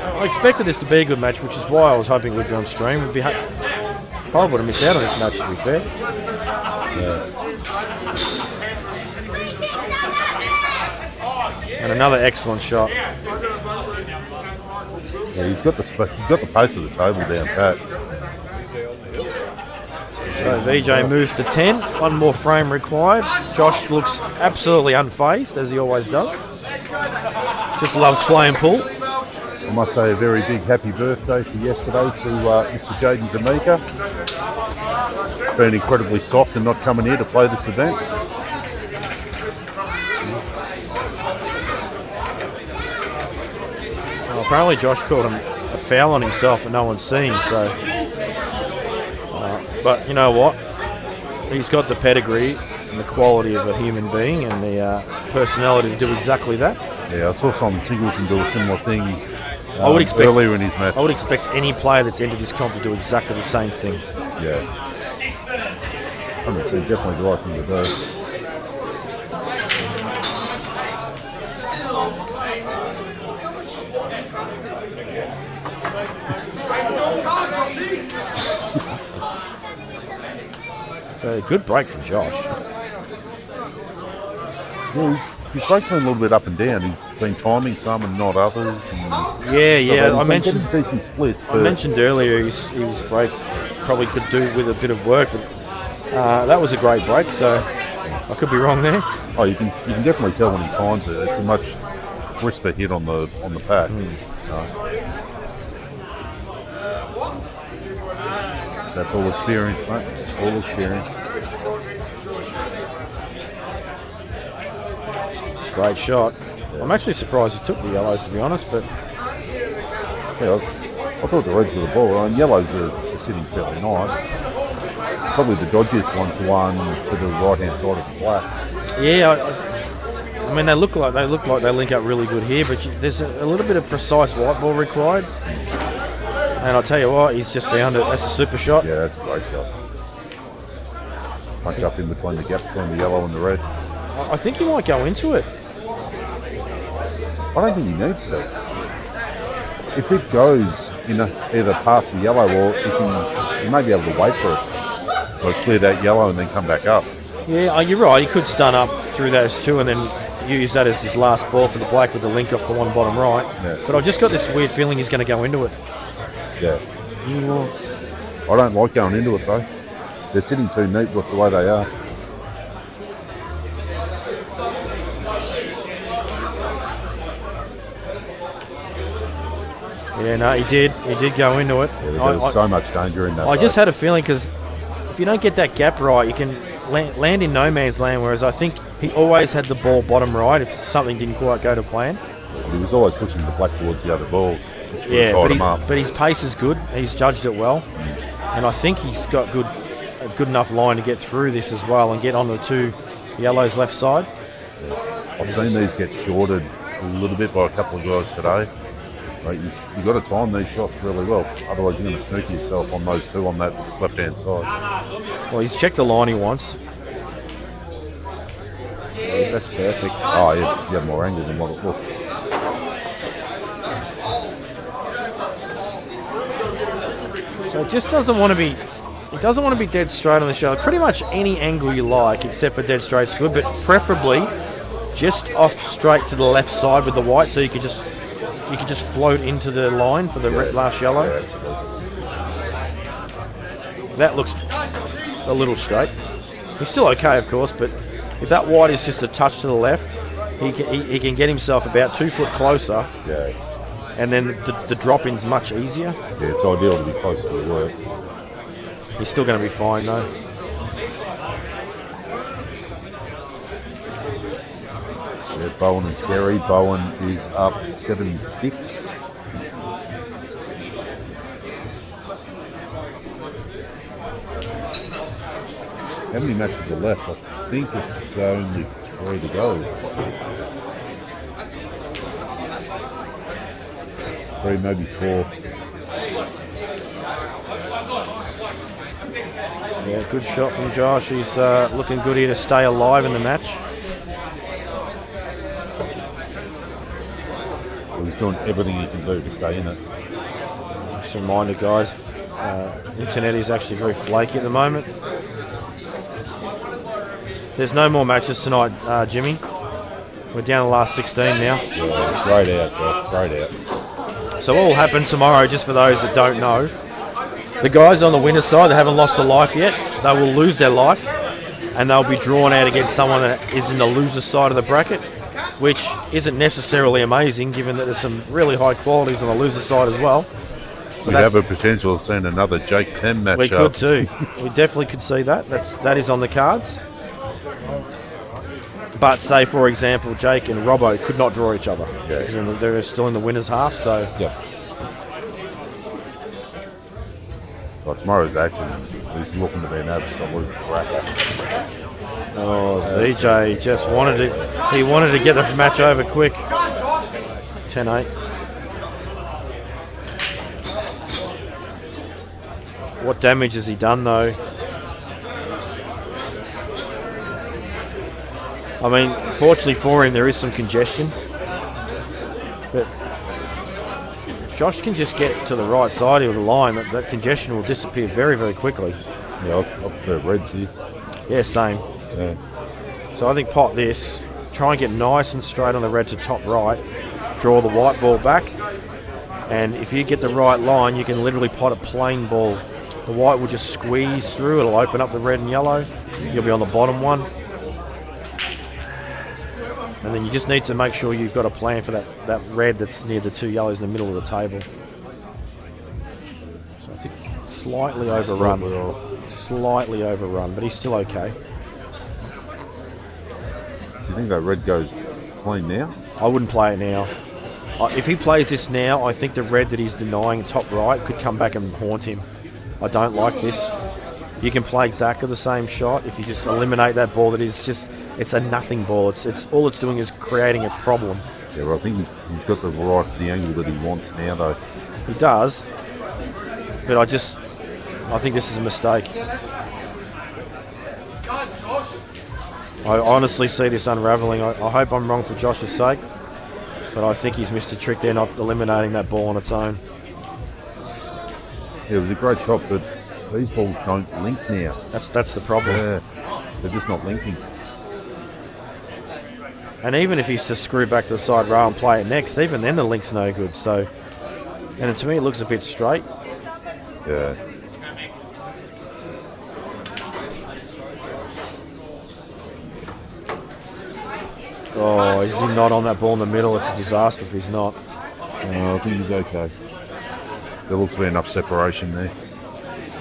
I expected this to be a good match, which is why I was hoping we'd be on stream. We'd be horrible to miss out on this match, to be fair. Yeah. And another excellent shot. Yeah, he's got the pace of the table down pat. So VJ moves to 10. One more frame required. Josh looks absolutely unfazed, as he always does. Just loves playing pool. I must say a very big happy birthday for yesterday to Mr. Jaden D'Amica. Been incredibly soft and not coming here to play this event. Well, apparently Josh called him a foul on himself and no one's seen, so... but you know what? He's got the pedigree and the quality of a human being and the personality to do exactly that. Yeah, I saw Simon Singleton do a similar thing earlier in his match. I would expect any player that's entered this comp to do exactly the same thing. Yeah. 100%, definitely the right thing to do. So a good break from Josh. Well, his breaks been a little bit up and down. He's been timing some and not others. Yeah. I mentioned decent splits. I mentioned earlier his break probably could do with a bit of work, but that was a great break. So I could be wrong there. Oh, you can definitely tell when he times it. It's a much crisper hit on the pad. That's all experience, mate. All experience. It's a great shot. Yeah. I'm actually surprised he took the yellows, to be honest, but... Yeah, I thought the reds were the ball. And yellows are sitting fairly nice. Probably the dodgiest one's the one to the right-hand side of the black. Yeah, I mean, they look like they link up really good here, but there's a little bit of precise white ball required. And I'll tell you what, he's just found it. That's a super shot. Yeah, that's a great shot. Punch up in between the gap between the yellow and the red. I think he might go into it. I don't think he needs to. If it goes either past the yellow or he may be able to wait for it. Or clear that yellow and then come back up. Yeah, you're right. He could stun up through those two and then use that as his last ball for the black with the link off the one bottom right. Yeah. But I've just got this weird feeling he's going to go into it. Yeah. I don't like going into it though. They're sitting too neat with the way they are. Yeah, no, he did go into it. Yeah, there's so much danger in that. I just had a feeling because if you don't get that gap right, you can land in no man's land, whereas I think he always had the ball bottom right if something didn't quite go to plan. He was always pushing the black towards the other ball. Yeah, but his pace is good. He's judged it well. And I think he's got a good enough line to get through this as well and get on the two yellows left side. Yeah. I've seen these get shorted a little bit by a couple of guys today. Right, you've got to time these shots really well. Otherwise you're going to sneak yourself on those two on that left-hand side. Well, he's checked the line he wants. So that's perfect. Oh, yeah, you have more angle than what it looked. So it just doesn't want to be... It doesn't want to be dead straight on the shoulder. Pretty much any angle you like, except for dead straight's good, but preferably just off straight to the left side with the white, so you could just float into the line for the last yellow. Yeah, absolutely. That looks a little straight. He's still okay, of course, but if that white is just a touch to the left, he can get himself about 2 foot closer. Yeah. And then the drop-in's much easier. Yeah, it's ideal to be closer to the work. He's still going to be fine, though. Yeah, Bowen and Scary. Bowen is up 7-6. How many matches are left? I think it's only 3 to go. 3, maybe 4. Yeah, good shot from Josh. He's looking good here to stay alive in the match. Well, he's doing everything he can do to stay in it. Just a reminder, guys, internet is actually very flaky at the moment. There's no more matches tonight, Jimmy. We're down to the last 16 now. Yeah, great out, Josh. Great out. So what will happen tomorrow, just for those that don't know, the guys on the winner's side that haven't lost a life yet, they will lose their life and they'll be drawn out against someone that is in the loser's side of the bracket, which isn't necessarily amazing given that there's some really high qualities on the loser side as well. We have a potential of seeing another Jake Tem match. We could too. We definitely could see that. That is on the cards. But say, for example, Jake and Robbo could not draw each other. Yeah. Because they're still in the winner's half, so... Yeah. Well, tomorrow's action is looking to be an absolute cracker. Oh, VJ just wanted to get the match over quick. 10-8. What damage has he done, though? I mean, fortunately for him, there is some congestion. But if Josh can just get to the right side of the line, that congestion will disappear very, very quickly. Yeah, I prefer reds here. Yeah, same. Yeah. So I think pot this, try and get nice and straight on the red to top right, draw the white ball back, and if you get the right line, you can literally pot a plain ball. The white will just squeeze through, it'll open up the red and yellow, you'll be on the bottom one. And then you just need to make sure you've got a plan for that red that's near the 2 yellows in the middle of the table. So I think slightly overrun. Slightly overrun, but he's still okay. Do you think that red goes clean now? I wouldn't play it now. If he plays this now, I think the red that he's denying top right could come back and haunt him. I don't like this. You can play exactly the same shot if you just eliminate that ball that is just... It's a nothing ball. It's all it's doing is creating a problem. Yeah, well, I think he's got the angle that he wants now, though. He does, but I think this is a mistake. I honestly see this unraveling. I hope I'm wrong for Josh's sake, but I think he's missed a trick there, not eliminating that ball on its own. Yeah, it was a great shot, but these balls don't link now. That's the problem. Yeah, they're just not linking. And even if he's to screw back to the side rail and play it next, even then the link's no good. So, and to me it looks a bit straight. Yeah. Oh, is he not on that ball in the middle? It's a disaster if he's not. I think he's okay. There looks to be enough separation there.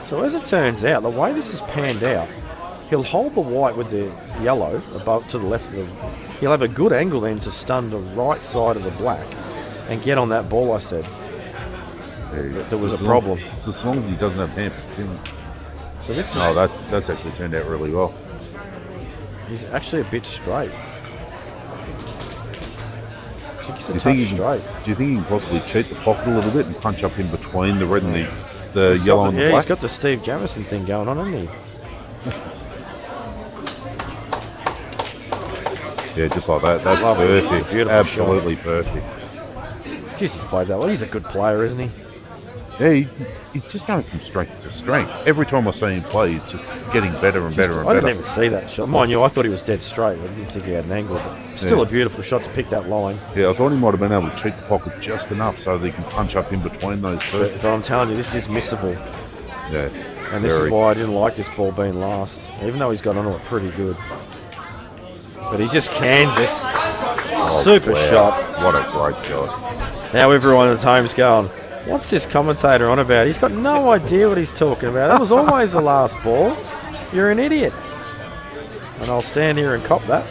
So as it turns out, the way this is panned out, he'll hold the white with the yellow above to the left of the... He'll have a good angle then to stun the right side of the black and get on that ball, I said. Yeah, there was a problem. As long as he doesn't have hand. So this is... No, that's actually turned out really well. He's actually a bit straight. I think he's a touch straight. Do you think he can possibly cheat the pocket a little bit and punch up in between the red and the yellow and the black? Yeah, he's got the Steve Jamison thing going on, hasn't he? Yeah, just like that. That's perfect. Beautiful Absolutely shot. Perfect. Jesus, he played that well. He's a good player, isn't he? Yeah, he's just going from strength to strength. Every time I see him play, he's just getting better and better and I better. didn't even see that shot. Mind you, I thought he was dead straight. I didn't think he had an angle, but still a beautiful shot to pick that line. Yeah, I thought he might have been able to cheat the pocket just enough so that he can punch up in between those two. But I'm telling you, this is missable. Yeah. And this is why I didn't like this ball being last, even though he's got onto it pretty good. But he just cans it. Super shot. What a great shot. Now everyone at home's going, what's this commentator on about? He's got no idea what he's talking about. That was always the last ball. You're an idiot. And I'll stand here and cop that.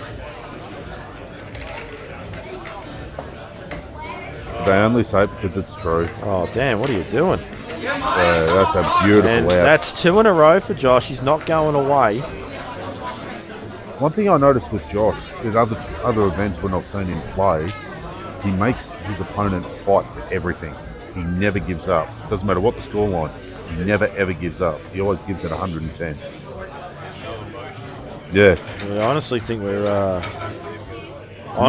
They only say it because it's true. Oh, damn, what are you doing? That's a beautiful And out. that's 2 in a row for Josh. He's not going away. One thing I noticed with Josh is other events when I've seen him play, he makes his opponent fight for everything. He never gives up. Doesn't matter what the scoreline. He never ever gives up. He always gives it 110. Yeah. I honestly think I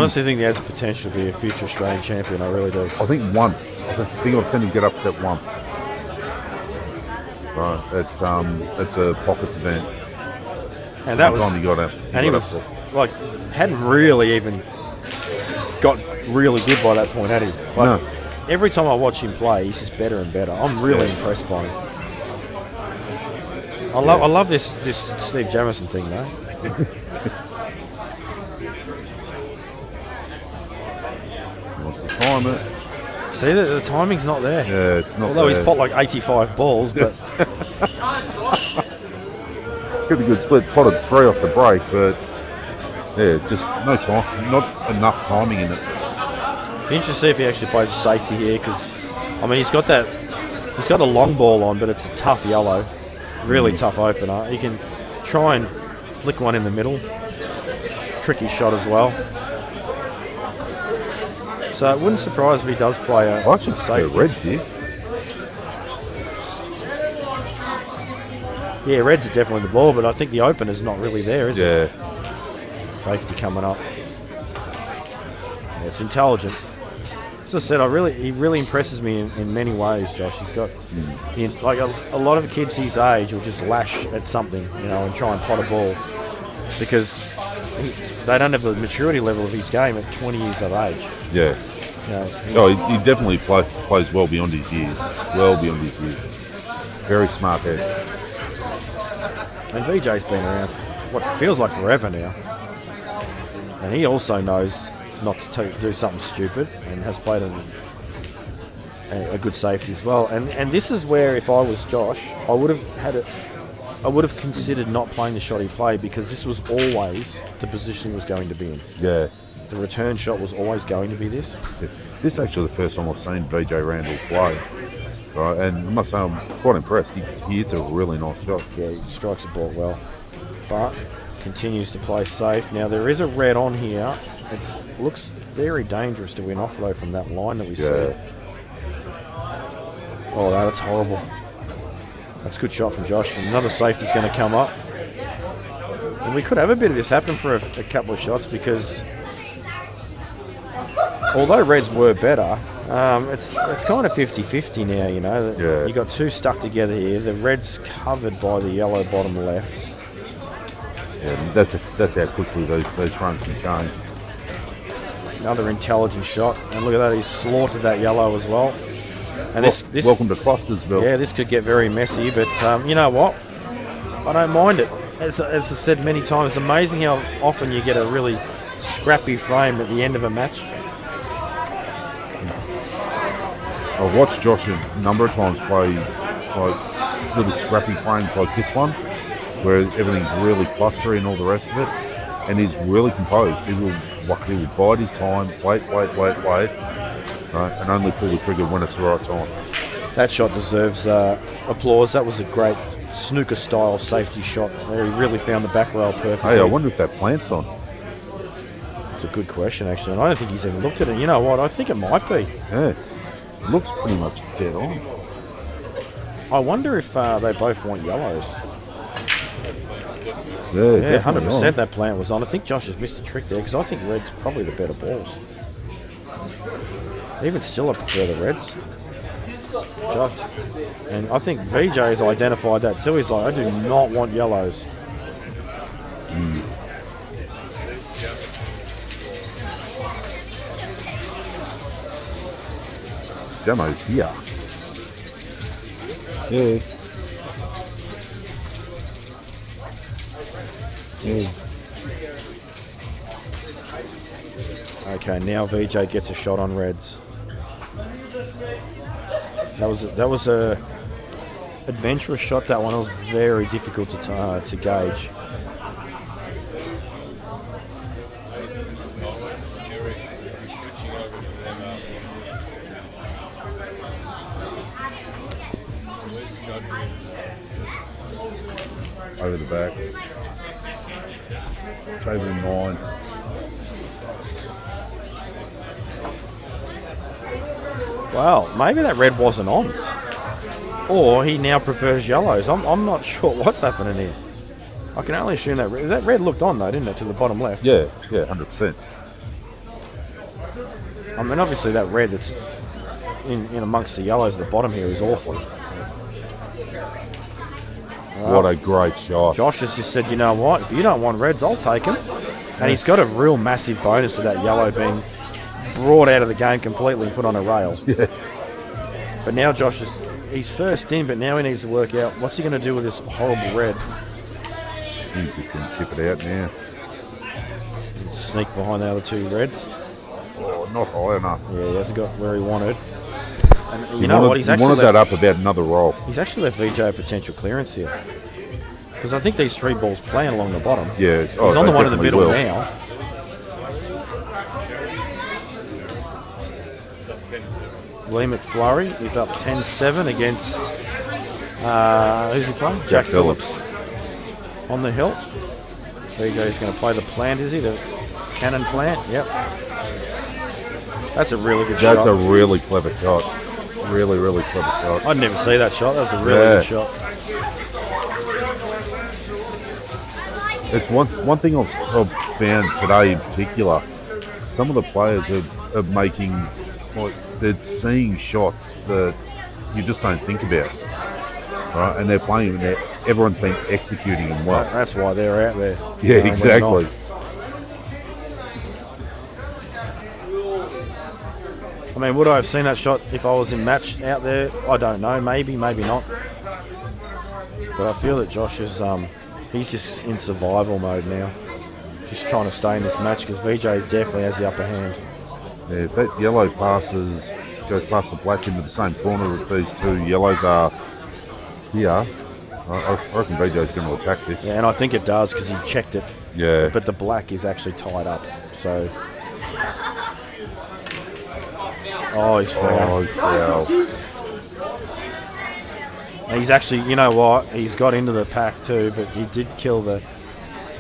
think he has the potential to be a future Australian champion. I really do. I think once. I think I've seen him get upset once. Right, at the Pockets event. And that was. Time he got up. And he was like hadn't really even got really good by that point, had he? Like, no. Every time I watch him play, he's just better and better. I'm really impressed by him. I love this Steve Jamison thing, though. Wants to time it. See, the timing's not there. Yeah, it's not. Although he's popped like 85 balls, but Could be good split. Potted 3 off the break, but yeah, just no time, not enough timing in it. be interesting to see if he actually plays a safety here, because I mean he's got a long ball on, but it's a tough yellow, really tough opener. He can try and flick one in the middle. Tricky shot as well. So it wouldn't surprise if he does play a I should say safety. Reds here. Yeah, Reds are definitely the ball, but I think the opener's not really there, is it? Yeah. Safety coming up. Yeah, it's intelligent. As I said, he really impresses me in many ways, Josh. He's got like a lot of kids his age will just lash at something, and try and pot a ball because they don't have the maturity level of his game at 20 years of age. Yeah. He definitely plays well beyond his years. Well beyond his years. Very smart head. And VJ's been around for what feels like forever now. And he also knows not to do something stupid and has played a good safety as well. And this is where, if I was Josh, I would have considered not playing the shot he played, because this was always the position he was going to be in. Yeah. The return shot was always going to be this. Yeah. This is actually the first time I've seen VJ Randall play. Right, and I must say I'm quite impressed. He hits a really nice shot. Yeah, he strikes the ball well, but continues to play safe. Now there is a red on here. It looks very dangerous to win off though from that line that we see. Oh, that's horrible. That's a good shot from Josh. Another safety's going to come up, and we could have a bit of this happen for a couple of shots, because although Reds were better, it's kind of 50-50 now, Yeah. You got two stuck together here. The Reds covered by the yellow bottom left. Yeah, that's how quickly those fronts can change. Another intelligent shot, and look at that, he's slaughtered that yellow as well. And this welcome to Clustersville. Yeah, this could get very messy, but you know what? I don't mind it. As I said many times, it's amazing how often you get a really scrappy frame at the end of a match. I've watched Josh a number of times play like little scrappy frames like this one, where everything's really clustery and all the rest of it, and he's really composed. He will bide his time, wait, right, and only pull the trigger when it's the right time. That shot deserves applause. That was a great snooker-style safety shot where he really found the back rail perfectly. Hey, I wonder if that plant's on. It's a good question, actually, and I don't think he's even looked at it. You know what? I think it might be. Yeah, looks pretty much dead on. I wonder if they both want yellows. Yeah, 100% that plant was on. I think Josh has missed a trick there, because I think Red's probably the better balls. Even still, I prefer the Reds. Josh. And I think VJ has identified that too. He's like, I do not want yellows. Demo's here. Yeah. Okay, now VJ gets a shot on reds. That was a adventurous shot. That one, it was very difficult to gauge. Over the back. Table 9. Well, maybe that red wasn't on. Or he now prefers yellows. I'm not sure what's happening here. I can only assume that red looked on though, didn't it, to the bottom left? Yeah, 100%. I mean, obviously that red that's in amongst the yellows at the bottom here is awful. What a great shot. Josh has just said, you know what, if you don't want reds, I'll take them. And he's got a real massive bonus of that yellow being brought out of the game completely and put on a rail. Yeah. But now Josh he's first in, but now he needs to work out what's he going to do with this horrible red. He's just going to chip it out now. Sneak behind the other two reds. Oh, not high enough. Yeah, he hasn't got where he wanted. And you know what? He's actually wanted that up about another roll. He's actually left VJ a potential clearance here. Because I think these three balls playing along the bottom. Yeah. He's on the one in the middle now. Lee McFlurry is up 10-7 against, who's he playing? Jack Phillips. On the hill. VJ's going to play the plant, is he? The cannon plant? Yep. That's a really good shot. That's a really clever shot. Really, really clever shot. I'd never see that shot. That was a really good shot. It's one thing I've found today in particular. Some of the players are making, like, they're seeing shots that you just don't think about, right? And they're playing them. Everyone's been executing them well. That's why they're out there. Yeah, exactly. I mean, would I have seen that shot if I was in match out there? I don't know. Maybe, maybe not. But I feel that Josh is, he's just in survival mode now. Just trying to stay in this match because VJ definitely has the upper hand. Yeah, if that yellow goes past the black into the same corner that these two yellows are here, I reckon VJ's going to attack this. Yeah, and I think it does because he checked it. Yeah. But the black is actually tied up. So. Oh, he's foul. Oh, he's foul. And he's actually, you know what? He's got into the pack too, but he did kill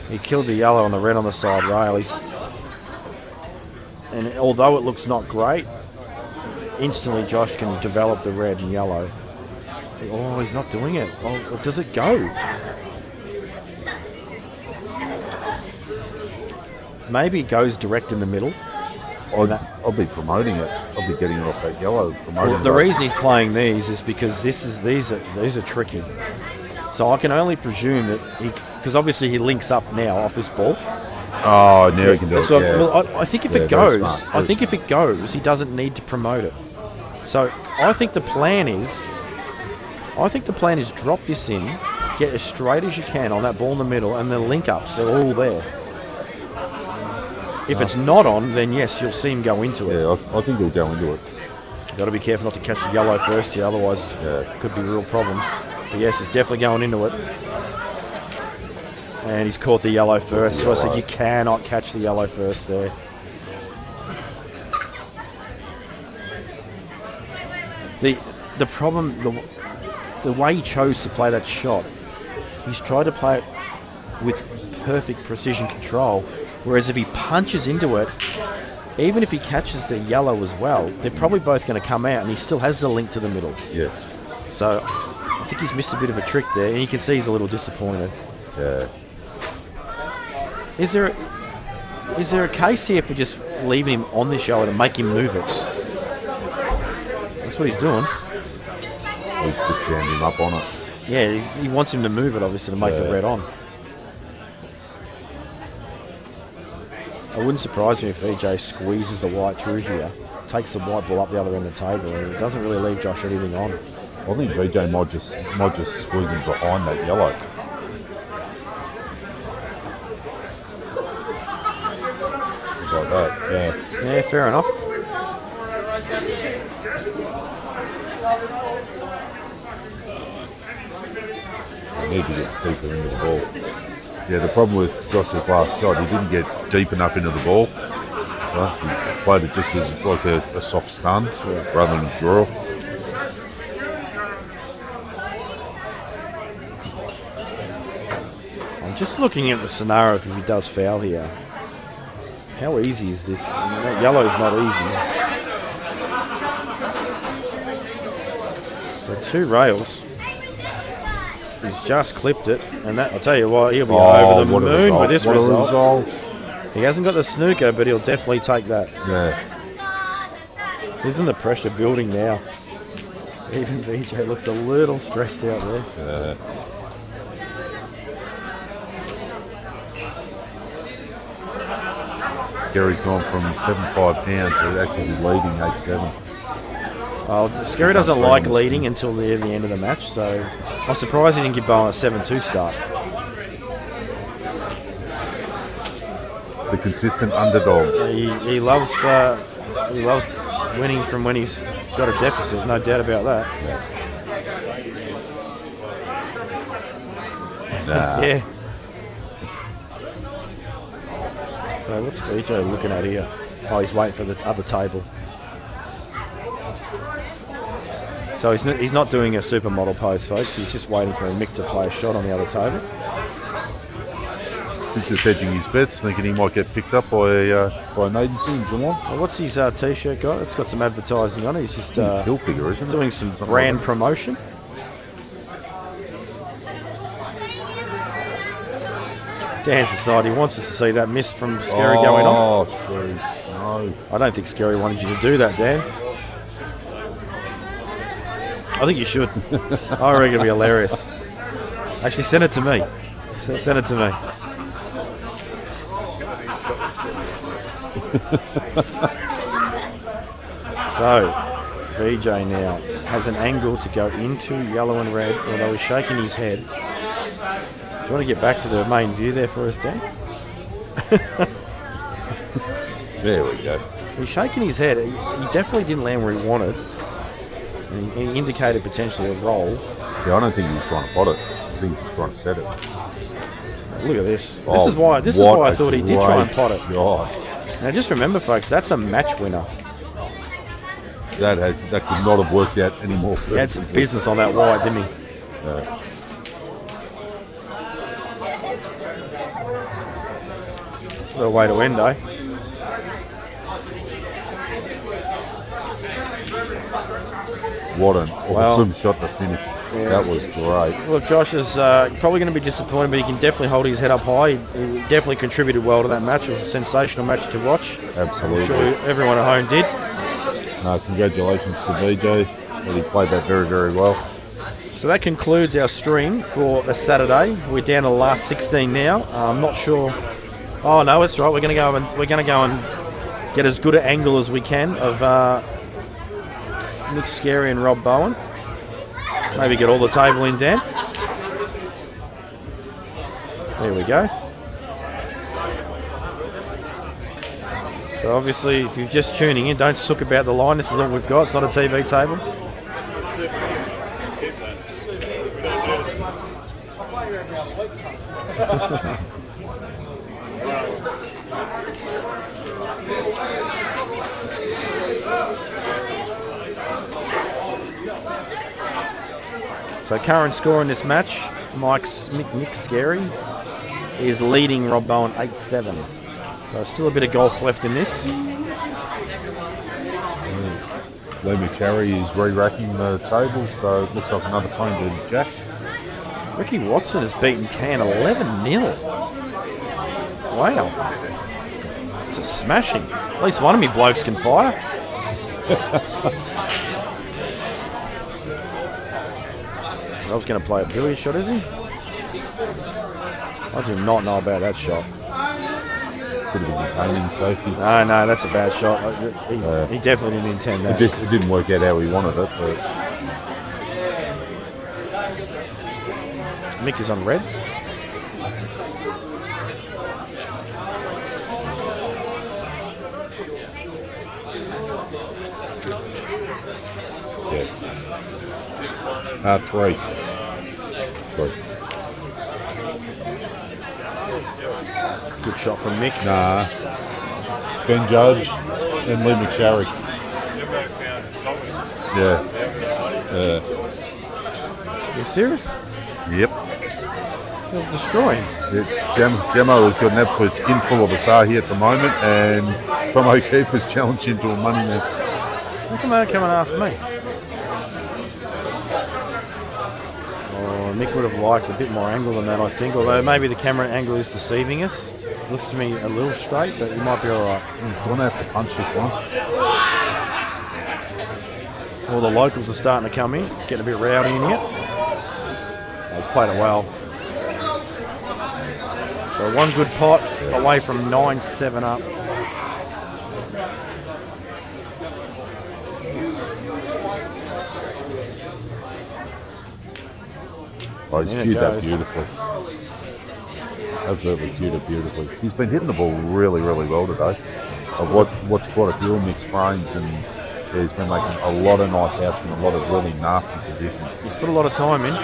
he killed the yellow and the red on the side rail. And although it looks not great, instantly Josh can develop the red and yellow. Oh, he's not doing it. Oh, does it go? Maybe it goes direct in the middle. I'll be promoting it. I'll be getting it off that yellow. Well, the reason he's playing these is because these are tricky. So I can only presume that because obviously he links up now off this ball. Oh, now he can do it. So, yeah. well, I think if it goes, if it goes, he doesn't need to promote it. So I think the plan is drop this in, get as straight as you can on that ball in the middle, and the link ups are all there. If it's not on, then yes, you'll see him go into it. Yeah, I think he'll go into it. You've got to be careful not to catch the yellow first here, otherwise it could be real problems. But yes, he's definitely going into it. And he's caught the yellow first, so I said you cannot catch the yellow first there. The problem, the way he chose to play that shot, he's tried to play it with perfect precision control. Whereas if he punches into it, even if he catches the yellow as well, they're probably both going to come out and he still has the link to the middle. Yes. So I think he's missed a bit of a trick there and you can see he's a little disappointed. Yeah. Is there a case here for just leaving him on this yellow to make him move it? That's what he's doing. He's just jammed him up on it. Yeah, he wants him to move it obviously to make the red on. It wouldn't surprise me if VJ squeezes the white through here, takes the white ball up the other end of the table, and it doesn't really leave Josh anything on. I think VJ might just squeeze him behind that yellow. like that. Yeah. Yeah, fair enough. Need to get deeper into the ball. Yeah, the problem with Josh's last shot, he didn't get deep enough into the ball. Right? He played it just as like a soft stun rather than a draw. I'm just looking at the scenario if he does foul here. How easy is this? I mean, that yellow is not easy. So 2 rails. He's just clipped it, and that, I'll tell you what, he'll be over the moon with this result. He hasn't got the snooker, but he'll definitely take that. Yeah. Isn't the pressure building now? Even VJ looks a little stressed out there. Yeah. Gary's gone from 7-5 down to actually leading 8-7. Oh, Scary doesn't like leading until the end of the match, so I'm surprised he didn't give Bowen a 7-2 start. The consistent underdog. He loves winning from when he's got a deficit, no doubt about that. Nah. Yeah. So what's VJ looking at here? Oh, he's waiting for the other table. So he's not doing a supermodel pose, folks. He's just waiting for Mick to play a shot on the other table. He's just hedging his bets, thinking he might get picked up by an agency in Geelong. Well, what's his t-shirt got? It's got some advertising on it. He's just It's Hilfiger, isn't it? doing some Something brand like promotion. Dan Society wants us to see that miss from Scary going off. Oh, Scary. No. I don't think Scary wanted you to do that, Dan. I think you should. I reckon it'd be hilarious. Actually, send it to me. Send it to me. So, VJ now has an angle to go into yellow and red, although he's shaking his head. Do you want to get back to the main view there for us, Dan? There we go. He's shaking his head. He definitely didn't land where he wanted. And he indicated potentially a roll. Yeah, I don't think he was trying to pot it. I think he was trying to set it. Look at this. This is why I thought he did try and pot it. God. Now just remember, folks, that's a match winner. That could not have worked out any more. He had some business on that wide, didn't he? What a way to end, eh? What an awesome shot to finish. Yeah. That was great. Look, Josh is probably going to be disappointed, but he can definitely hold his head up high. He definitely contributed well to that match. It was a sensational match to watch. Absolutely. I'm sure everyone at home did. Congratulations to VJ. He played that very, very well. So that concludes our stream for the Saturday. We're down to the last 16 now. I'm not sure. Oh no, it's right. We're going to go and get as good an angle as we can of Nick Scary and Rob Bowen. Maybe get all the table in, Dan. There we go. So obviously, if you're just tuning in, don't sook about the line. This is all we've got. It's not a TV table. So current score in this match, Nick Scary is leading Rob Bowen 8-7. So still a bit of golf left in this. Lee McCharry is re-racking the table, so it looks like another phone to Jack. Ricky Watson has beaten Tan 11-0. Wow. It's a smashing. At least one of me blokes can fire. Rob's going to play a billiard shot, is he? I do not know about that shot. Bit of a detaining safety. No, that's a bad shot. He definitely didn't intend that. It didn't work out how he wanted it, but Mick is on reds. 3. 3. Good shot from Mick. Nah. Ben Judge and Lee McSharry. Yeah. You serious? Yep. He'll destroy him. Gemmo has got an absolute skinful of Asahi at the moment, and Tom O'Keefe is challenged into a money match. How come they come and ask me? Oh, Mick would have liked a bit more angle than that, I think. Although maybe the camera angle is deceiving us. Looks to me a little straight, but he might be all right. He's going to have to punch this one. All the locals are starting to come in. It's getting a bit rowdy in here. He's played it well. So one good pot away from 9-7 up. Oh, he's In it cued that goes. beautifully. Absolutely cued it beautifully. He's been hitting the ball really, really well today. I've watched quite a few mixed frames, and he's been making a lot of nice outs from a lot of really nasty positions. He's put a lot of time in.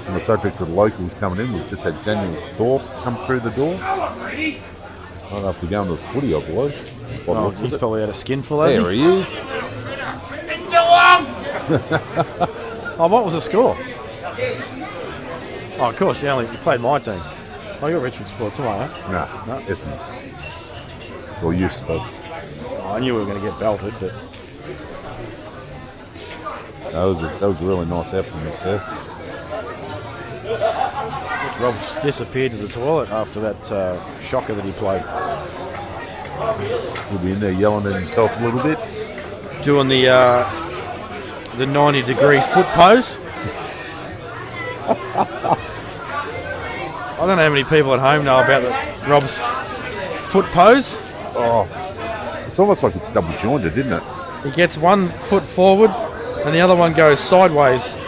On the subject of the locals coming in, we've just had Daniel Thorpe come through the door. I'll have to go into the footy, I believe. Oh, he's probably had a skinful, has There he? he is. Oh, what was the score? Oh, of course, you played my team. Oh, you're Richmond Sport tomorrow, huh? No, isn't it? Well, used to be. Oh, I knew we were going to get belted, but That was a really nice out from Mick there. Rob's disappeared to the toilet after that shocker that he played. He'll be in there yelling at himself a little bit. Doing the 90-degree foot pose. I don't know how many people at home know about Rob's foot pose. Oh, it's almost like it's double jointed, isn't it? He gets one foot forward and the other one goes sideways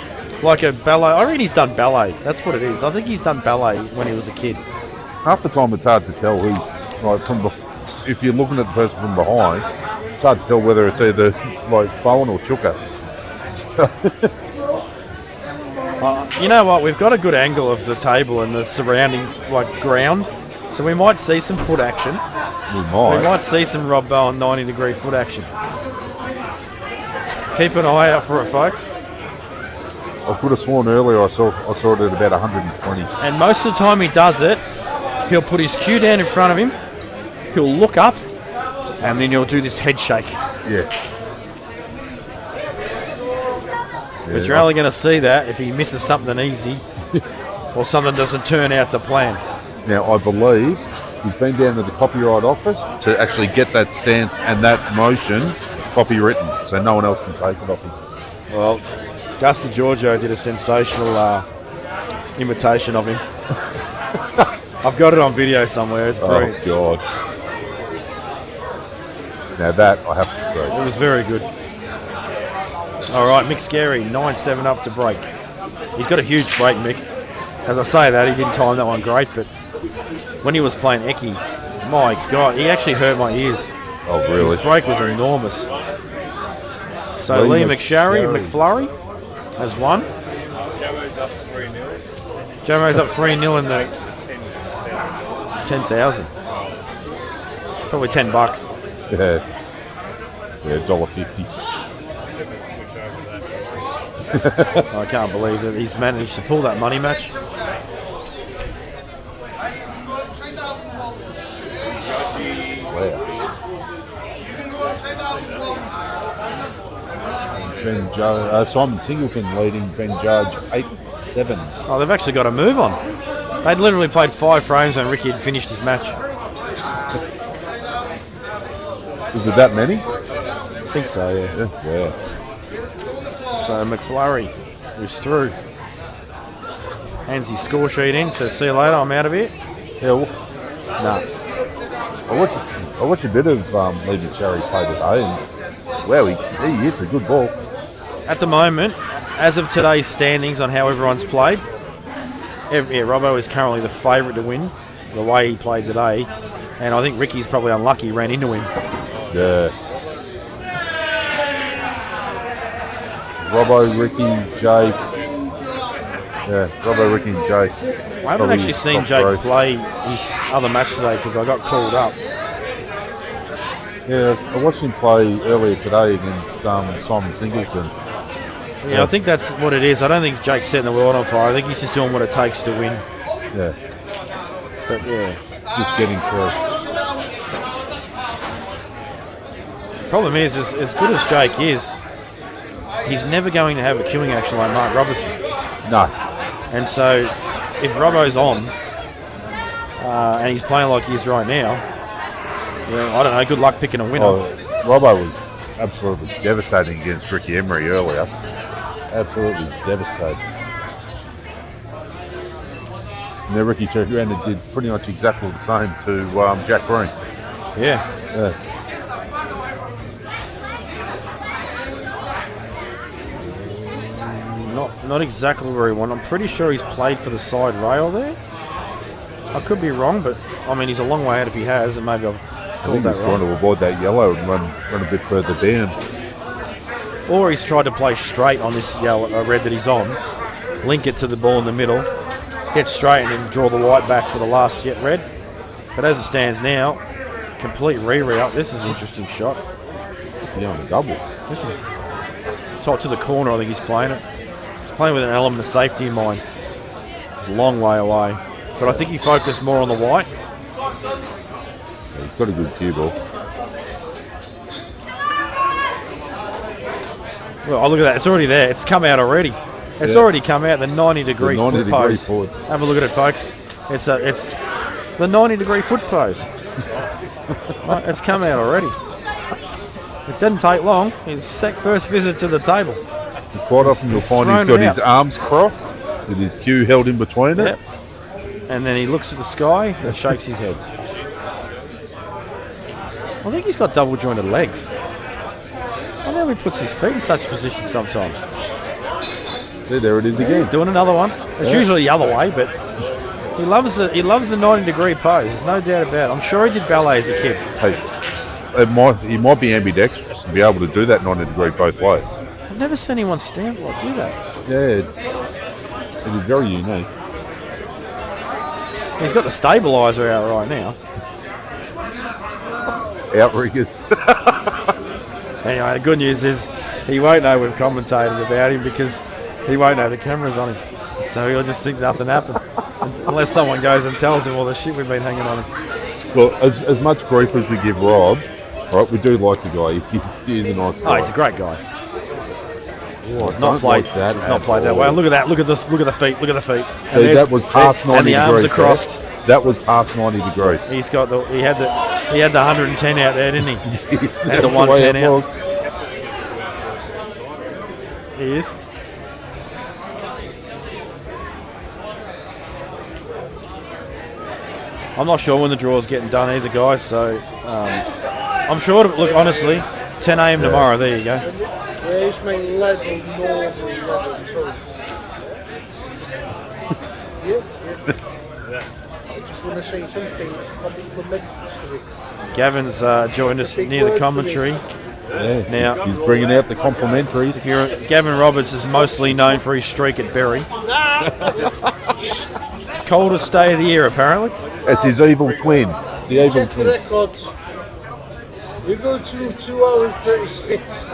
like a ballet. I reckon he's done ballet. That's what it is. I think he's done ballet when he was a kid. Half the time it's hard to tell who, like, if you're looking at the person from behind, it's hard to tell whether it's either like Bowen or Chuka. You know what? We've got a good angle of the table and the surrounding ground, so we might see some foot action. We We might see some Rob Bowen 90-degree foot action. Keep an eye out for it, folks. I could have sworn earlier I saw it at about 120. And most of the time he does it, he'll put his cue down in front of him, he'll look up, and then he'll do this head shake. Yes. But you're only going to see that if he misses something easy or something doesn't turn out to plan. Now, I believe he's been down to the copyright office to actually get that stance and that motion copywritten, so no one else can take it off him. Well, Gus DiGiorgio did a sensational imitation of him. I've got it on video somewhere. It's brilliant. Oh, God. Now that I have to say. It was very good. All right, Mick Scary, 9-7 up to break. He's got a huge break, Mick. As I say that, he didn't time that one great, but when he was playing Eki, my God, he actually hurt my ears. Oh, really? His break was enormous. So Lee McFlurry has won. Jamo's up 3-0. Jamo's up 3-0 in the 10,000. Probably $10. Yeah. Yeah, $1.50. I can't believe that he's managed to pull that money match. Wow. Simon Singleton leading Ben Judge 8-7. Oh, they've actually got a move on. They'd literally played 5 frames when Ricky had finished his match. Is it that many? I think so, yeah. Yeah. So McFlurry is through. Hands his score sheet in, says, see you later, I'm out of here. Yeah. Well, Nah. I watched a bit of Lee McSharry play today, and wow, he hits a good ball. At the moment, as of today's standings on how everyone's played, Robbo is currently the favourite to win, the way he played today. And I think Ricky's probably unlucky, ran into him. Yeah. Robbo, Ricky, Jake. Yeah, Robbo, Ricky, and Jake. I haven't actually seen Jake play his other match today because I got called up. Yeah, I watched him play earlier today against Simon Singleton. Yeah, I think that's what it is. I don't think Jake's setting the world on fire. I think he's just doing what it takes to win. Yeah. But yeah. Just getting through. Problem is, as good as Jake is, he's never going to have a queuing action like Mark Robertson. No. And so, if Robbo's on, and he's playing like he is right now, I don't know, good luck picking a winner. Oh, Robbo was absolutely devastating against Ricky Emery earlier. Absolutely devastating. And then Ricky turned around and did pretty much exactly the same to Jack Green. Yeah. Not exactly where he went. I'm pretty sure he's played for the side rail there. I could be wrong, but I mean he's a long way out if he has, and maybe I've I called think that he's wrong. trying to avoid that yellow and run a bit further down. Or he's tried to play straight on this yellow red that he's on, link it to the ball in the middle, get straight and then draw the white back for the last jet red. But as it stands now, complete re-route. This is an interesting shot. It's going double. This is top to the corner. I think he's playing it. He's playing with an element of safety in mind. It's a long way away, but I think he focused more on the white. Yeah, he's got a good cue ball. Well, oh, look at that. It's already there. It's come out already. It's already come out. The 90-degree foot pose. Forward. Have a look at it, folks. It's the 90-degree foot pose. Right, it's come out already. It didn't take long. His first visit to the table. Quite often you'll find he's got his arms crossed with his cue held in between it. And then he looks at the sky and shakes his head. I think he's got double jointed legs. I know he puts his feet in such position sometimes. See, there it is again. He's doing another one. It's usually the other way, but he loves the 90-degree pose. There's no doubt about it. I'm sure he did ballet as a kid. Hey, he might be ambidextrous and be able to do that 90-degree both ways. I've never seen anyone stand like do that. Yeah, it is very unique. He's got the stabiliser out right now. Outriggers. Anyway, the good news is he won't know we've commentated about him because he won't know the camera's on him. So he'll just think nothing happened. Unless someone goes and tells him all the shit we've been hanging on him. Well, as much grief as we give Rob, right, we do like the guy. He is a nice guy. Oh, he's a great guy. Oh, He's not played that. He's not played that way. Look at that. Look at this. Look at the feet. Look at the feet. See, that was past 90 and the degrees. arms are crossed. That was past 90 degrees. He's got the. He had the 110 out there, didn't he? Had the That's way 110 out. looked. He is. I'm not sure when the draw's getting done either, guys. So I'm sure. Look, honestly, 10 a.m. tomorrow. There you go. Yeah, he's making level normal too. Yeah. I just want to say something compliments to it. Gavin's joined us near the commentary. Yeah, Now, he's bringing out the complimentaries. Gavin Roberts is mostly known for his streak at Berry. Coldest day of the year, apparently. It's his evil twin. The evil Check the twin. records. You go to 2 hours 36.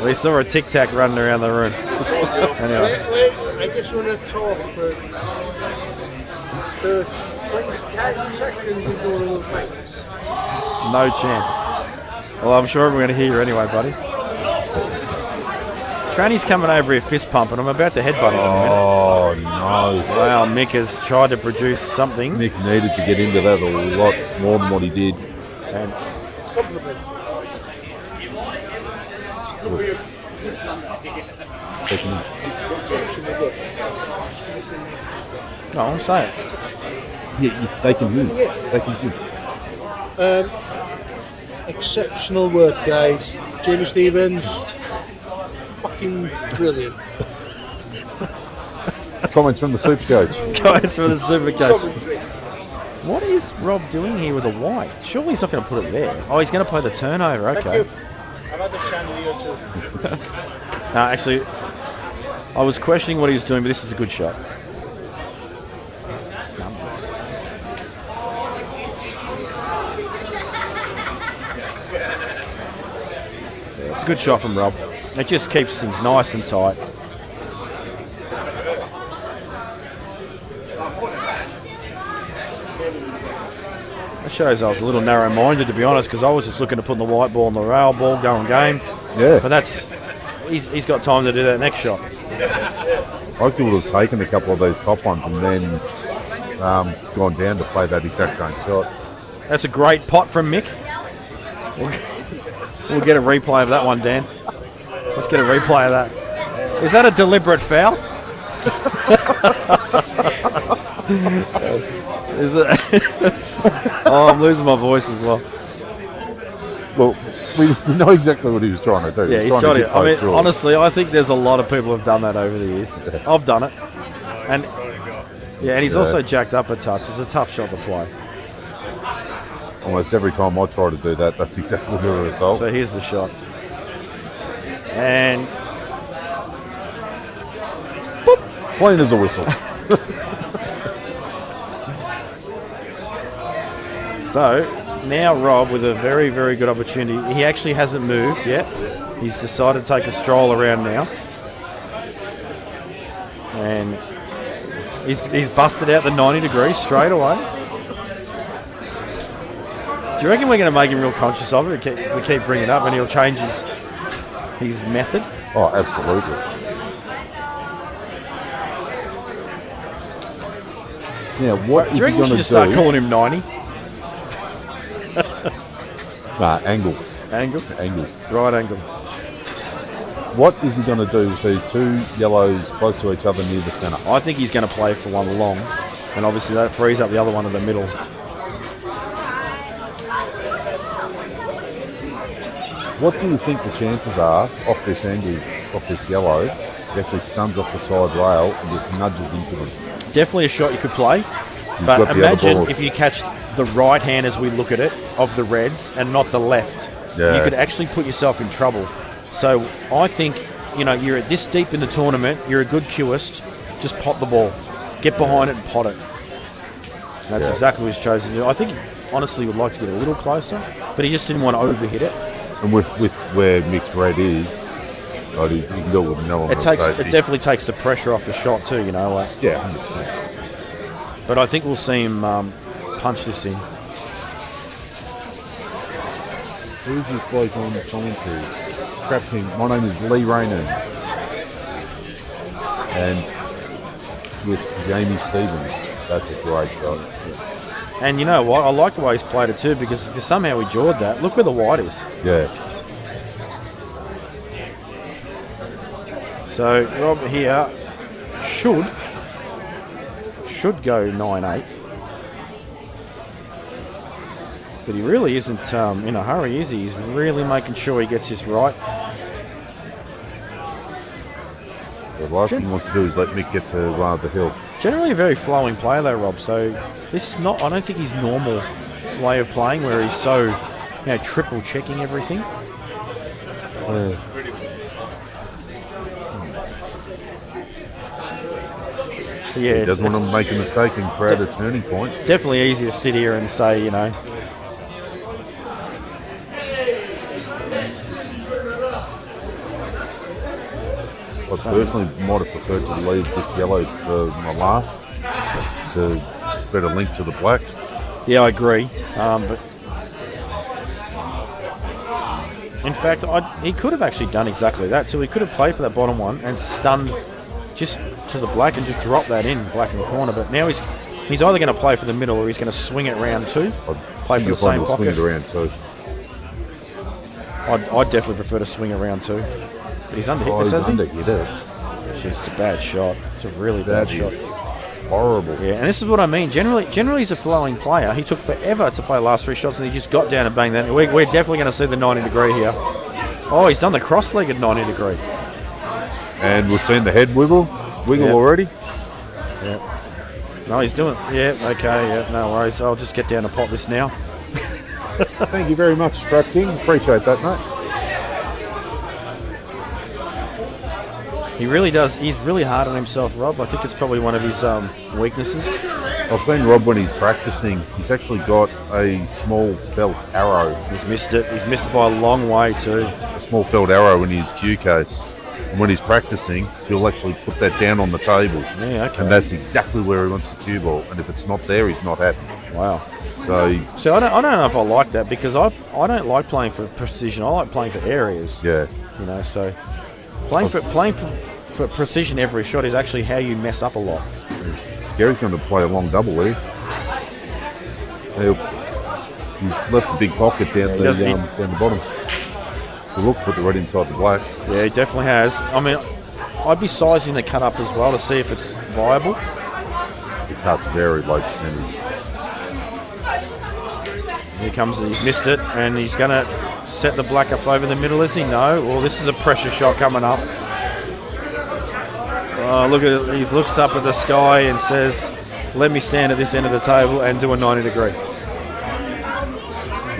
We saw a tic tac running around the room. Anyway, Wait, I just want to talk for 10 seconds until those makes. no chance. Well, I'm sure we're going to hear you anyway, buddy. Tranny's coming over here fist pumping. I'm about to headbutt him in a minute. Oh, no. Wow, Mick has tried to produce something. Nick needed to get into that a lot more than what he did. And It's complimentary. Exceptional work. no, I'm saying. Yeah, they can win. They can win. Exceptional work, guys. Jamie Stevens, fucking brilliant. Comments from the Super Coach. Guys for the super coach. Commentary. What is Rob doing here with a white? Surely he's not going to put it there. Oh, he's going to play the turnover. Okay. How about the chandelier too? No, actually, I was questioning what he was doing, but this is a good shot. Yeah, it's a good shot from Rob. It just keeps things nice and tight. That shows I was a little narrow-minded, to be honest, because I was just looking to put in the white ball and the rail ball, going game. Yeah. But that's he's got time to do that next shot. I actually would have taken a couple of those top ones and then gone down to play that exact same shot. That's a great pot from Mick. We'll get a replay of that one, Dan. Let's get a replay of that. Is that a deliberate foul? Is it? Oh, I'm losing my voice as well. Well, we know exactly what he was trying to do. Yeah, he's trying to. I mean, honestly, I think there's a lot of people who've done that over the years. Yeah. I've done it, and he's also jacked up a touch. It's a tough shot to play. Almost every time I try to do that, that's exactly the result. So here's the shot, and boop, plain as a whistle. So now Rob with a very, very good opportunity. He actually hasn't moved yet. He's decided to take a stroll around now. And he's busted out the 90 degrees straight away. Do you reckon we're going to make him real conscious of it? We keep bringing it up and he'll change his method? Oh, absolutely. Now, what Do is you he reckon we going should to just start do? calling him 90? Nah, angle. Angle? Angle. Right angle. What is he going to do with these two yellows close to each other near the centre? I think he's going to play for one long. And obviously that frees up the other one in the middle. What do you think the chances are off this angle, off this yellow, he actually stuns off the side rail and just nudges into them? Definitely a shot you could play. He's got But the other imagine ball. if you catch the right hand as we look at it of the Reds and not the left. Yeah. You could actually put yourself in trouble. So I think, you're at this deep in the tournament, you're a good cueist, just pot the ball. Get behind it and pot it. And that's exactly what he's chosen to do. I think he honestly would like to get a little closer, but he just didn't want to overhit it. And with where mixed red is, you can do it with an element of safety. It definitely takes the pressure off the shot too, Yeah, 100%. But I think we'll see him punch this in. Who's this bloke on the commentary? Crap team. My name is Lee Raynon. And with Jamie Stevens. That's a great shot. And you know what? I like the way he's played it too, because if somehow he jawed that, look where the white is. Yeah. So Rob here should go 9-8. But he really isn't in a hurry, is he? He's really making sure he gets this right. The last thing he wants to do is let Mick get to the hill. Generally a very flowing player though, Rob. So this is not, I don't think his normal way of playing where he's so, triple checking everything. Yeah, He doesn't want to make a mistake and create a turning point. Definitely easy to sit here and say, I personally might have preferred to leave this yellow for my last to better link to the black. Yeah, I agree. But in fact, he could have actually done exactly that. So he could have played for that bottom one and stunned just to the black and just dropped that in black in the corner. But now he's either going to play for the middle or he's going to swing it round two. Play for the same pocket. Swing it around too. I'd definitely prefer to swing it round two. But he's underhit this, has he? Underhit it. It's a bad shot. It's a really bad shot. Horrible. Yeah, and this is what I mean. Generally he's a flowing player. He took forever to play the last three shots and he just got down and banged that. We're definitely going to see the 90 degree here. Oh, he's done the cross-legged 90 degree. And we've seen the head wiggle Yep. already. Yeah. No, he's doing. Yeah, okay, yeah, no worries. I'll just get down to pot this now. Thank you very much, Scrap King. Appreciate that, mate. He really does. He's really hard on himself, Rob. I think it's probably one of his weaknesses. I've seen Rob when he's practicing. He's actually got a small felt arrow. He's missed it. He's missed it by a long way too. A small felt arrow in his cue case. And when he's practicing, he'll actually put that down on the table. Yeah, okay. And that's exactly where he wants the cue ball. And if it's not there, he's not happy. Wow. So I don't know if I like that, because I don't like playing for precision. I like playing for areas. yeah, You know, so playing for precision every shot is actually how you mess up a lot. Scary's going to play a long double here. He's left a big pocket down the bottom. The look put the red inside the black. Yeah, he definitely has. I mean, I'd be sizing the cut up as well to see if it's viable. The cut's very low percentage. Here comes, he's missed it, and he's going to set the black up over the middle, is he? No. Well, this is a pressure shot coming up. Oh, look at it. He looks up at the sky and says, let me stand at this end of the table and do a 90 degree.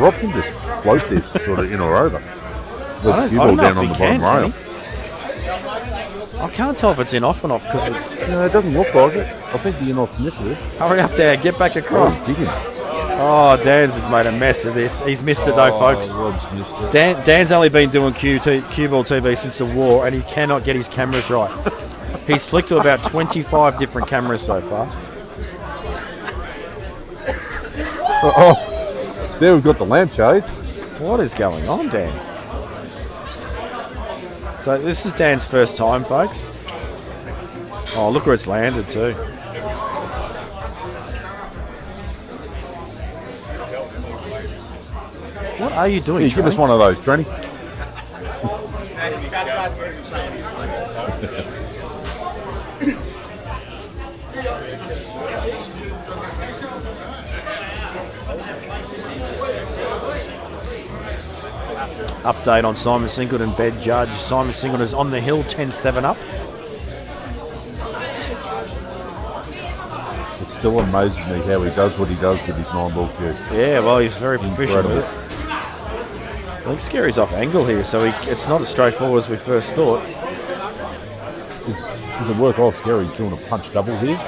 Rob can just float this sort of in or over. With the cue ball down on the bottom rail. I can't tell if it's in off and off because No, it doesn't look like it. I think the in-off's missed it. hurry up there, get back across. Oh, digging. Oh, Dan's has made a mess of this. He's missed it though, folks. Rob's missed it. Dan's only been doing CueballTV since the war, and he cannot get his cameras right. He's flicked to about 25 different cameras so far. Oh, there we've got the lampshades. What is going on, Dan? So this is Dan's first time, folks. Oh, look where it's landed too. What are you doing, Give us Trey? one of those, Trenny. Update on Simon Singleton, bed judge. Simon Singleton is on the hill, 10-7 up. It still amazes me how he does what he does with his 9-ball cue. Yeah, well, he's very proficient with Incredible. it. I think Scary's off angle here, so it's not as straightforward as we first thought. Does it work off Scary? He's doing a punch double here.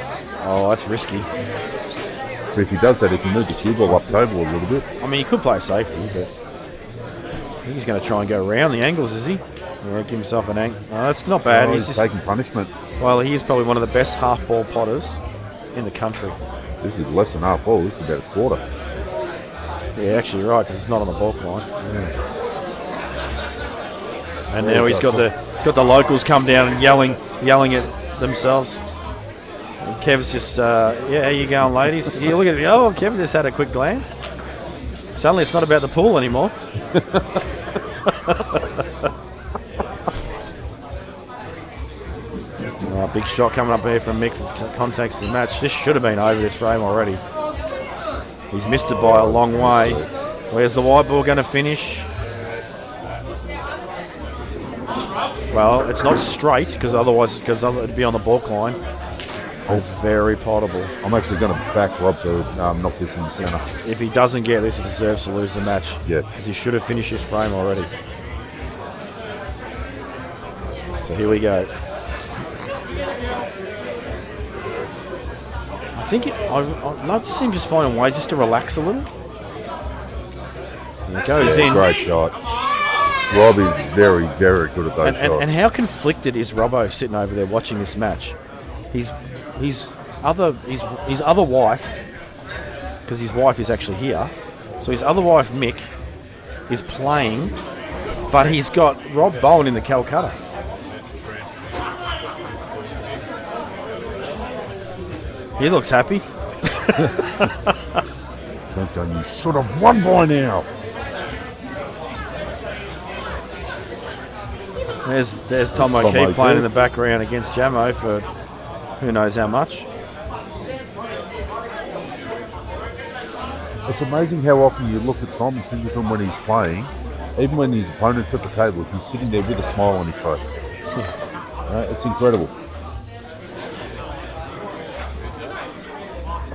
Oh, that's risky. But if he does that, he can move the cue ball up table a little bit. I mean, he could play safety, but I think he's going to try and go around the angles, is he? Yeah, give himself an angle. Oh, that's not bad. He's taking punishment. Well, he is probably one of the best half-ball potters in the country. This is less than half ball. This is about a quarter. Yeah, actually, you're right, because it's not on the balk line. And now he's got the locals come down and yelling at themselves. And Kev's just, how you going, ladies? You look at me. Oh, Kev just had a quick glance. Suddenly, it's not about the pool anymore. Big shot coming up here from Mick. Contacts the match. This should have been over this frame already. He's missed it by a long way. Where's the white ball going to finish? Well, it's not straight because it'd be on the balk line. It's very potable. I'm actually going to back Rob to knock this in the centre. If he doesn't get this, he deserves to lose the match. Yeah. Because he should have finished his frame already. So here we go. I think I'd love to see him just find a way just to relax a little. And it goes in. Great shot. Rob is very, very good at those shots. And how conflicted is Robbo sitting over there watching this match? His other wife, because his wife is actually here, so his other wife Mick is playing, but he's got Rob Bowen in the Calcutta. He looks happy. You should have won by now. There's Tom O'Keefe playing in the background against Jamo for who knows how much. It's amazing how often you look at Simon Singleton when he's playing, even when his opponent's at the tables, he's sitting there with a smile on his face. It's incredible.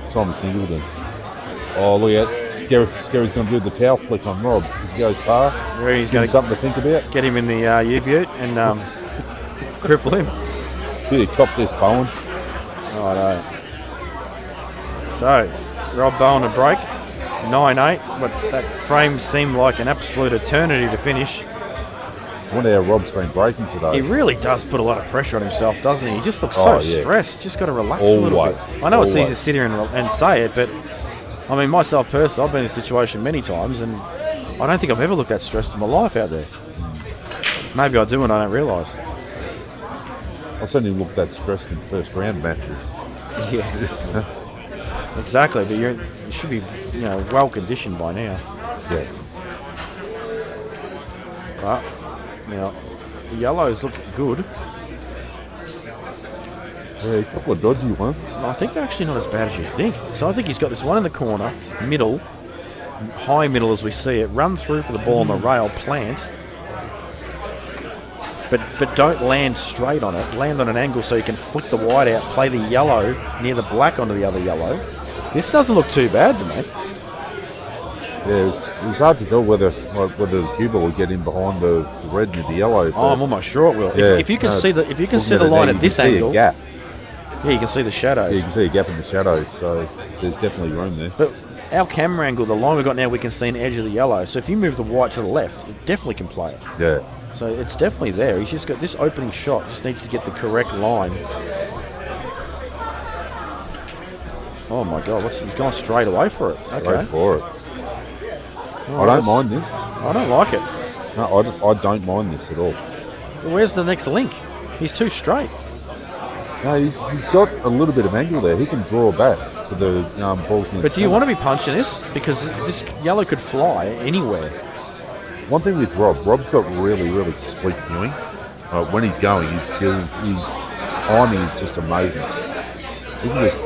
Simon Singleton. Oh, look at Scary's going to do the towel flick on Rob. He goes past. Where he's going to something to think about. get him in the U-Butte and cripple him. Here, cop this, Bowen. Righto. So, Rob Bowen a break. 9-8, but that frame seemed like an absolute eternity to finish. I wonder how Rob's been breaking today. He really does put a lot of pressure on himself, doesn't he? He just looks so stressed. Just got to relax a little bit. I know it's easy to sit here and say it, but I mean, myself personally, I've been in this situation many times, and I don't think I've ever looked that stressed in my life out there. Maybe I do and I don't realise. I certainly looked that stressed in first round matches. Yeah. Exactly, but you should be, well conditioned by now. Yeah. But, the yellows look good. Yeah, a couple of dodgy ones. I think they're actually not as bad as you think. So I think he's got this one in the corner, middle, high middle as we see it, run through for the ball on the rail, plant. But don't land straight on it. Land on an angle so you can flick the white out, play the yellow near the black onto the other yellow. This doesn't look too bad to me. Yeah, it was hard to tell whether the Cuba will get in behind the red and the yellow. Oh, I'm almost sure it will. Yeah, if you can see the line at this angle, yeah, you can see the shadows. Yeah, you can see a gap in the shadows, so there's definitely room there. But our camera angle, the line we've got now, we can see an edge of the yellow. So if you move the white to the left, it definitely can play it. Yeah. So it's definitely there. He's just got this opening shot. Just needs to get the correct line. Oh my God! He's gone straight away for it. Okay. Straight for it. Oh, I don't mind this. I don't like it. No, I don't mind this at all. Where's the next link? He's too straight. No, he's got a little bit of angle there. He can draw back to the ball's next. But do you want to be punching this? Because this yellow could fly anywhere. One thing with Rob's got really, really sleek viewing. When he's going, his timing is just amazing. He can just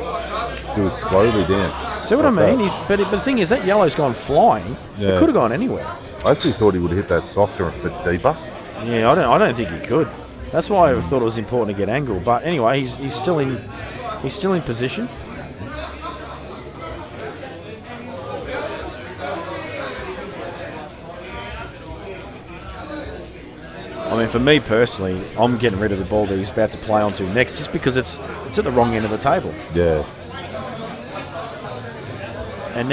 do it slowly down. See what I mean? But the thing is, that yellow's gone flying. Yeah. It could have gone anywhere. I actually thought he would have hit that softer and a bit deeper. Yeah, I don't think he could. That's why I thought it was important to get angle. But anyway, he's still in position. I mean, for me personally, I'm getting rid of the ball that he's about to play onto next, just because it's at the wrong end of the table. Yeah. And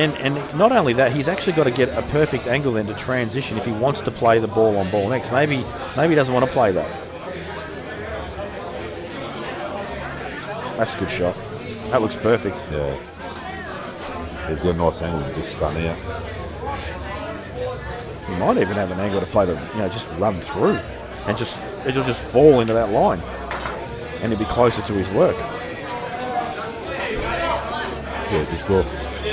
not only that, he's actually got to get a perfect angle then to transition if he wants to play the ball on ball next. Maybe he doesn't want to play that. That's a good shot. That looks perfect. Yeah. He's got a nice angle to just stun out. He might even have an angle to play just run through, and it'll just fall into that line, and he'll be closer to his work. Yeah,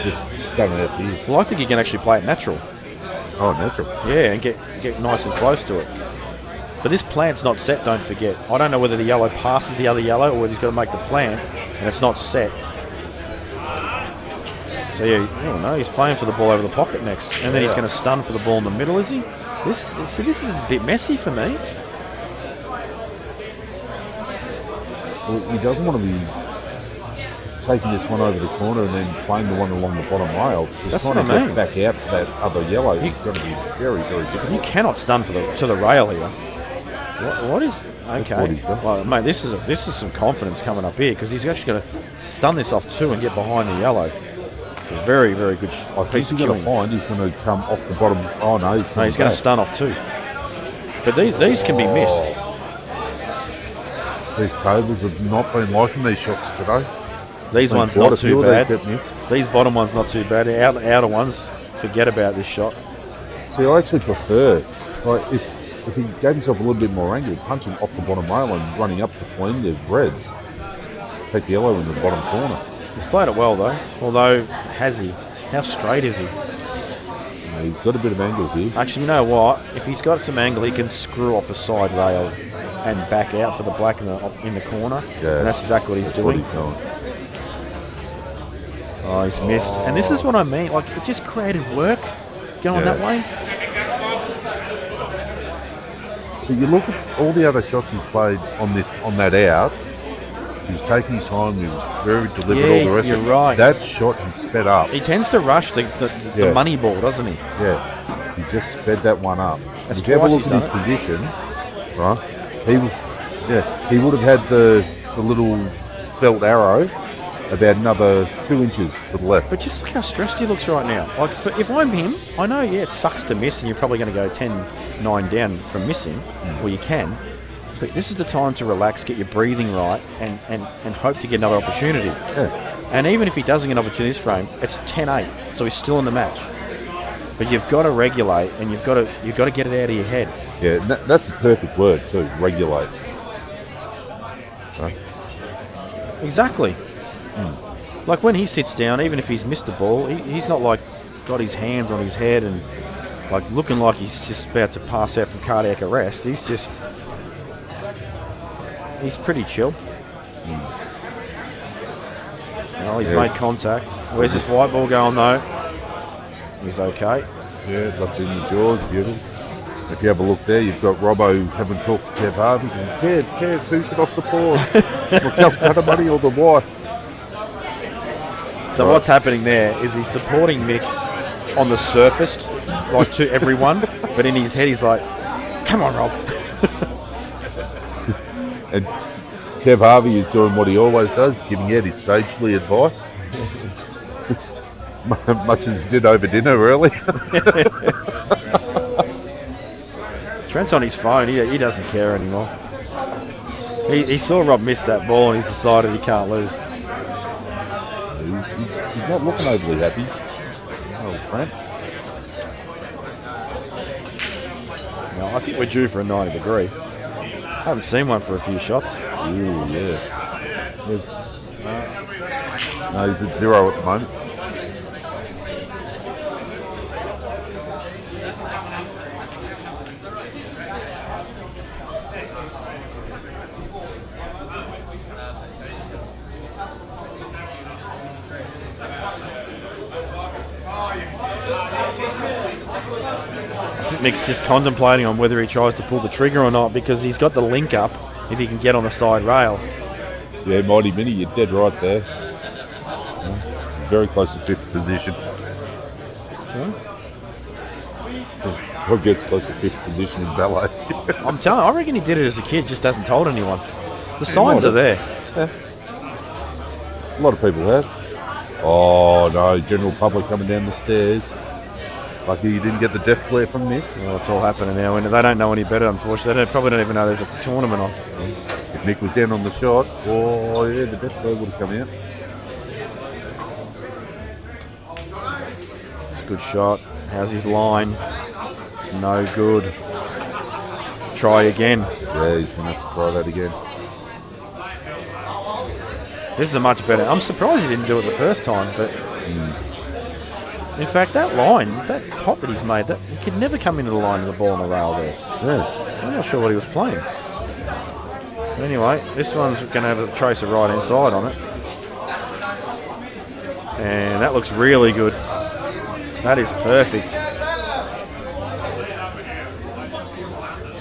just stun it out to you. Well, I think he can actually play it natural. Oh, natural. Yeah, and get nice and close to it. But this plant's not set, don't forget. I don't know whether the yellow passes the other yellow or whether he's got to make the plant, and it's not set. So yeah, I don't know. He's playing for the ball over the pocket next, and then he's going to stun for the ball in the middle, is he? This is a bit messy for me. Well, he doesn't want to be taking this one over the corner and then playing the one along the bottom rail. Just trying to get back out for that other yellow is going to be very, very difficult. You cannot stun to the rail here. What is? Okay. That's what he's done. Well, mate, this is some confidence coming up here, because he's actually going to stun this off too and get behind the yellow. It's a very, very good I think he's going to find he's going to come off the bottom. Oh no, he's going to stun off too. But these can be missed. These tables have not been liking these shots today. These ones not too bad. These bottom ones not too bad. Outer ones, forget about this shot. See, I actually prefer, like, if he gave himself a little bit more angle, punching off the bottom rail and running up between the reds, take the yellow in the bottom corner. He's played it well though. Although, has he? How straight is he? Yeah, he's got a bit of angle here. Actually, you know what? If he's got some angle, he can screw off a side rail and back out for the black in the corner. Yeah, and that's exactly what he's doing. Oh, he's missed. And this is what I mean. Like, it just created work going that way. But you look at all the other shots he's played on that out, He was taking his time. He was very deliberate. Yeah, all the rest you're of it. right. That shot, he sped up. He tends to rush the Yeah. money ball, doesn't he? Yeah, he just sped that one up. That's If you ever twice look he's at his position, right? He would have had the little felt arrow about another 2 inches to the left. But just look how stressed he looks right now. Like, if I'm him, I know, it sucks to miss, and you're probably going to go 10-9 down from missing, or you can. But this is the time to relax, get your breathing right, and hope to get another opportunity. Yeah. And even if he doesn't get an opportunity this frame, it's 10-8, so he's still in the match. But you've got to regulate, and you've got to get it out of your head. Yeah, that's a perfect word too. Regulate. Right? Exactly. Like when he sits down, even if he's missed a ball, he's not like got his hands on his head and like looking like he's just about to pass out from cardiac arrest. He's pretty chill. Well, he's made contact. Where's this white ball going though? He's okay. Yeah, left in the jaws, beautiful. If you have a look there, you've got Robbo having talked to Kev Harvey. Kev, who should I support? The money or the wife? So what's happening there is he's supporting Mick on the surface, like to everyone, but in his head he's like, come on, Rob. And Kev Harvey is doing what he always does, giving out his sagely advice. Much as he did over dinner early. Trent's on his phone, he doesn't care anymore. He saw Rob miss that ball and he's decided he can't lose. He's not looking overly happy. Oh, Trent. Well, I think we're due for a 90 degree. Haven't seen one for a few shots. Ooh, yeah. No, he's at 0 at the moment. Mick's just contemplating on whether he tries to pull the trigger or not because he's got the link up if he can get on the side rail. Yeah, Mighty Mini, you're dead right there. Yeah. Very close to 5th position. So? Who gets close to 5th position in ballet? I'm telling you, I reckon he did it as a kid, just hasn't told anyone. The signs are there. Yeah. A lot of people have. Oh no, general public coming down the stairs. Lucky you didn't get the death glare from Nick. Well, it's all happening now, and they don't know any better, unfortunately. They probably don't even know there's a tournament on. If Nick was down on the shot, oh yeah, the death glare would have come out. It's a good shot. How's his line? It's no good. Try again. Yeah, he's going to have to try that again. This is a much better. I'm surprised he didn't do it the first time, but in fact, that line, that pot that he's made, that he could never come into the line of the ball on the rail there. Yeah. I'm not sure what he was playing. But anyway, this one's going to have a trace of right inside on it, and that looks really good. That is perfect.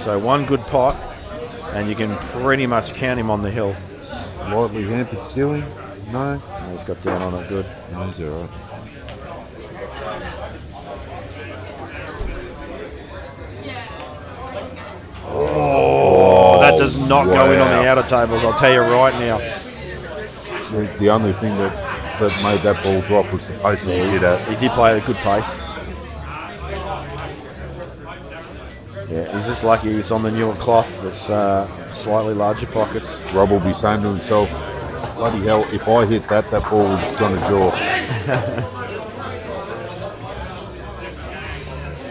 So one good pot, and you can pretty much count him on the hill. Slightly hampered killing. No. No, he's got down on it good. No, he's all right. Oh, that does not go in on the outer tables, I'll tell you right now. The only thing that made that ball drop was the pace he hit at. He did play at a good pace. Yeah, he's just lucky he's on the newer cloth that's slightly larger pockets. Rob will be saying to himself, bloody hell, if I hit that, that ball was going to jaw.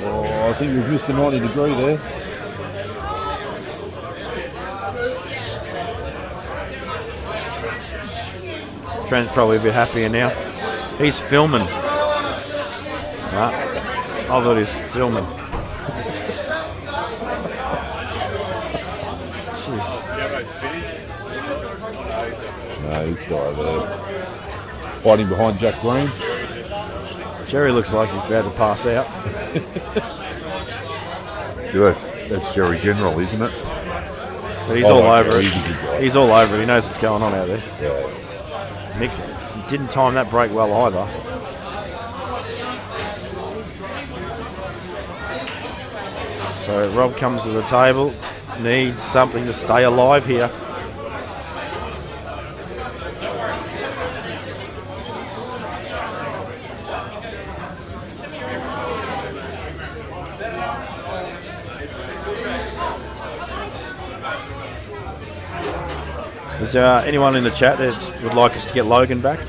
Oh, I think we've missed a 90 degree there. Trent's probably a bit happier now. He's filming. Right. I thought he was filming. No, he's still over there. Fighting behind Jack Green. Jerry looks like he's about to pass out. Yeah, that's Jerry General, isn't it? But he's all over He's it. a good guy. He's all over it. He knows what's going on out there. Yeah. Mick didn't time that break well either. So Rob comes to the table, needs something to stay alive here. Is there anyone in the chat that would like us to get Logan back?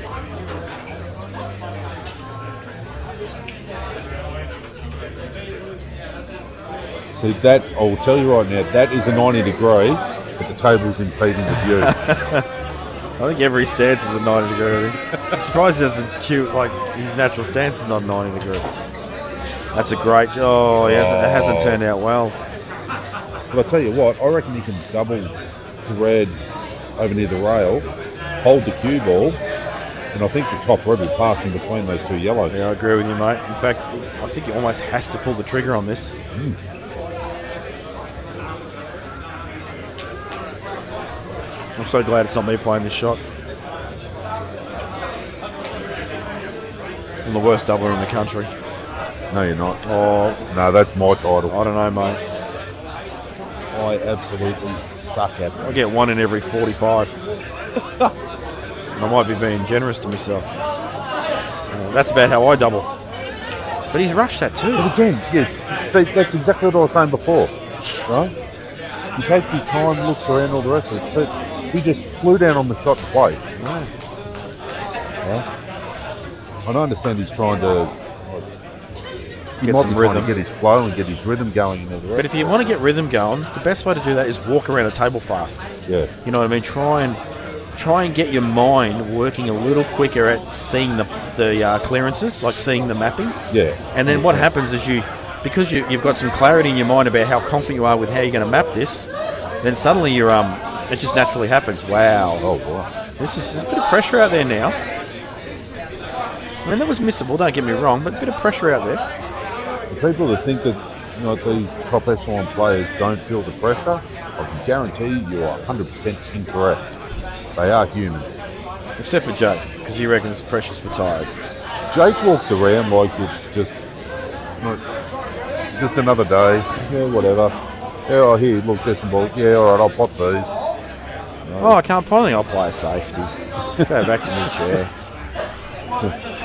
See, that, I'll tell you right now, that is a 90 degree, but the table's impeding the view. I think every stance is a 90 degree. I'm surprised he doesn't cute, like his natural stance is not 90 degree. That's a great, it hasn't turned out well. But I'll tell you what, I reckon you can double the red over near the rail, hold the cue ball, and I think the top red will pass in between those two yellows. Yeah, I agree with you, mate. In fact, I think he almost has to pull the trigger on this. I'm so glad it's not me playing this shot. I'm the worst doubler in the country. No, you're not. Oh, No, that's my title. I don't know, mate. I absolutely suck at I it. get 1 in every 45. And I might be being generous to myself. That's about how I double. But he's rushed that too. But again, yes, see, that's exactly what I was saying before, right? He takes his time, looks around, all the rest of it, but he just flew down on the shot to play. No. Yeah. I don't understand he's trying to Get might some be trying rhythm. to get his flow and get his rhythm going and all the rest. But if you want to get rhythm going, the best way to do that is walk around a table fast. Yeah. You know what I mean? Try and get your mind working a little quicker at seeing the clearances, like seeing the mappings. Yeah. And then what happens is because you've got some clarity in your mind about how confident you are with how you're going to map this, then suddenly you're it just naturally happens. Wow. Oh boy. There's a bit of pressure out there now. I mean, that was missable, don't get me wrong, but a bit of pressure out there. The people that think that these top echelon players don't feel the pressure, I can guarantee you are 100% incorrect. They are human. Except for Jake, because he reckons precious for tyres. Jake walks around like it's just another day. Yeah, whatever. Yeah, here, look, there's some balls. Yeah, all right, I'll pop these. Oh, I can't play anything, I'll play a safety. Go back to my chair.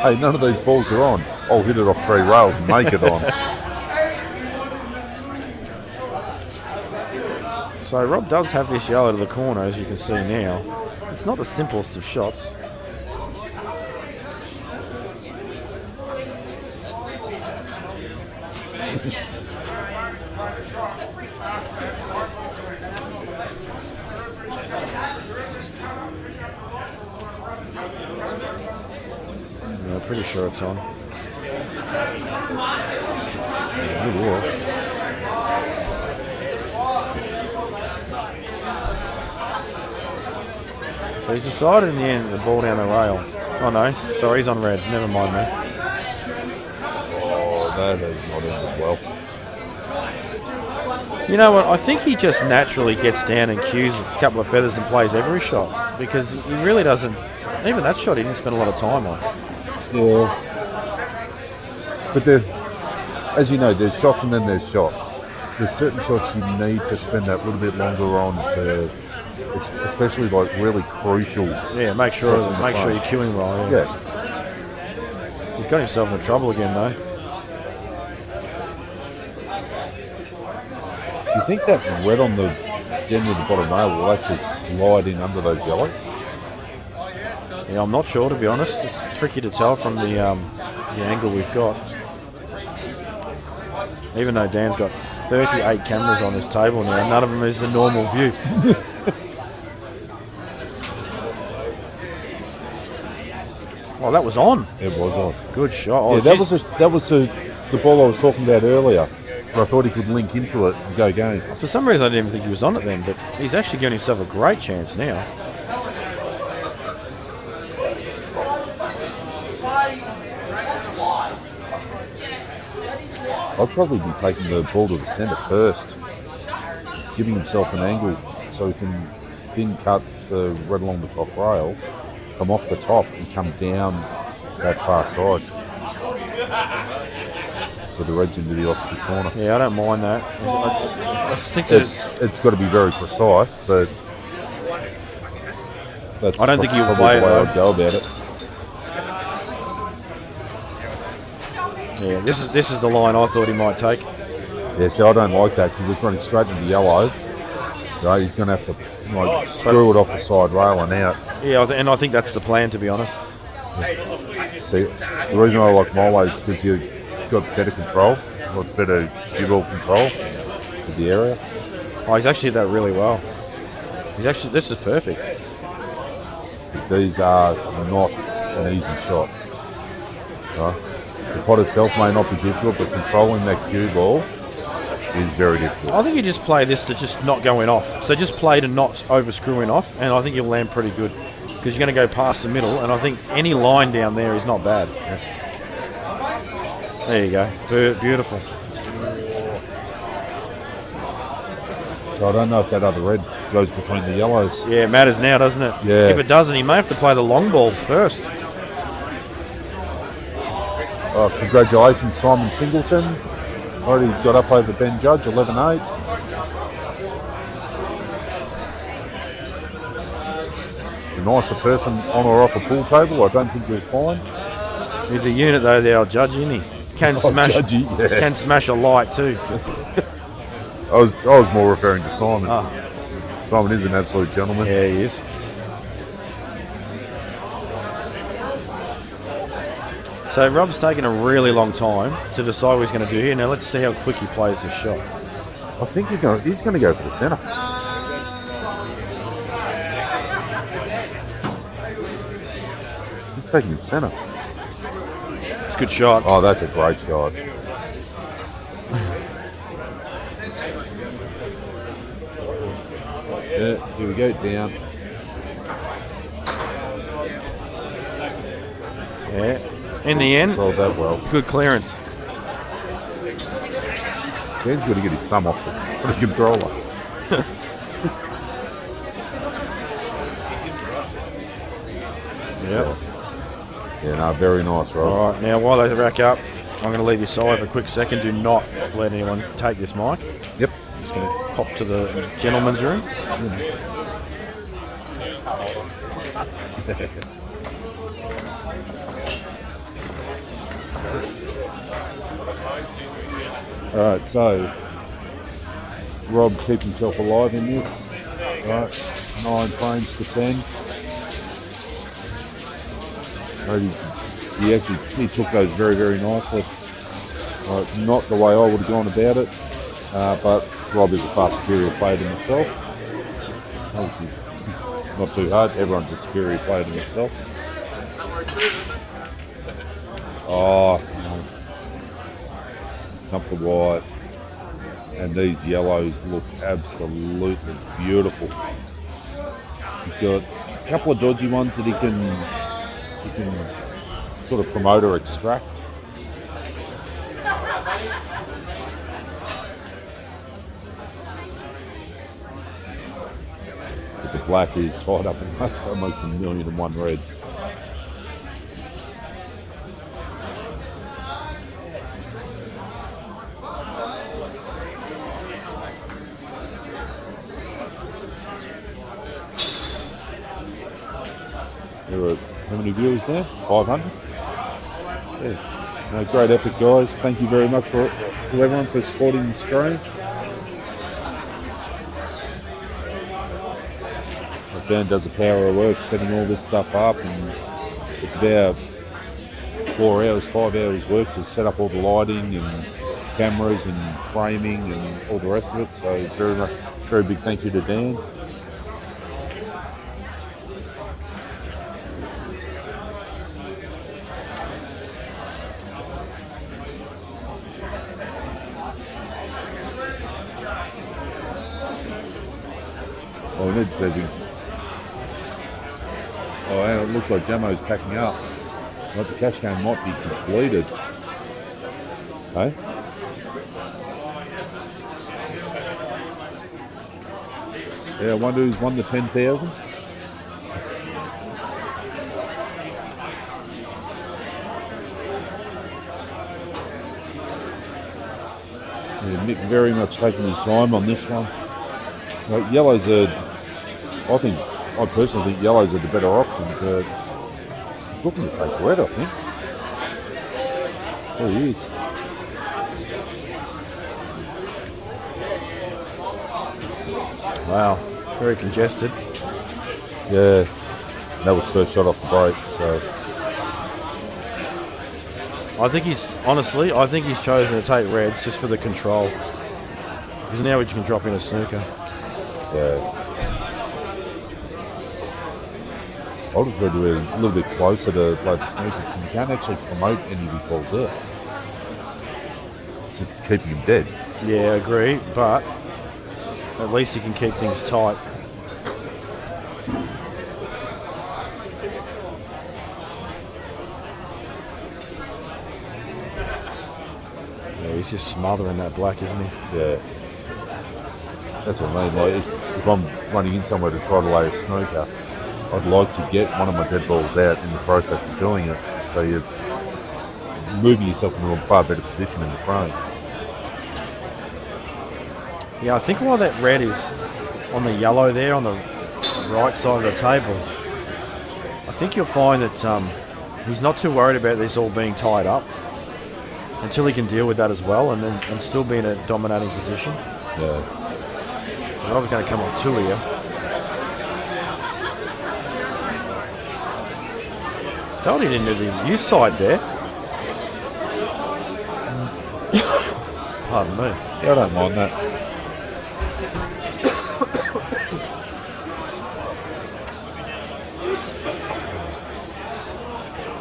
Hey, none of these balls are on. I'll hit it off 3 rails and make it on. So Rob does have this yellow to the corner, as you can see now. It's not the simplest of shots. Yeah, pretty sure it's on. Good work. So he's decided in the end the ball down the rail. Oh no, sorry, he's on red. Never mind me. Oh, that has not ended well. You know what? I think he just naturally gets down and cues a couple of feathers and plays every shot because he really doesn't. Even that shot, he didn't spend a lot of time on. Yeah. But as you know, there's shots and then there's shots. There's certain shots you need to spend that little bit longer on to, especially like really crucial. Yeah, make sure shots in the you're front. cueing well. Yeah. He's got himself into trouble again though. Do you think that red on the end of the bottom rail will actually slide in under those yellows? Yeah, I'm not sure to be honest. It's tricky to tell from the angle we've got. Even though Dan's got 38 cameras on this table now, none of them is the normal view. Oh, that was on. It was on. Good shot. Oh, Yeah, that was the ball I was talking about earlier. Where I thought he could link into it and go game. For some reason, I didn't even think he was on it then, but he's actually giving himself a great chance now. I'd probably be taking the ball to the centre first, giving himself an angle so he can thin cut the red along the top rail, come off the top and come down that far side. With the reds into the opposite corner. Yeah, I don't mind that. I think that It's got to be very precise, but that's I don't think you'll probably play the it, way though. I'd go about it. yeah, this is the line I thought he might take. Yeah, see, I don't like that because it's running straight into yellow. Right, he's going to have to screw it off the side rail and out. Yeah, and I think that's the plan, to be honest. See, the reason I like my way is because you've got better control, got better cue-ball control of the area. Oh, he's actually hit that really well. This is perfect. These are not an easy shot. Right? The pot itself may not be difficult, but controlling that cue ball is very difficult. I think you just play this to just not going off. So just play to not over screwing off, and I think you'll land pretty good. Because you're going to go past the middle, and I think any line down there is not bad. Yeah. There you go. Beautiful. So I don't know if that other red goes between the yellows. Yeah, it matters now, doesn't it? Yeah. If it doesn't, he may have to play the long ball first. Congratulations, Simon Singleton. Already got up over Ben Judge, 11-8. A nicer person on or off a pool table, I don't think you'll find. He's a unit, though, the old Judge, isn't he? Can smash, Judgy, yeah. can smash a light, too. I was more referring to Simon. Simon is an absolute gentleman. Yeah, he is. So Rob's taken a really long time to decide what he's going to do here. Now let's see how quick he plays this shot. I think he's going to go for the centre. He's taking it centre. It's a good shot. Oh, that's a great shot. Yeah, here we go, down. Yeah. In the end, Rolled that well. good clearance. Dan's got to get his thumb off the controller. Yep. Yeah, no, very nice, Rob. All right, now while they rack up, I'm going to leave you side for a quick second. Do not let anyone take this mic. Yep. Just going to pop to the gentleman's room. All right, so Rob kept himself alive in this. Right, 9 frames to 10. He took those very, very nicely. Not the way I would have gone about it, but Rob is a far superior player than myself, which is not too hard. Everyone's a superior player than myself. Oh, no. It's come to white, and these yellows look absolutely beautiful. He's got a couple of dodgy ones that he can sort of promote or extract. But the black is tied up in almost 1,000,001 reds. There are how many viewers there? 500? Yeah. No, great effort, guys. Thank you very much to everyone for supporting the stream. Dan does a power of work setting all this stuff up, and it's about 4 hours, 5 hours work to set up all the lighting and cameras and framing and all the rest of it. So very big thank you to Dan. Oh, we need to see. Oh, and it looks like Jamo's packing up. Well, the cash game might be completed. Hey? Yeah, I wonder who's won the 10,000. Yeah, Nick very much taking his time on this one. Yellows are, I personally think yellows are the better option, but he's looking to take red, I think. Oh, he is. Wow, very congested. Yeah, that was first shot off the break, so. I think he's chosen to take reds just for the control. Because now he can drop in a snooker. Yeah. I would prefer to be a little bit closer to play the snooker because you can't actually promote any of his balls out. It's just keeping him dead. Yeah, I agree, but at least you can keep things tight. Yeah, he's just smothering that black, isn't he? Yeah. That's what I mean. Like if I'm running in somewhere to try to lay a snooker, I'd like to get one of my dead balls out in the process of doing it. So you're moving yourself into a far better position in the frame. Yeah, I think while that red is on the yellow there on the right side of the table, I think you'll find that he's not too worried about this all being tied up until he can deal with that as well and still be in a dominating position. Yeah. So Rob's going to come off two here. Felt he didn't do the use side there. Pardon me. Yeah, I don't mind that.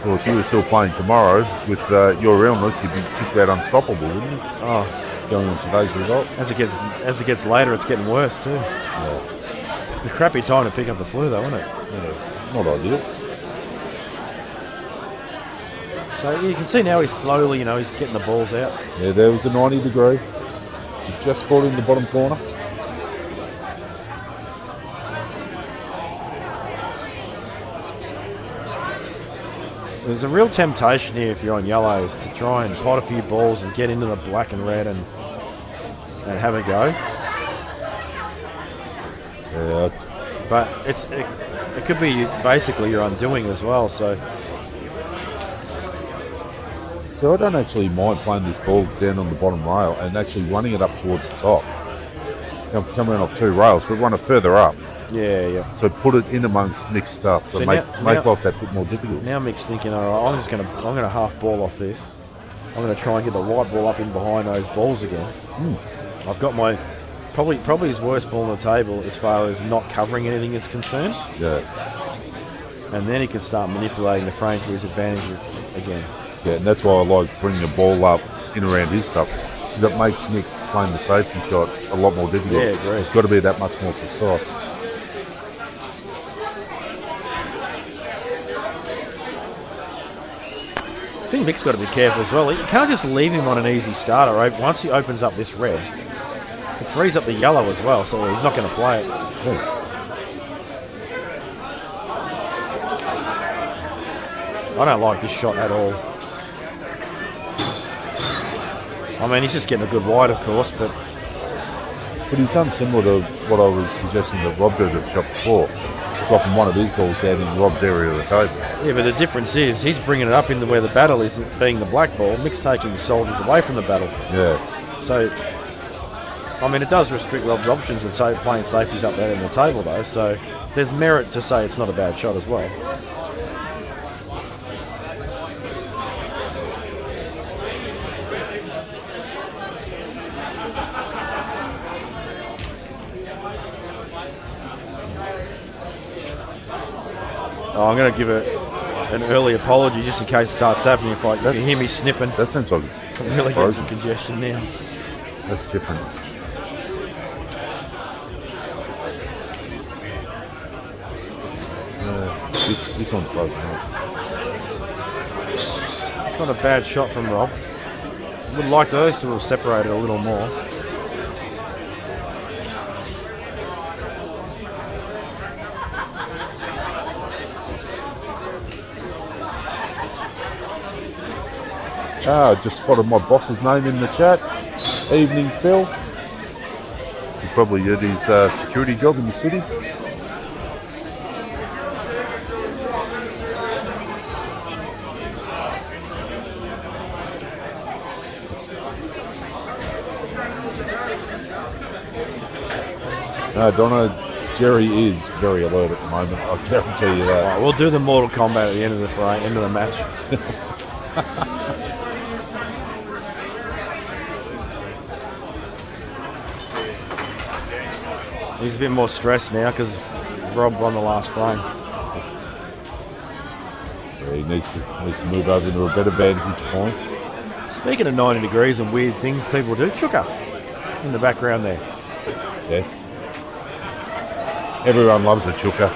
Well, if you were still playing tomorrow with your illness, you'd be just about unstoppable, wouldn't you? Oh, Going on today's result. as it gets later, it's getting worse too. Yeah. A crappy time to pick up the flu, though, isn't it? Yeah. Not ideal. So you can see now he's slowly, he's getting the balls out. Yeah, there was a 90 degree. He just caught in the bottom corner. There's a real temptation here if you're on yellows to try and pot a few balls and get into the black and red and have a go. Yeah. But it could be basically your undoing as well. So I don't actually mind playing this ball down on the bottom rail and actually running it up towards the top. Come around off two rails, but run it further up. yeah. So put it in amongst mixed stuff. So make life that bit more difficult. Now Mick's thinking, all right, I'm gonna half ball off this. I'm gonna try and get the white ball up in behind those balls again. I've got my probably his worst ball on the table as far as not covering anything is concerned. Yeah. And then he can start manipulating the frame to his advantage again. Yeah, and that's why I like bringing the ball up in around his stuff. That makes Nick playing the safety shot a lot more difficult. Yeah, agree. It's got to be that much more precise. I think Mick's got to be careful as well. You can't just leave him on an easy starter. Right? Once he opens up this red, it frees up the yellow as well, so he's not going to play it. Yeah. I don't like this shot at all. I mean, he's just getting a good wide, of course, but But he's done similar to what I was suggesting that Rob did at the shot before. Dropping one of his balls down in Rob's area of the table. yeah, but the difference is he's bringing it up into where the battle is, being the black ball. Mick's taking the soldiers away from the battle. Yeah. So, I mean, it does restrict Rob's options of playing safeties up there in the table, though. So, there's merit to say it's not a bad shot as well. Oh, I'm going to give an early apology just in case it starts happening. If you hear me sniffing, That sounds like I'm really getting some congestion now. that's different. This one's closing up. It's not a bad shot from Rob. Would like those to have separated a little more. Just spotted my boss's name in the chat. Evening, Phil. He's probably at his security job in the city. Donna, Jerry is very alert at the moment. I guarantee you that. Right, we'll do the Mortal Kombat at the end of the fight, end of the match. He's a bit more stressed now because Rob won the last frame. Yeah, he needs to move over into a better vantage point. Speaking of 90 degrees and weird things people do, Chuka in the background there. Yes. Everyone loves a chuka.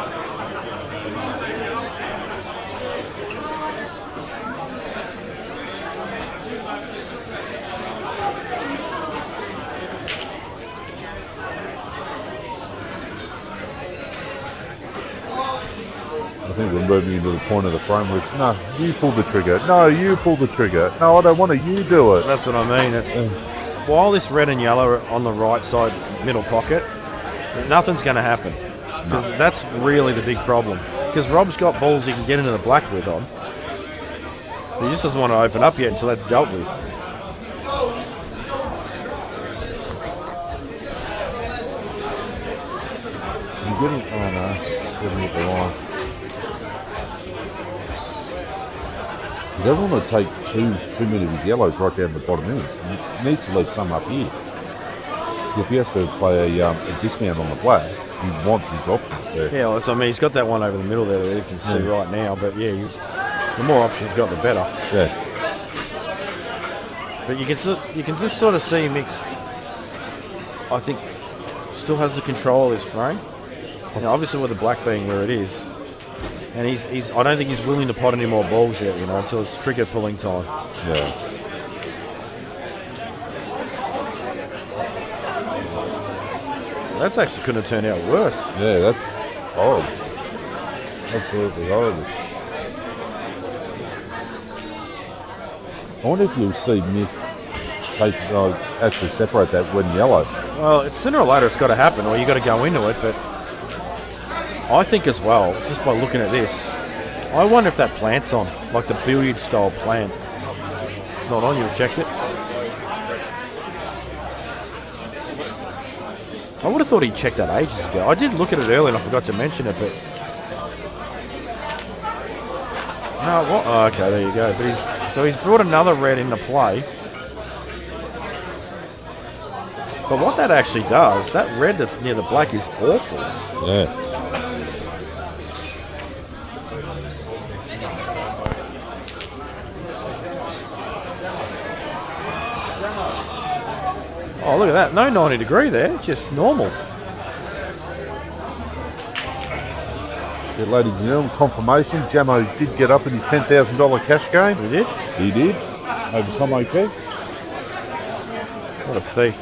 I think we're moving into the point of the frame where it's, no, you pull the trigger. No, you pull the trigger. No, I don't want to. You do it. That's what I mean. While this red and yellow are on the right side middle pocket, nothing's going to happen. Because that's really the big problem. Because Rob's got balls he can get into the black with on. He just doesn't want to open up yet until that's dealt with. You getting? Oh no, doesn't hit the line. He doesn't want to take too many of his yellows right down the bottom end. He needs to leave some up here. If he has to play a dismount on the black, he wants his options there. Yeah, well, so, I mean, he's got that one over the middle there that you can see right now. But yeah, the more options you've got, the better. Yeah. But you can just sort of see Mix. I think still has the control of his frame. Now, obviously, with the black being where it is, and he's I don't think he's willing to pot any more balls yet. Until it's trigger pulling time. Yeah. That's actually couldn't have turned out worse. Yeah, that's horrible. Absolutely horrible. I wonder if you'll see Mick actually separate that red and yellow. Well, it's sooner or later it's got to happen, or you got to go into it. But I think as well, just by looking at this, I wonder if that plant's on, like the billiard style plant. It's not on. You've checked it. I would have thought he checked that ages ago. I did look at it earlier and I forgot to mention it, but... No, what? Oh, okay, there you go. But he's brought another red into play. But what that actually does, that red that's near the black is awful. Yeah. Oh, look at that. No 90 degree there. Just normal. Yeah, ladies and gentlemen, confirmation. Jamo did get up in his $10,000 cash game. He did? He did. Over Tom O'Keefe. What a thief.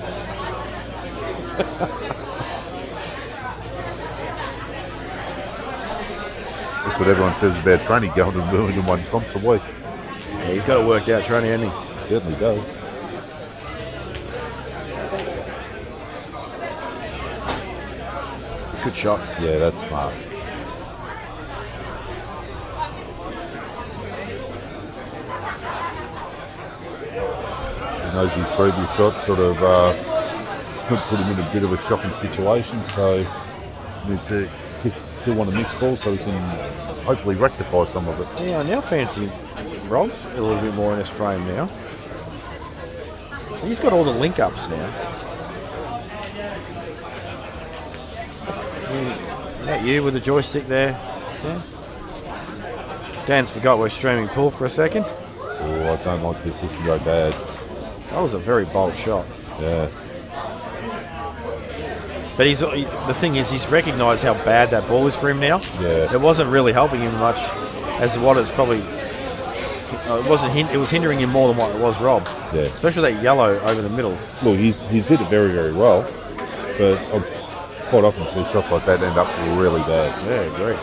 That's what everyone says about training, going and doing in one comps a week. Yeah, he's got it worked out, training, hasn't he? Certainly does. Good shot. Yeah, that's smart. He knows his previous shot sort of put him in a bit of a shocking situation, so he needs to kill one of Mick's balls so he can hopefully rectify some of it. Yeah, I now fancy Rob a little bit more in his frame now. He's got all the link-ups now. That you with the joystick there. Yeah. Dan's forgot we're streaming pool for a second. Oh, I don't like this. This can go bad. That was a very bold shot. Yeah. But the thing is, he's recognised how bad that ball is for him now. Yeah. It wasn't really helping him much as what it's probably... it was hindering him more than what it was Rob. Yeah. Especially that yellow over the middle. Look, he's hit it very, very well, but quite often see shots like that end up really bad. Yeah, great.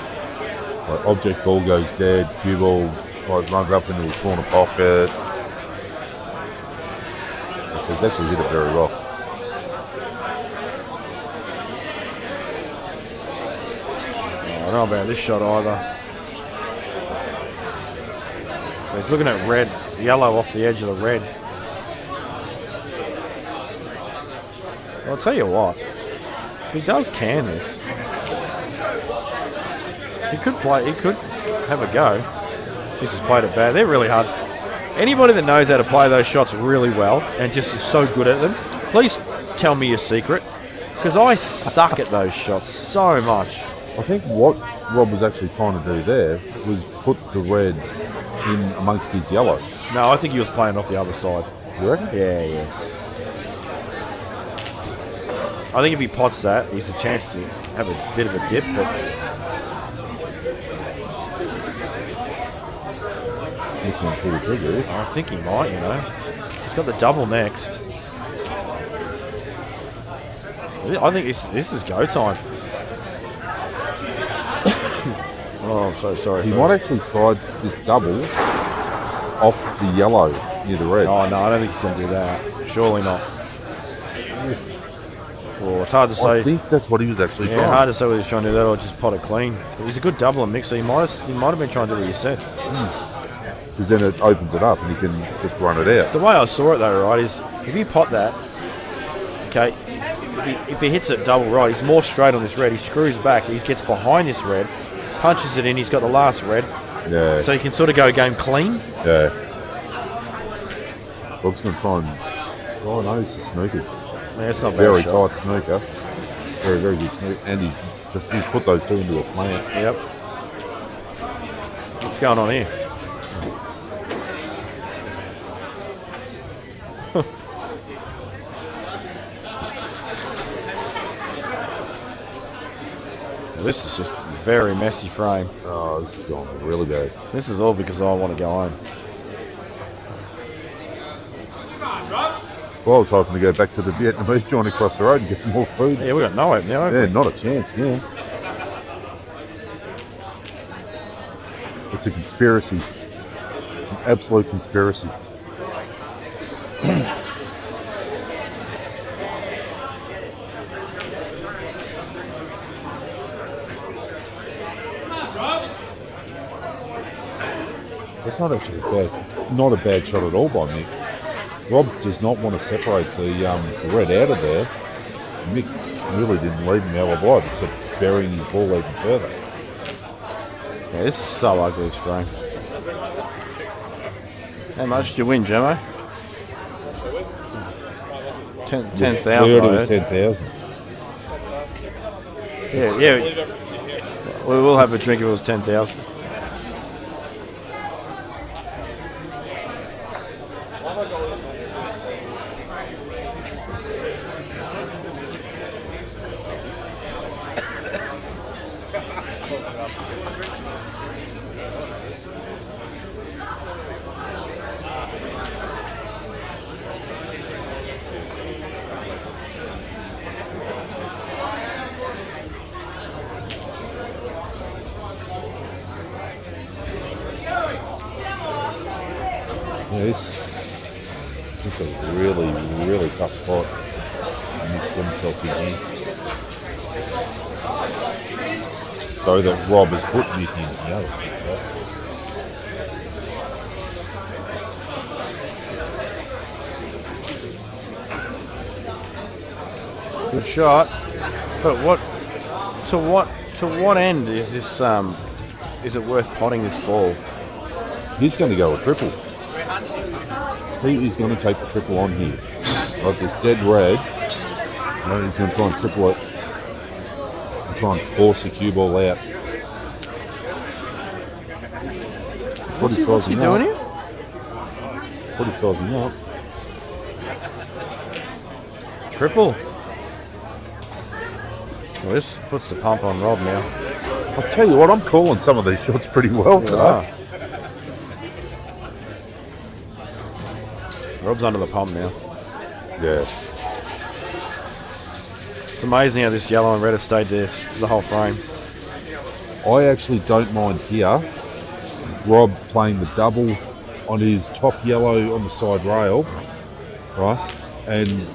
Like object ball goes dead, cue ball runs up into the corner pocket. He's actually hit it very well. I don't know about this shot either. So he's looking at red, yellow off the edge of the red. I'll tell you what, if he does can this, he could have a go. He's just played it bad. They're really hard. Anybody that knows how to play those shots really well and just is so good at them, please tell me your secret, because I suck at those shots so much. I think what Rob was actually trying to do there was put the red in amongst his yellows. No, I think he was playing off the other side. You reckon? Yeah. I think if he pots that, he's a chance to have a bit of a dip, but Makes him pull the trigger. I think he might, you know. He's got the double next. I think this is go time. Oh, I'm so sorry. He might actually try this double off the yellow near the red. Oh, no, I don't think he's going to do that. Surely not. Oh, it's hard to say. I think that's what he was actually trying. Hard to say whether he's trying to do that or just pot it clean. But he's a good double and mix, so he might have been trying to do what you said. Because then it opens it up and you can just run it out. The way I saw it though, right, is if you pot that, okay, if he hits it double right, he's more straight on this red. He screws back, he gets behind this red, punches it in, he's got the last red. Yeah. So he can sort of go game clean. Yeah. Bob's going to try and... Oh no, it's a snooker. Yeah, it's not Very bad shot. tight snooker. Very, very good snooker. And he's put those two into a plant. Yep. What's going on here? This is just a very messy frame. Oh, this is going really bad. This is all because I want to go home. Well, I was hoping to go back to the Vietnamese joint across the road and get some more food. Yeah, we got no hope now. Yeah, not a chance, yeah. It's a conspiracy. It's an absolute conspiracy. That's not actually not a bad shot at all by Mick. Rob does not want to separate the red out of there. Mick really didn't leave him out wide, except burying his ball even further. Yeah, this is so ugly, this frame. How much did you win, Gemmo? 10,000. Cleared it was 10,000. Yeah. We will have a drink if it was 10,000. Yeah, this is a really, really tough spot. And he's got himself in here. So that Rob has put Mick in here. Good shot. But to what end is this? Is it worth potting this ball? He's going to go a triple. He is going to take the triple on here. Like this dead red. And he's going to try and triple it. And try and force the cue ball out. That's what he's sizing up. doing here? That's what he's sizing up. Triple. Well, this puts the pump on Rob now. I'll tell you what, I'm calling some of these shots pretty well today. Rob's under the pump now. Yeah. It's amazing how this yellow and red have stayed there for the whole frame. I actually don't mind here. Rob playing the double on his top yellow on the side rail, right? and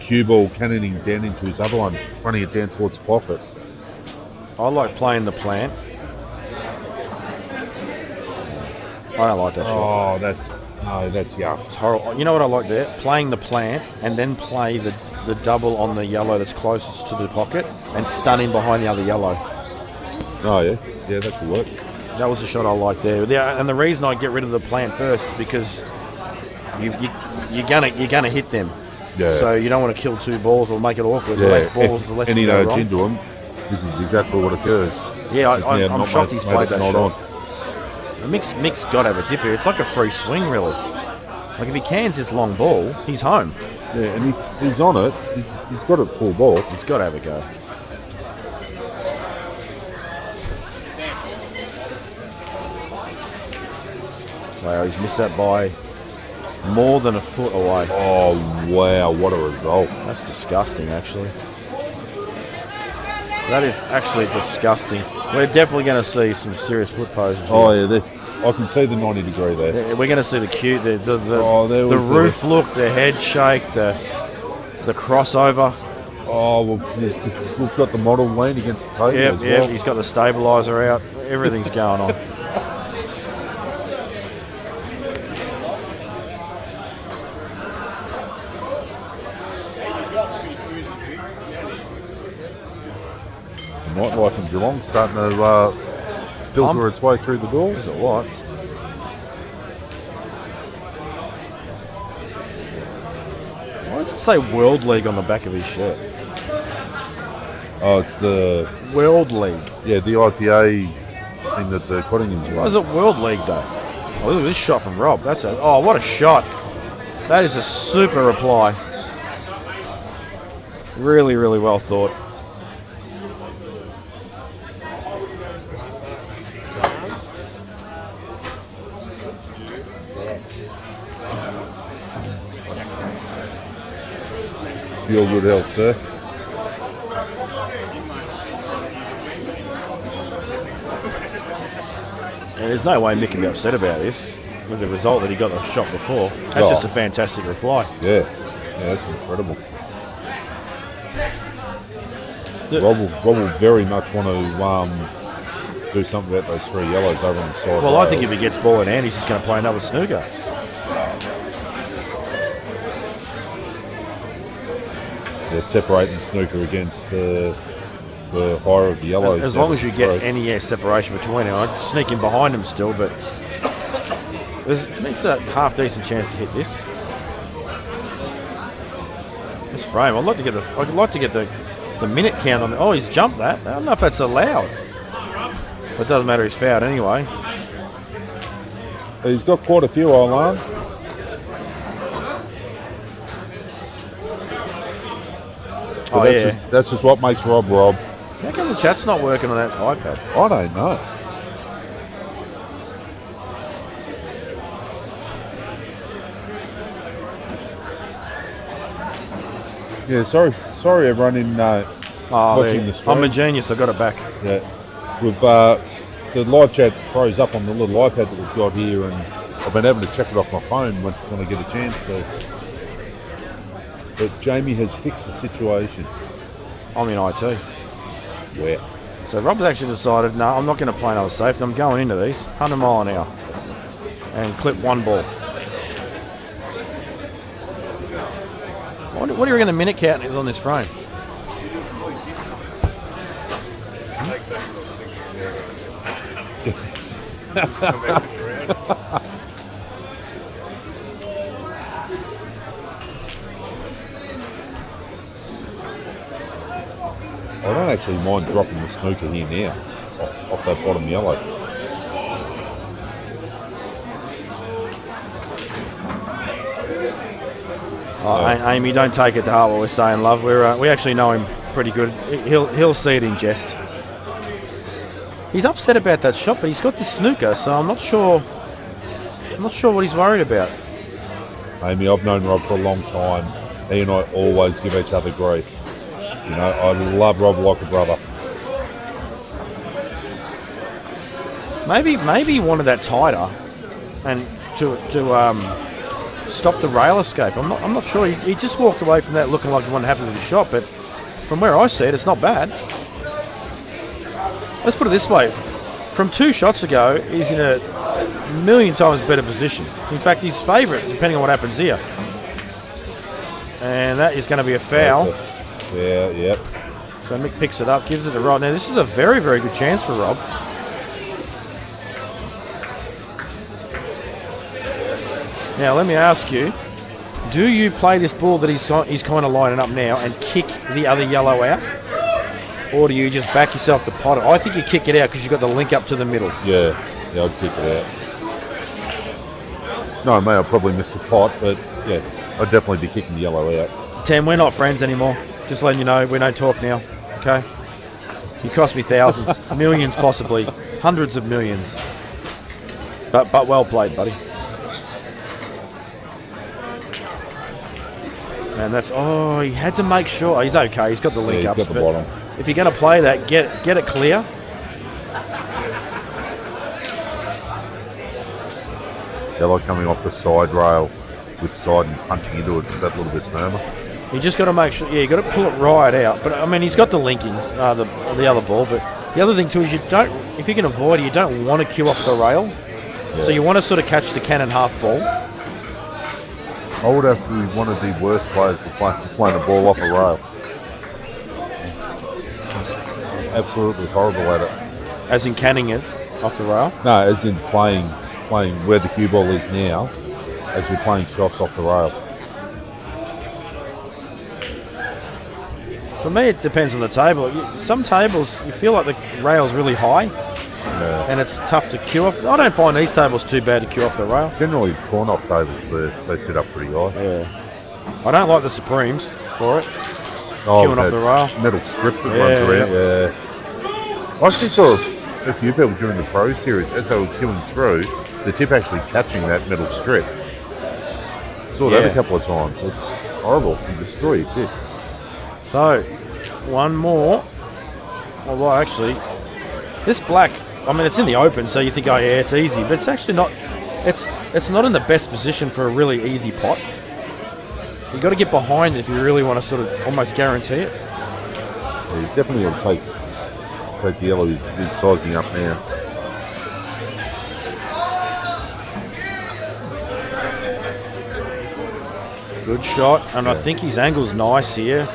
cue ball cannoning down into his other one, running it down towards the pocket. I like playing the plant. I don't like that shot. Oh, that's yuck. It's horrible. You know what I like there? Playing the plant and then play the double on the yellow that's closest to the pocket and stun him behind the other yellow. Oh yeah, that could work. That was the shot I liked there. Yeah, and the reason I get rid of the plant first is because you're gonna hit them. Yeah. So you don't want to kill two balls or make it awkward. Yeah. The less balls, the less any you go nudge wrong. into him. This is exactly what occurs. Yeah, It's just now I'm not shocked made- he's made played it that not shot. on. Mick's got to have a dip here. It's like a free swing, really. Like if he cans this long ball, he's home. Yeah, and if he's on it, he's got it full ball. He's got to have a go. Wow, he's missed that by more than a foot away. Oh wow, what a result! That's disgusting, actually. That is actually disgusting. We're definitely going to see some serious foot poses here. Oh yeah, I can see the 90 degree there. Yeah, we're going to see the cute, the there was roof look, the head shake, the crossover. Oh, we've got the model lean against the table as well. He's got the stabilizer out. Everything's going on. The nightlife in Geelong starting to filter its way through the doors. Is it what? Why does it say World League on the back of his shirt? Oh, it's the World League. the IPA thing that the Cottinghams Why run. is it World League though? Oh, look at this shot from Rob. Oh, what a shot. That is a super reply. Really, really well thought. Feel good health, sir. And there's no way Mick can be upset about this with the result that he got the shot before. That's just a fantastic reply. Yeah, that's incredible. Rob will very much want to do something about those three yellows over on the side. Well, I think if he gets ball in hand, he's just going to play another snooker. Yeah, separating the snooker against the higher of the yellows. As long as you get any separation between them, I'd sneak in behind him still, but it makes a half decent chance to hit this. This frame, I'd like to get the minute count on. Oh, he's jumped that. I don't know if that's allowed, but it doesn't matter. He's fouled anyway. He's got quite a few, Ilan. Oh, yeah. That's just what makes Rob Rob. How come the chat's not working on that iPad? I don't know. Yeah, sorry everyone in watching the stream. I'm a genius. I got it back. Yeah, we've the live chat froze up on the little iPad that we've got here, and I've been able to check it off my phone when I get a chance to. But Jamie has fixed the situation. I'm in IT. Where? So Rob's actually decided, no, I'm not going to play another safety. I'm going into these 100 mile an hour and clip one ball. What do you reckon the minute count is on this frame? I don't actually mind dropping the snooker here now, off that bottom yellow. Amy, don't take it to heart what we're saying, love. We actually know him pretty good. He'll see it in jest. He's upset about that shot, but he's got this snooker, so I'm not sure what he's worried about. Amy, I've known Rob for a long time. He and I always give each other grief. You know, I love Rob like a brother. Maybe he wanted that tighter, and to stop the rail escape. I'm not sure. He just walked away from that looking like he wasn't happy with the shot, but from where I see it, it's not bad. Let's put it this way. From 2 shots ago, he's in a million times better position. In fact, he's favourite, depending on what happens here. And that is going to be a foul. Yeah, yep. So Mick picks it up, gives it to Rob. Now, this is a very, very good chance for Rob. Now, let me ask you, do you play this ball that he's kind of lining up now and kick the other yellow out? Or do you just back yourself to pot it? I think you kick it out because you've got the link up to the middle. Yeah, I'd kick it out. No, mate, I'll probably miss the pot, but yeah, I'd definitely be kicking the yellow out. Tim, we're not friends anymore. Just letting you know, we don't talk now, okay? You cost me thousands, millions possibly, hundreds of millions. But well played, buddy. And that's, he had to make sure. He's okay, he's got the link ups. He's got the bottom. If you're going to play that, get it clear. Yellow coming off the side rail with side and punching into it that little bit firmer. You just got to make sure, you got to pull it right out. But I mean, he's got the linkings, the other ball. But the other thing too is if you can avoid it, you don't want to cue off the rail. Yeah. So you want to sort of catch the cannon half ball. I would have to be one of the worst players for playing a ball off a rail. Absolutely horrible at it. As in canning it off the rail? No, as in playing where the cue ball is now, as you're playing shots off the rail. For me, it depends on the table. Some tables, you feel like the rail's really high, and it's tough to cue off. I don't find these tables too bad to cue off the rail. Generally, corn-off tables, they sit up pretty high. Yeah. I don't like the Supremes for it. Oh, queuing off the rail. Metal strip that runs around. Yeah. I actually saw a few people during the Pro Series, as they were queuing through, the tip actually catching that metal strip. Saw that a couple of times. It's horrible. It can destroy your tip. So, one more. Well, actually, this black, I mean, it's in the open, so you think, oh yeah, it's easy, but it's actually not. It's not in the best position for a really easy pot. You've got to get behind it if you really want to sort of almost guarantee it. Yeah, you definitely got to take the yellow. He's sizing up now. Good shot, and I think his angle's nice here.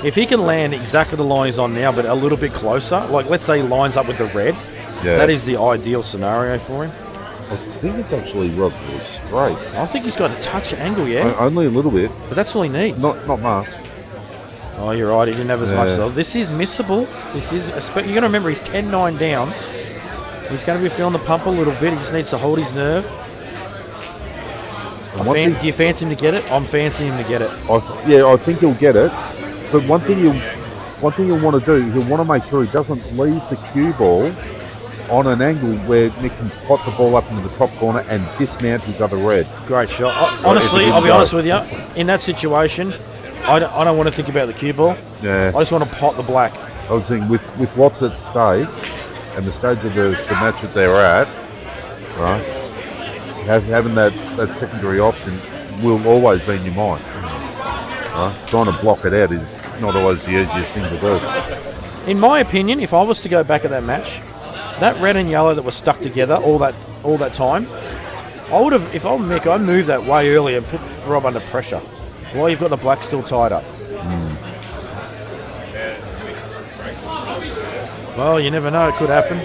If he can land exactly the line he's on now, but a little bit closer, like let's say he lines up with the red, that is the ideal scenario for him. I think it's actually relatively straight. I think he's got a touch of angle, Only a little bit. But that's all he needs. Not much. Oh, you're right. He didn't have as much. So this is missable. This is. You're going to remember he's 10-9 down. He's going to be feeling the pump a little bit. He just needs to hold his nerve. Do you fancy him to get it? I'm fancying him to get it. I think he'll get it. But one thing he'll want to do, he'll want to make sure he doesn't leave the cue ball on an angle where Nick can pot the ball up into the top corner and dismount his other red. Great shot. Honestly, I'll be honest with you. In that situation, I don't want to think about the cue ball. Yeah. I just want to pot the black. I was thinking with what's at stake and the stage of the match that they're at, right? Having that secondary option will always be in your mind. Right? Trying to block it out is not always the easiest thing to do. In my opinion, if I was to go back at that match, that red and yellow that was stuck together all that time, I would have, if I'm Mick, I'd move that way earlier and put Rob under pressure while you've got the black still tied up. Well, you never know, it could happen.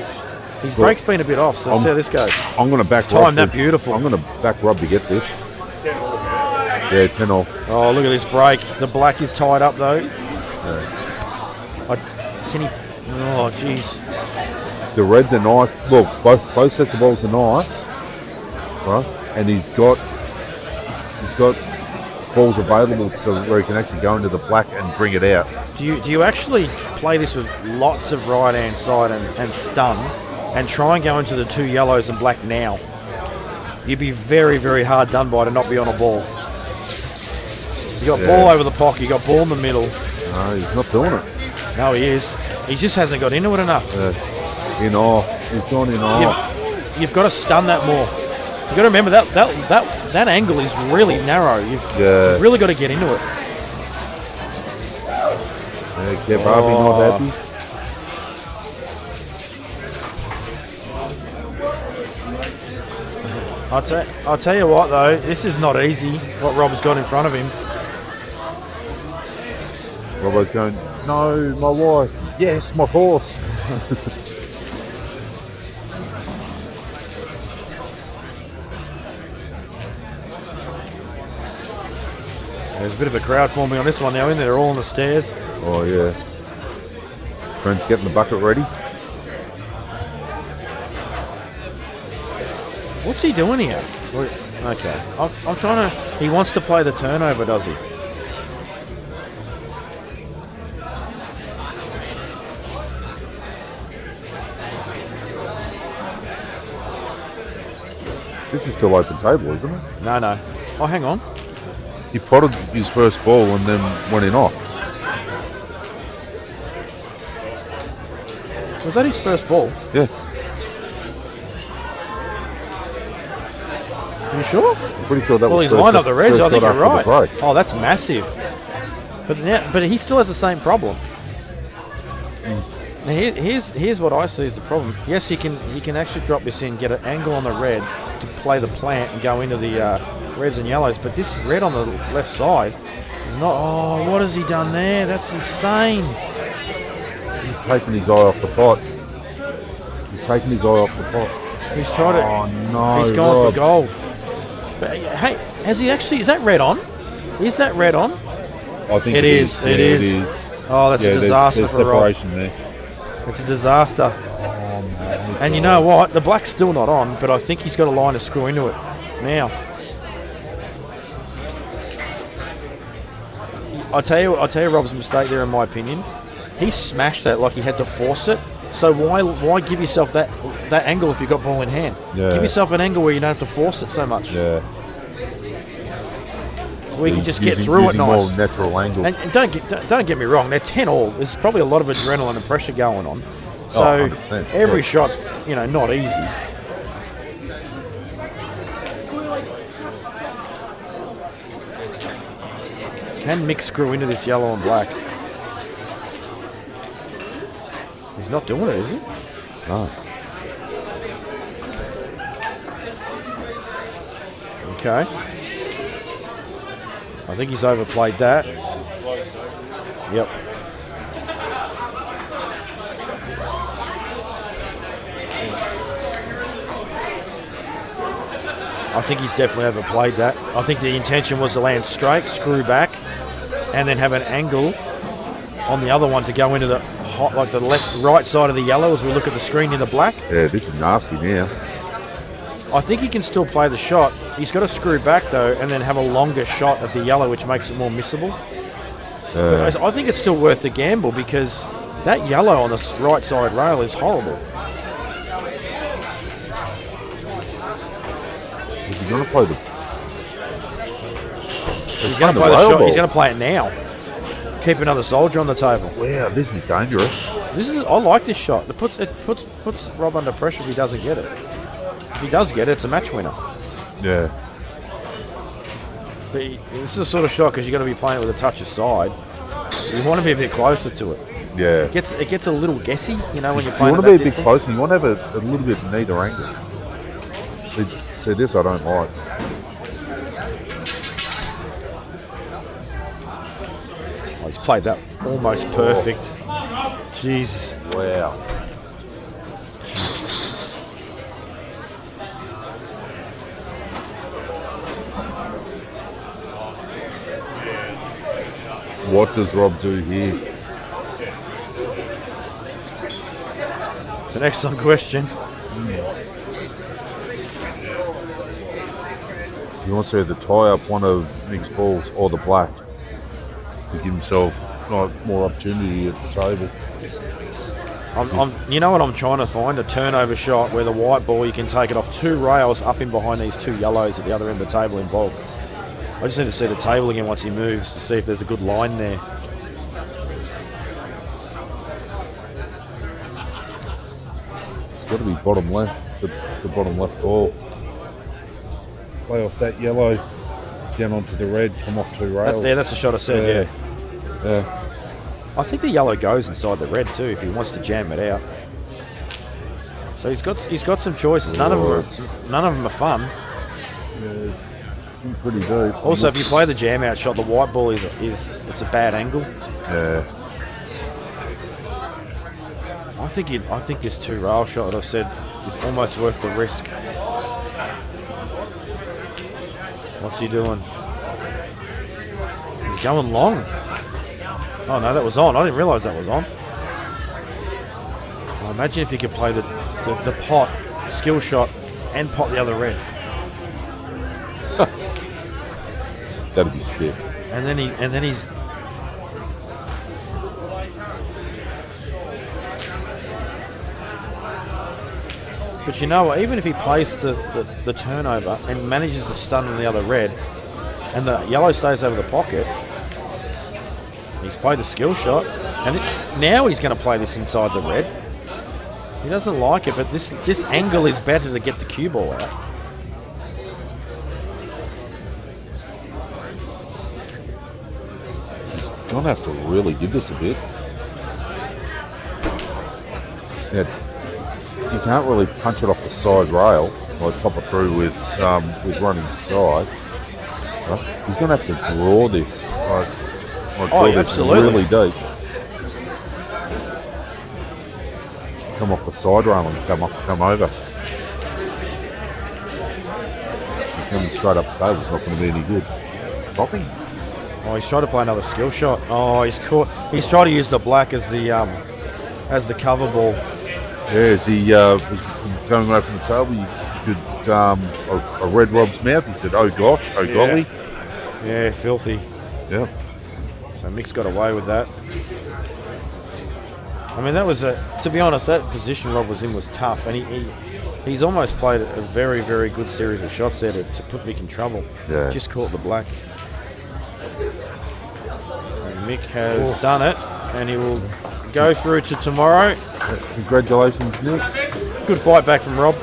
His brake's been a bit off, so let's see how this goes. I'm going to back Rob. Timed that beautiful. I'm going to back Rob to get this. Yeah, 10-all. Oh, look at this break. The black is tied up though. Yeah. Can he? Oh, jeez. The reds are nice. Look, both sets of balls are nice, right? And he's got balls available so where he can actually go into the black and bring it out. Do you actually play this with lots of right hand side and stun, and try and go into the two yellows and black now? You'd be very, very hard done by to not be on a ball. You got ball over the pocket. You got ball in the middle. No, he's not doing it. No, he is. He just hasn't got into it enough. In off. He's gone in off. You've got to stun that more. You got to remember that angle is really narrow. You've really got to get into it. Get Barbie not happy. I'll tell you what though, this is not easy. What Rob's got in front of him. Robbo's going, no, my wife. Yes, my horse. There's a bit of a crowd forming on this one now, isn't there? They're all on the stairs. Oh, yeah. Friends getting the bucket ready. What's he doing here? Okay. I'm trying to... He wants to play the turnover, does he? This is still open table, isn't it? No. Oh, hang on. He potted his first ball and then went in off. Was that his first ball? Yeah. Are you sure? I'm pretty sure that Well, was he's first lined up the reg. I shot think you're after the right. break. Oh, that's massive. But he still has the same problem. Now, here's what I see as the problem. Yes, he can actually drop this in, get an angle on the red to play the plant and go into the reds and yellows. But this red on the left side is not. Oh, what has he done there? That's insane. He's taken his eye off the pot. He's trying to. Oh no! He's gone Rob. for gold. But, hey, has he actually? Is that red on? Is that red on? I think It is. It is. Oh, that's a disaster there's for Rob. separation there. It's a disaster. Oh, man. And you know what? The black's still not on, but I think he's got a line to screw into it now. I'll tell you Rob's mistake there, in my opinion. He smashed that like he had to force it. So why give yourself that angle if you've got ball in hand? Yeah. Give yourself an angle where you don't have to force it so much. Yeah. Where you can just get through it using nice. more natural angle. And don't get me wrong, they're 10 all. There's probably a lot of adrenaline and pressure going on. So 100%, every yeah. shot's not easy. Can Mick screw into this yellow and black? He's not doing it, is he? No. Okay. I think he's overplayed that. Yep. I think he's definitely overplayed that. I think the intention was to land straight, screw back, and then have an angle on the other one to go into the right side of the yellow as we look at the screen in the black. Yeah, this is nasty now. I think he can still play the shot. He's got to screw back though, and then have a longer shot at the yellow, which makes it more missable. I think it's still worth the gamble because that yellow on the right side rail is horrible. Is he going to play the? He's going to play the shot. He's going to play it now. Keep another soldier on the table. Wow, this is dangerous. I like this shot. It puts Rob under pressure if he doesn't get it. If he does get it, it's a match winner. Yeah. But this is the sort of shot because you're going to be playing it with a touch aside. You want to be a bit closer to it. Yeah. It gets a little guessy, when you're You playing. want to be a bit closer. You want to have a little bit neater angle. See, this I don't like. Oh, he's played that almost perfect. Jesus. Wow. What does Rob do here? It's an excellent question. He wants to either tie up one of Mick's balls or the black to give himself more opportunity at the table. You know what I'm trying to find? A turnover shot where the white ball, you can take it off two rails up in behind these two yellows at the other end of the table in bulk. I just need to see the table again once he moves to see if there's a good line there. It's got to be bottom left, the bottom left ball. play off that yellow down onto the red, come off 2 rails. That's the shot I said, Yeah. I think the yellow goes inside the red too if he wants to jam it out. So he's got some choices. None of them are fun. Yeah, it's pretty deep. Also, if you play the jam out shot, the white ball is it's a bad angle. Yeah. I think this 2 rail shot that I said is almost worth the risk. What's he doing? He's going long. Oh no, that was on. I didn't realise that was on. Well, imagine if he could play the pot, skill shot, and pot the other red. That'd be sick. And then he's. But you know what? Even if he plays the turnover and manages to stun on the other red, and the yellow stays over the pocket, he's played the skill shot, and now he's going to play this inside the red. He doesn't like it, but this angle is better to get the cue ball out. He's going to have to really give this a bit. Yeah. You can't really punch it off the side rail, like top it through with running side. Right? He's going to have to draw this, draw this absolutely. really deep. Come off the side rail and come over. He's going to be straight up the table. It's not going to be any good. It's topping. Oh, he's trying to play another skill shot. Oh, he's caught. He's trying to use the black as the cover ball. Yeah, as he was going away from the table, you could a red Rob's mouth. He said, "Oh gosh, oh golly." Yeah, filthy. Yeah. So Mick's got away with that. I mean, that was to be honest, that position Rob was in was tough, and he's almost played a very, very good series of shots there to put Mick in trouble. Yeah. Just caught the black. And Mick has done it, and he will go through to tomorrow. Congratulations, Nick. Good fight back from Rob.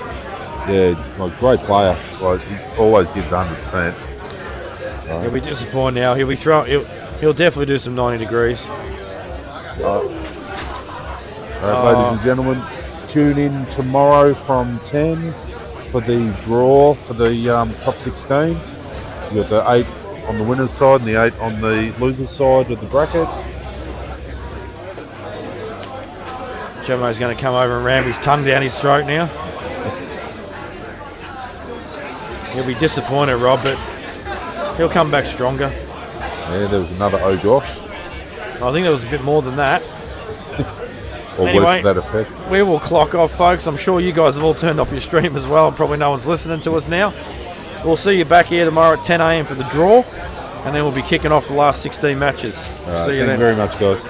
Yeah, great player. He always gives 100%. He'll be disappointed now. He'll be he'll definitely do some 90 degrees. Ladies and gentlemen, tune in tomorrow from 10 for the draw for the top 16. You got the 8 on the winner's side and the 8 on the loser's side of the bracket. Chemo's going to come over and ram his tongue down his throat now. He'll be disappointed, Rob, but he'll come back stronger. Yeah, there was another oh gosh. I think there was a bit more than that. Or Anyway, words to that effect. We will clock off, folks. I'm sure you guys have all turned off your stream as well. Probably no one's listening to us now. We'll see you back here tomorrow at 10 a.m. for the draw, and then we'll be kicking off the last 16 matches. Right, See you then. thank you very much, guys.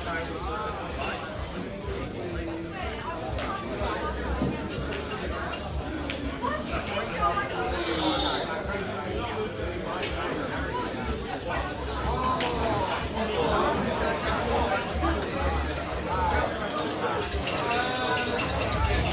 times